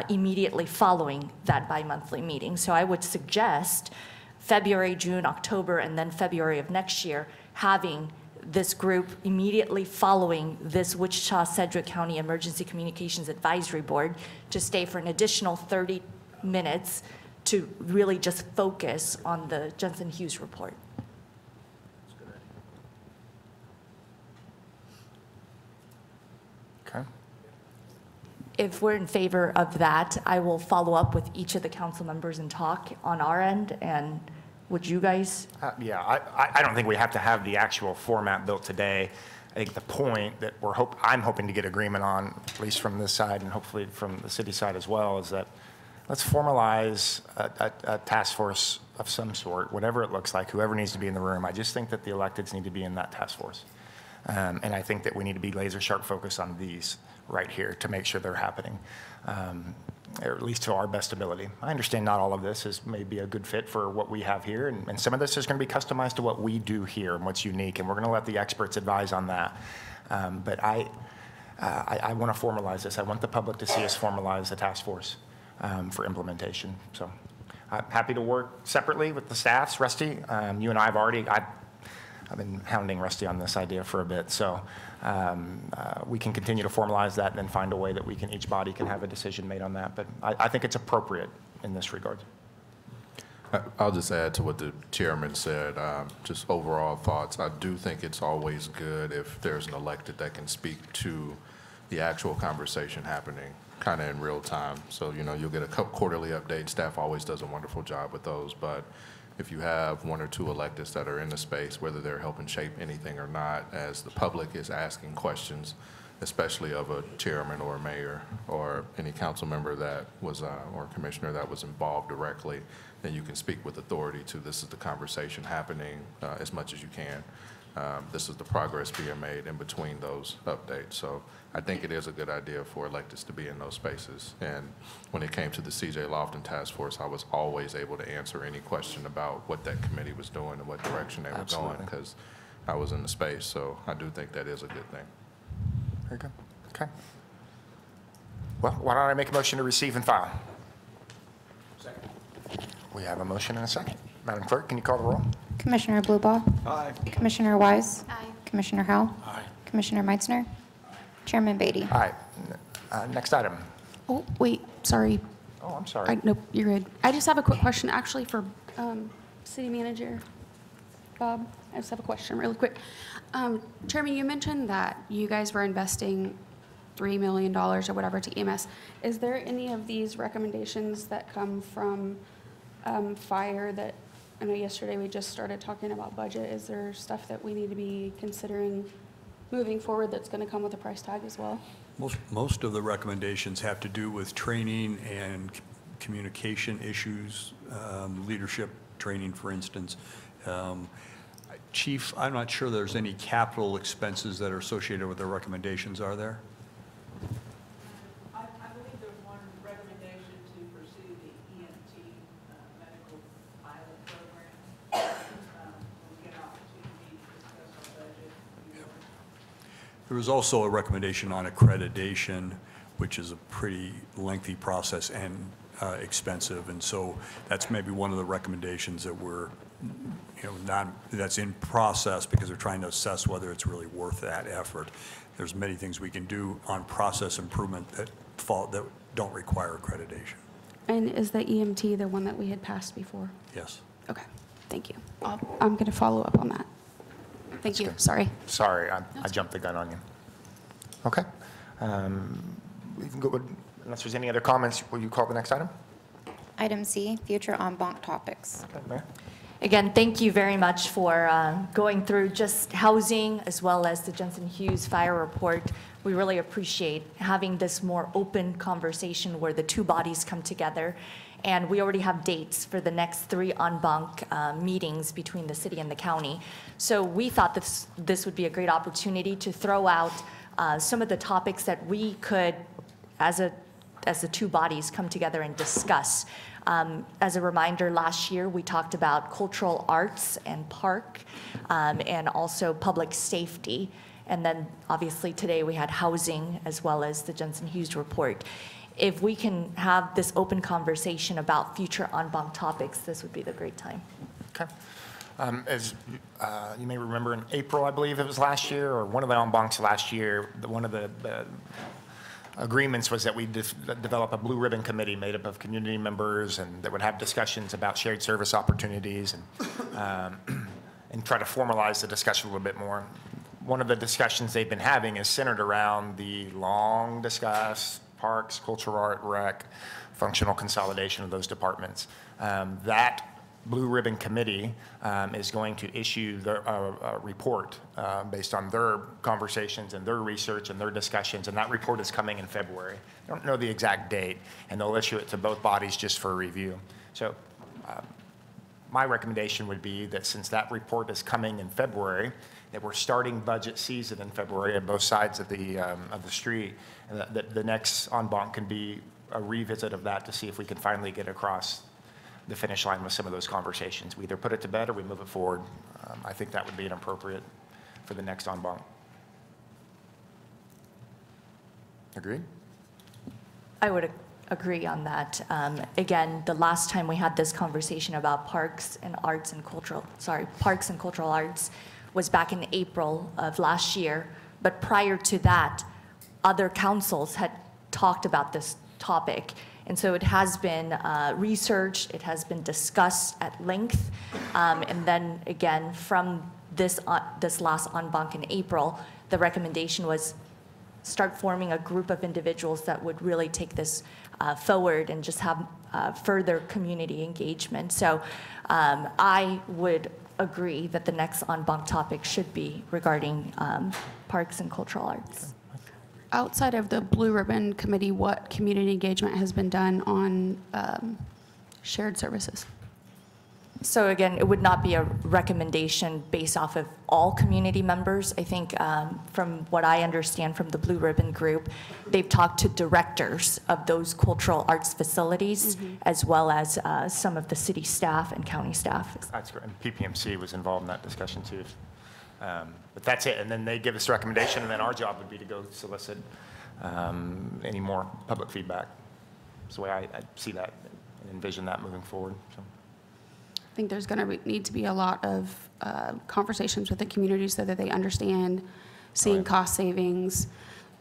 A: immediately following that bi-monthly meeting. So I would suggest February, June, October, and then February of next year, having this group immediately following this Wichita-Sedgwick County Emergency Communications Advisory Board to stay for an additional 30 minutes to really just focus on the Jensen Hughes report.
B: Okay.
A: If we're in favor of that, I will follow up with each of the council members and talk on our end. And would you guys?
B: Yeah, I don't think we have to have the actual format built today. I think the point that I'm hoping to get agreement on, at least from this side and hopefully from the city side as well, is that let's formalize a task force of some sort, whatever it looks like, whoever needs to be in the room. I just think that the electeds need to be in that task force. And I think that we need to be laser sharp focused on these right here to make sure they're happening, or at least to our best ability. I understand not all of this is maybe a good fit for what we have here, and some of this is going to be customized to what we do here and what's unique, and we're going to let the experts advise on that. But I want to formalize this. I want the public to see us formalize a task force for implementation. So I'm happy to work separately with the staffs. Rusty, you and I have already, I've been hounding Rusty on this idea for a bit. So we can continue to formalize that and then find a way that each body can have a decision made on that. But I think it's appropriate in this regard.
H: I'll just add to what the chairman said, just overall thoughts. I do think it's always good if there's an elected that can speak to the actual conversation happening kind of in real time. So, you'll get a quarterly update. Staff always does a wonderful job with those. But if you have one or two electeds that are in the space, whether they're helping shape anything or not, as the public is asking questions, especially of a chairman or a mayor or any council member that was, or commissioner that was involved directly, then you can speak with authority to this is the conversation happening as much as you can. This is the progress being made in between those updates. So I think it is a good idea for electeds to be in those spaces. And when it came to the C.J. Lofton Task Force, I was always able to answer any question about what that committee was doing and what direction they were going, because I was in the space. So I do think that is a good thing.
B: Very good. Okay. Well, why don't I make a motion to receive and file? Second. We have a motion and a second. Madam Clerk, can you call the roll?
C: Commissioner Bluebow.
B: Aye.
C: Commissioner Wise.
I: Aye.
C: Commissioner Howell.
L: Aye.
C: Commissioner Meitzner. Chairman Beatty.
B: Aye. Next item.
U: Oh, wait, sorry.
B: Oh, I'm sorry.
U: Nope, you're good. I just have a quick question, actually, for City Manager Bob. I just have a question really quick. Chairman, you mentioned that you guys were investing $3 million or whatever to EMS. Is there any of these recommendations that come from fire that, I know yesterday we just started talking about budget. Is there stuff that we need to be considering moving forward that's going to come with a price tag as well?
P: Most of the recommendations have to do with training and communication issues, leadership training, for instance. Chief, I'm not sure there's any capital expenses that are associated with the recommendations, are there?
S: I believe there's one recommendation to pursue the EMT medical pilot program. We'll get an opportunity to discuss our budget.
P: There was also a recommendation on accreditation, which is a pretty lengthy process and expensive. And so that's maybe one of the recommendations that we're, that's in process because we're trying to assess whether it's really worth that effort. There's many things we can do on process improvement that don't require accreditation.
U: And is the EMT the one that we had passed before?
P: Yes.
U: Okay, thank you. I'm going to follow up on that. Thank you, sorry.
B: Sorry, I jumped the gun on you. Okay. We can go with, unless there's any other comments, will you call the next item?
C: Item C, future en banc topics.
B: Okay, Mayor.
A: Again, thank you very much for going through just housing as well as the Jensen Hughes fire report. We really appreciate having this more open conversation where the two bodies come together. And we already have dates for the next 3 en banc meetings between the city and the county. So we thought this would be a great opportunity to throw out some of the topics that we could, as the two bodies, come together and discuss. As a reminder, last year we talked about cultural arts and park, and also public safety. And then obviously today we had housing as well as the Jensen Hughes report. If we can have this open conversation about future en banc topics, this would be the great time.
B: Okay. As you may remember, in April, I believe it was last year, or one of the en bancs last year, one of the agreements was that we develop a blue ribbon committee made up of community members and that would have discussions about shared service opportunities and try to formalize the discussion a little bit more. One of the discussions they've been having is centered around the long discussed parks, cultural art, rec, functional consolidation of those departments. That Blue Ribbon Committee is going to issue a report based on their conversations and their research and their discussions, and that report is coming in February. I don't know the exact date, and they'll issue it to both bodies just for review. So my recommendation would be that since that report is coming in February, that we're starting budget season in February on both sides of the street, and that the next en banc can be a revisit of that to see if we can finally get across the finish line with some of those conversations. We either put it to bed or we move it forward. I think that would be appropriate for the next en banc. Agreed?
A: I would agree on that. Again, the last time we had this conversation about parks and cultural arts, was back in April of last year. But prior to that, other councils had talked about this topic. And so it has been researched, it has been discussed at length. And then again, from this last en banc in April, the recommendation was start forming a group of individuals that would really take this forward and just have further community engagement. So I would agree that the next en banc topic should be regarding parks and cultural arts.
U: Outside of the Blue Ribbon Committee, what community engagement has been done on shared services?
A: So again, it would not be a recommendation based off of all community members. I think from what I understand from the Blue Ribbon Group, they've talked to directors of those cultural arts facilities, as well as some of the city staff and county staff.
B: That's great. And PPMC was involved in that discussion too. But that's it. And then they give us a recommendation, and then our job would be to go solicit any more public feedback. That's the way I see that and envision that moving forward. So.
U: I think there's going to need to be a lot of conversations with the community so that they understand seeing cost savings.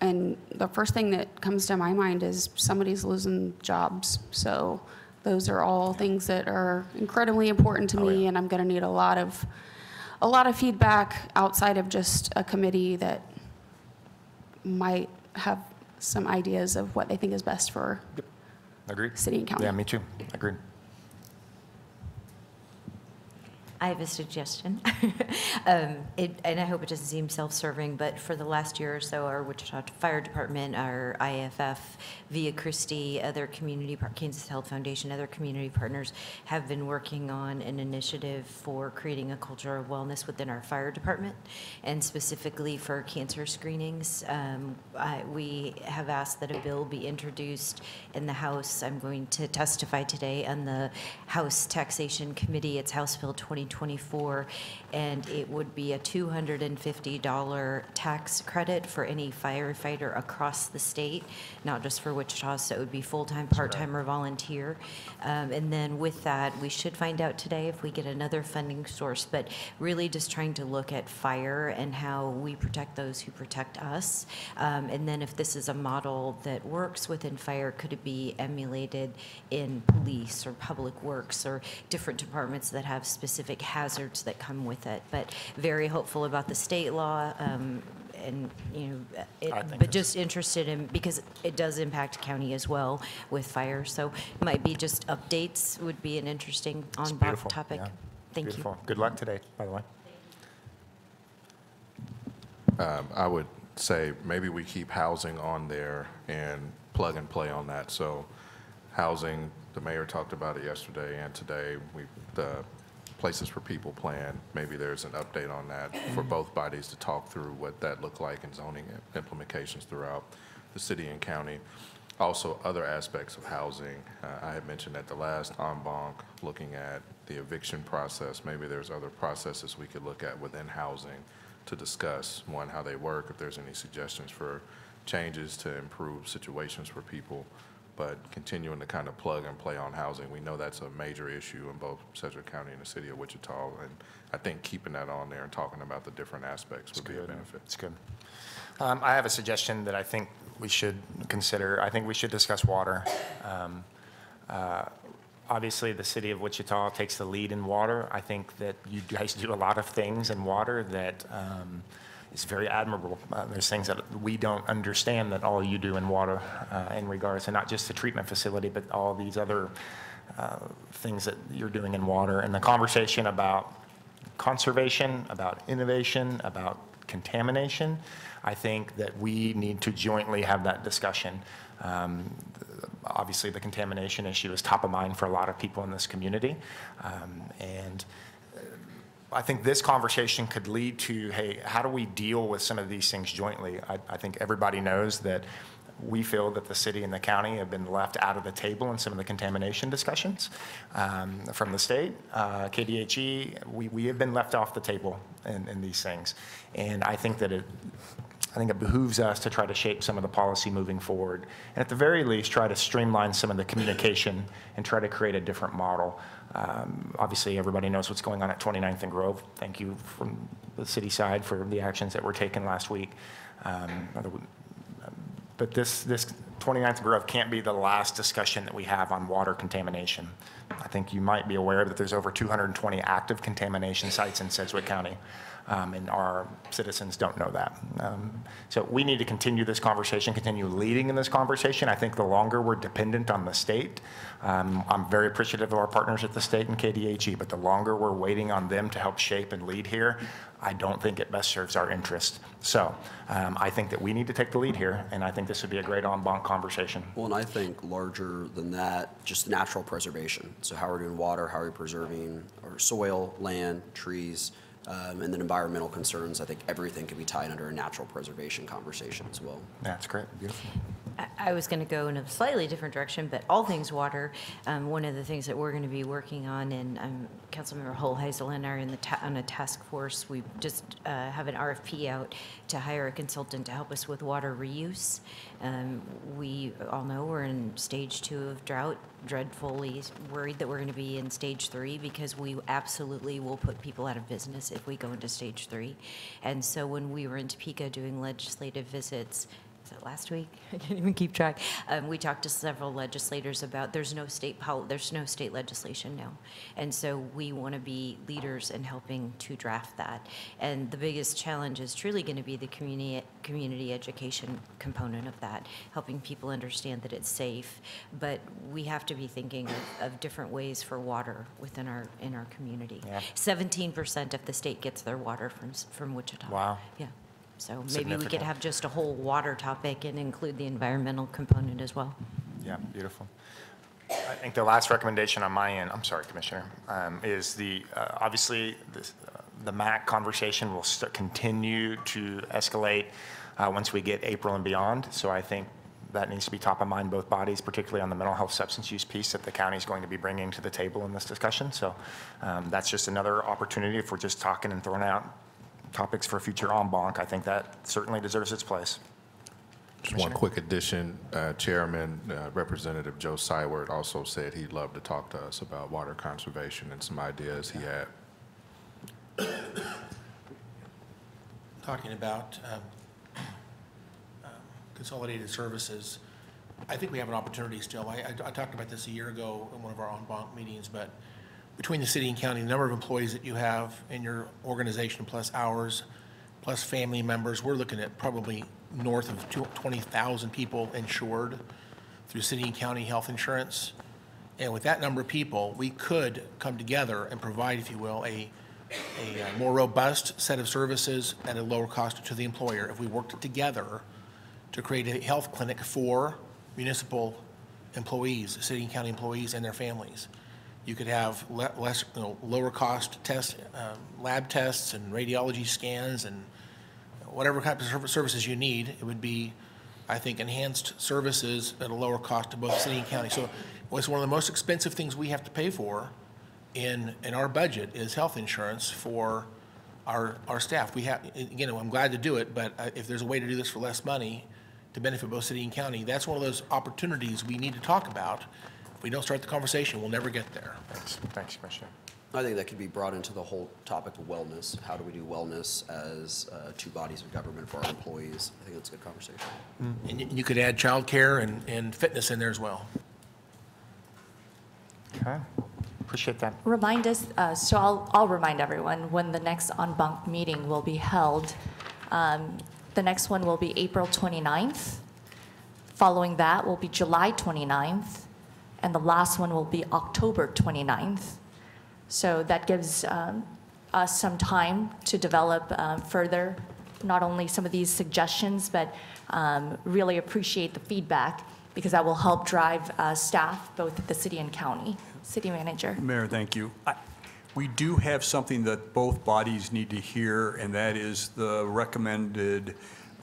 U: And the first thing that comes to my mind is somebody's losing jobs. So those are all things that are incredibly important to me, and I'm going to need a lot of feedback outside of just a committee that might have some ideas of what they think is best for city and county.
B: Yeah, me too. Agreed.
O: I have a suggestion, and I hope it doesn't seem self-serving, but for the last year or so, our Wichita Fire Department, our IFF, Via Christi, other community, Kansas Health Foundation, other community partners have been working on an initiative for creating a culture of wellness within our fire department, and specifically for cancer screenings. We have asked that a bill be introduced in the House. I'm going to testify today on the House Taxation Committee. It's House Bill 2024, and it would be a $250 tax credit for any firefighter across the state, not just for Wichita, so it would be full-time, part-time, or volunteer. And then with that, we should find out today if we get another funding source, but really just trying to look at fire and how we protect those who protect us. And then if this is a model that works within fire, could it be emulated in police or public works or different departments that have specific hazards that come with it? But very hopeful about the state law, and but just interested in, because it does impact county as well with fire. So it might be just updates would be an interesting on-bank topic.
B: Yeah.
O: Thank
B: Beautiful.
O: you.
B: Good luck today, by the way.
H: I would say maybe we keep housing on there and plug and play on that. So housing, the mayor talked about it yesterday and today. The Places for People plan, maybe there's an update on that for both bodies to talk through what that looked like in zoning implications throughout the city and county. Also, other aspects of housing. I had mentioned at the last en banc, looking at the eviction process. Maybe there's other processes we could look at within housing to discuss, one, how they work, if there's any suggestions for changes to improve situations for people, but continuing to kind of plug and play on housing. We know that's a major issue in both Sedgwick County and the city of Wichita, and I think keeping that on there and talking about the different aspects would be a benefit.
B: It's good. I have a suggestion that I think we should consider. I think we should discuss water. Obviously, the city of Wichita takes the lead in water. I think that you guys do a lot of things in water that is very admirable. There's things that we don't understand that all you do in water in regards to not just the treatment facility, but all these other things that you're doing in water. And the conversation about conservation, about innovation, about contamination, I think that we need to jointly have that discussion. Obviously, the contamination issue is top of mind for a lot of people in this community. And I think this conversation could lead to, hey, how do we deal with some of these things jointly? I think everybody knows that we feel that the city and the county have been left out of the table in some of the contamination discussions from the state. KDHE, we have been left off the table in these things. And I think that I think it behooves us to try to shape some of the policy moving forward, and at the very least, try to streamline some of the communication and try to create a different model. Obviously, everybody knows what's going on at 29th and Grove. Thank you from the city side for the actions that were taken last week. But this 29th and Grove can't be the last discussion that we have on water contamination. I think you might be aware that there's over 220 active contamination sites in Sedgwick County. And our citizens don't know that. So we need to continue this conversation, continue leading in this conversation. I think the longer we're dependent on the state, I'm very appreciative of our partners at the state and KDHE, but the longer we're waiting on them to help shape and lead here, I don't think it best serves our interest. So I think that we need to take the lead here, and I think this would be a great en banc conversation.
M: Well, and I think larger than that, just natural preservation. So how we're doing water, how we're preserving our soil, land, trees, and then environmental concerns. I think everything can be tied under a natural preservation conversation as well.
B: That's great. Beautiful.
O: I was going to go in a slightly different direction, but all things water. One of the things that we're going to be working on, and Councilmember Holheisel and I are on a task force. We just have an RFP out to hire a consultant to help us with water reuse. We all know we're in stage 2 of drought. Dreadfully worried that we're going to be in stage 3 because we absolutely will put people out of business if we go into stage 3. And so when we were in Topeka doing legislative visits, was it last week? I can't even keep track. We talked to several legislators about there's no state legislation now, and so we want to be leaders in helping to draft that. And the biggest challenge is truly going to be the community education component of that, helping people understand that it's safe. But we have to be thinking of different ways for water within our community. Yeah. 17% of the state gets their water from Wichita.
B: Wow.
O: Yeah. So maybe we could have just a whole water topic and include the environmental component as well.
B: Yeah, beautiful. I think the last recommendation on my end, I'm sorry, Commissioner, is obviously the MAC conversation will continue to escalate once we get April and beyond. So I think that needs to be top of mind, both bodies, particularly on the mental health substance use piece that the county is going to be bringing to the table in this discussion. So that's just another opportunity if we're just talking and throwing out topics for future en banc. I think that certainly deserves its place.
H: Just one quick addition. Chairman, Representative Joe Syward also said he'd love to talk to us about water conservation and some ideas he had.
N: Talking about consolidated services, I think we have an opportunity still. I talked about this a year ago in one of our en banc meetings, but between the city and county, the number of employees that you have in your organization, plus ours, plus family members, we're looking at probably north of 20,000 people insured through city and county health insurance. And with that number of people, we could come together and provide, if you will, a more robust set of services at a lower cost to the employer if we worked together to create a health clinic for municipal employees, city and county employees and their families. You could have lower cost tests, lab tests and radiology scans and whatever kind of services you need. It would be, I think, enhanced services at a lower cost to both city and county. So it's one of the most expensive things we have to pay for in our budget is health insurance for our staff. We have, again, I'm glad to do it, but if there's a way to do this for less money to benefit both city and county, that's one of those opportunities we need to talk about. If we don't start the conversation, we'll never get there.
B: Thanks, Commissioner.
M: I think that could be brought into the whole topic of wellness. How do we do wellness as two bodies of government for our employees? I think that's a good conversation.
N: And you could add childcare and fitness in there as well.
B: Okay, appreciate that.
A: Remind us, so I'll remind everyone when the next en banc meeting will be held. The next one will be April 29th. Following that will be July 29th. And the last one will be October 29th. So that gives us some time to develop further, not only some of these suggestions, but really appreciate the feedback because that will help drive staff both at the city and county. City Manager.
P: Mayor, thank you. We do have something that both bodies need to hear, and that is the recommended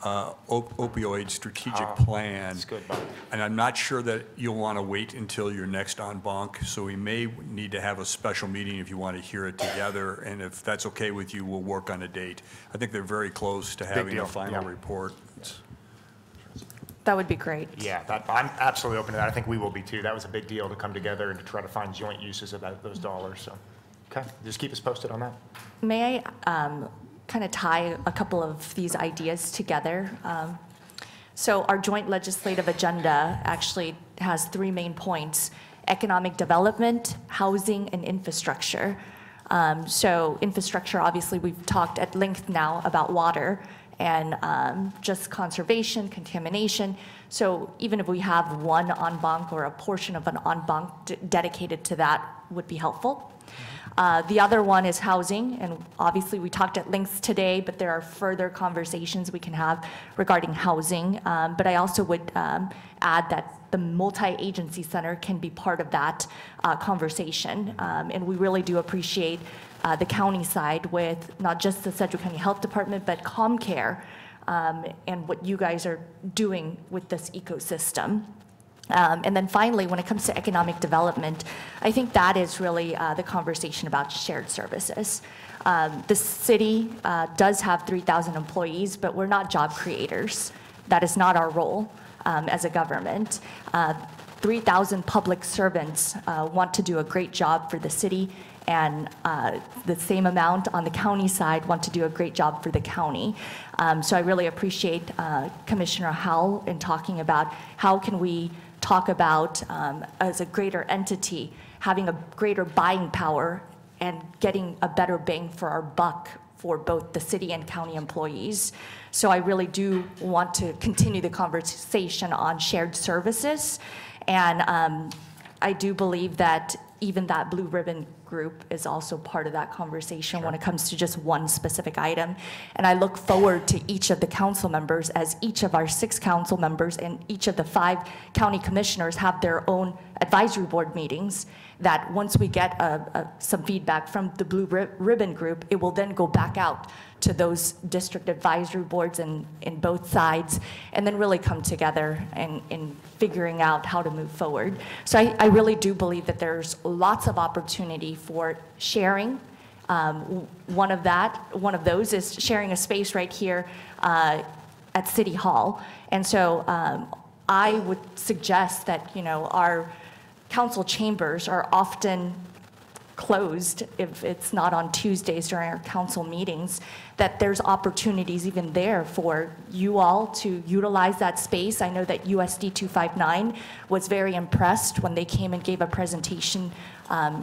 P: opioid strategic plan.
B: That's good, Bob.
P: And I'm not sure that you'll want to wait until you're next on Banc, so we may need to have a special meeting if you want to hear it together. And if that's okay with you, we'll work on a date. I think they're very close to having
B: deal,
P: a final
B: yeah.
P: report. It's-
A: That would be great.
B: Yeah, I'm absolutely open to that. I think we will be too. That was a big deal to come together and to try to find joint uses of those dollars. So, okay, just keep us posted on that.
A: May I kind of tie a couple of these ideas together? So our joint legislative agenda actually has 3 main points: economic development, housing, and infrastructure. So infrastructure, obviously, we've talked at length now about water and just conservation, contamination. So even if we have one en banc or a portion of an en banc dedicated to that would be helpful. The other one is housing, and obviously we talked at length today, but there are further conversations we can have regarding housing. But I also would add that the multi-agency center can be part of that conversation. And we really do appreciate the county side with not just the Sedgwick County Health Department, but ComCare and what you guys are doing with this ecosystem. And then finally, when it comes to economic development, I think that is really the conversation about shared services. The city does have 3,000 employees, but we're not job creators. That is not our role as a government. 3,000 public servants want to do a great job for the city, and the same amount on the county side want to do a great job for the county. So I really appreciate Commissioner Howell in talking about how can we talk about, as a greater entity, having a greater buying power and getting a better bang for our buck for both the city and county employees. So I really do want to continue the conversation on shared services. And I do believe that even that blue ribbon group is also part of that conversation when it comes to just one specific item. And I look forward to each of the council members, as each of our 6 council members and each of the 5 county commissioners have their own advisory board meetings, that once we get some feedback from the blue ribbon group, it will then go back out to those district advisory boards in both sides, and then really come together in figuring out how to move forward. So I really do believe that there's lots of opportunity for sharing. One of those is sharing a space right here at City Hall. And so I would suggest that, our council chambers are often closed if it's not on Tuesdays during our council meetings, that there's opportunities even there for you all to utilize that space. I know that USD 259 was very impressed when they came and gave a presentation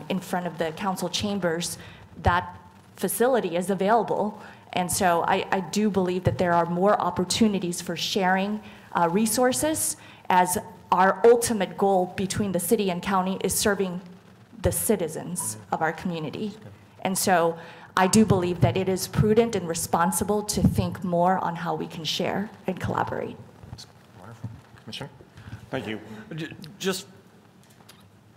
A: in front of the council chambers. That facility is available. And so I do believe that there are more opportunities for sharing resources, as our ultimate goal between the city and county is serving the citizens of our community. And so I do believe that it is prudent and responsible to think more on how we can share and collaborate.
B: Wonderful. Commissioner?
F: Thank you. Just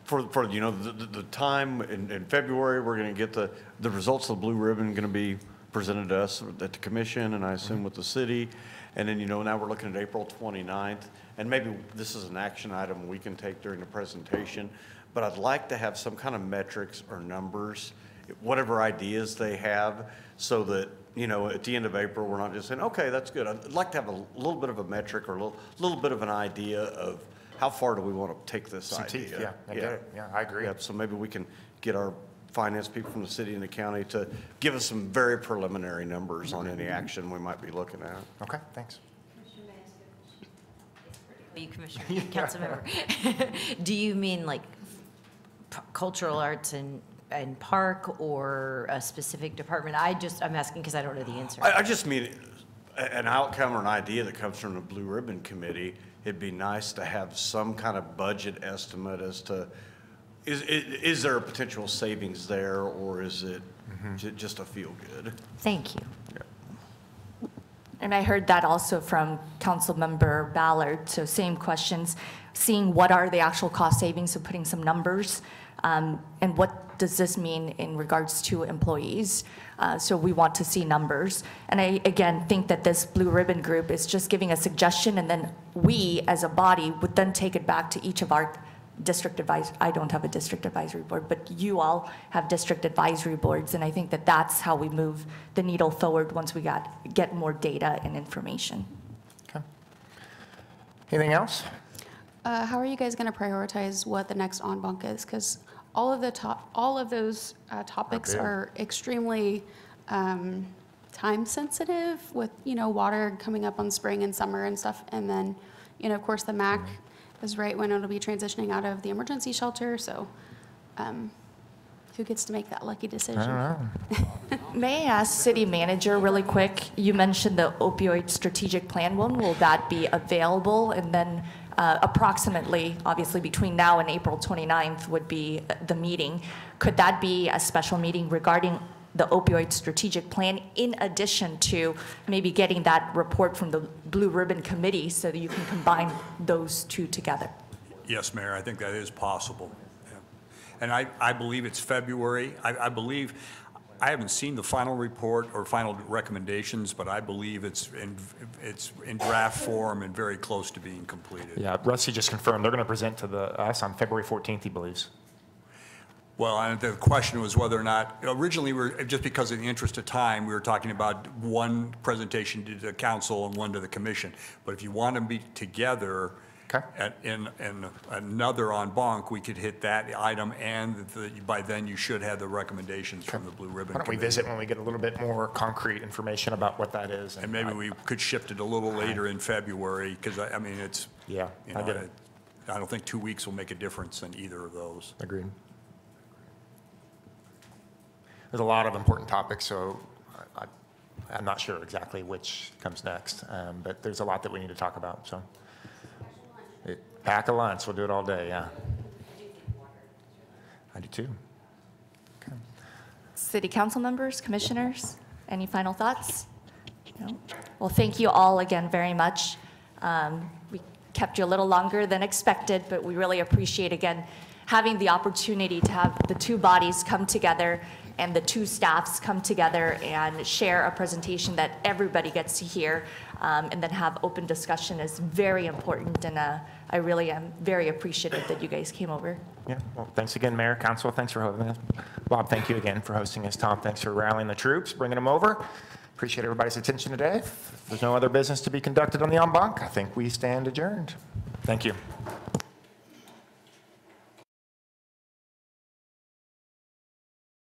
F: for the time in February, we're going to get the results of the blue ribbon going to be presented to us at the commission, and I assume with the city. And then, now we're looking at April 29th. And maybe this is an action item we can take during the presentation. But I'd like to have some kind of metrics or numbers, whatever ideas they have, so that, at the end of April, we're not just saying, okay, that's good. I'd like to have a little bit of a metric or a little bit of an idea of how far do we want to take this
B: Some
F: idea.
B: teeth, yeah, I get it. Yeah, I agree.
F: Yeah, so maybe we can get our finance people from the city and the county to give us some very preliminary numbers on any action we might be looking at.
B: Okay, thanks.
O: You, Commissioner, council member. Do you mean like cultural arts and park, or a specific department? I'm asking because I don't know the answer.
F: I just mean an outcome or an idea that comes from the Blue Ribbon Committee. It'd be nice to have some kind of budget estimate as to, is there a potential savings there, or is it just a feel good?
O: Thank you.
A: And I heard that also from Councilmember Ballard, so same questions, seeing what are the actual cost savings, so putting some numbers And what does this mean in regards to employees? So we want to see numbers. And I, again, think that this blue ribbon group is just giving a suggestion, and then we, as a body, would then take it back to each of our district advisory. I don't have a district advisory board, but you all have district advisory boards, and I think that that's how we move the needle forward once we get more data and information.
B: Okay. Anything else?
U: How are you guys going to prioritize what the next en banc is? Because all of those topics are extremely time sensitive, with water coming up on spring and summer and stuff, and then of course the MAC is right when it'll be transitioning out of the emergency shelter. So who gets to make that lucky decision?
B: I don't know.
A: May I ask city manager really quick, you mentioned the opioid strategic plan. When will that be available? And then approximately, obviously between now and April 29th would be the meeting. Could that be a special meeting regarding the opioid strategic plan, in addition to maybe getting that report from the Blue Ribbon Committee so that you can combine those two together?
P: Yes, Mayor, I think that is possible. Yeah. And I believe it's February. I believe, I haven't seen the final report or final recommendations, but I believe it's in draft form and very close to being completed.
B: Yeah, Rusty just confirmed they're going to present to us on February 14th, he believes.
P: Well, and the question was whether or not, originally, just because of the interest of time, we were talking about one presentation to the council and one to the commission. But if you want to be together in another en banc, we could hit that item, and by then you should have the recommendations from the Blue Ribbon
B: Why don't we
P: Committee.
B: visit when we get a little bit more concrete information about what that is?
P: And maybe we could shift it a little later in February, because I mean, it's,
B: yeah, I get it.
P: I don't think 2 weeks will make a difference in either of those.
B: Agreed. There's a lot of important topics, so I'm not sure exactly which comes next, but there's a lot that we need to talk about. So, pack a lunch. We'll do it all day. Yeah, I do too. Okay.
A: City council members, commissioners, any final thoughts? No? Well, thank you all again very much. We kept you a little longer than expected, but we really appreciate, again, having the opportunity to have the two bodies come together and the two staffs come together and share a presentation that everybody gets to hear, and then have open discussion is very important, and I really am very appreciative that you guys came over.
B: Yeah, well, thanks again, Mayor, Council. Thanks for hosting us. Bob, thank you again for hosting us. Tom, thanks for rallying the troops, bringing them over. Appreciate everybody's attention today. If there's no other business to be conducted on the en banc, I think we stand adjourned. Thank you.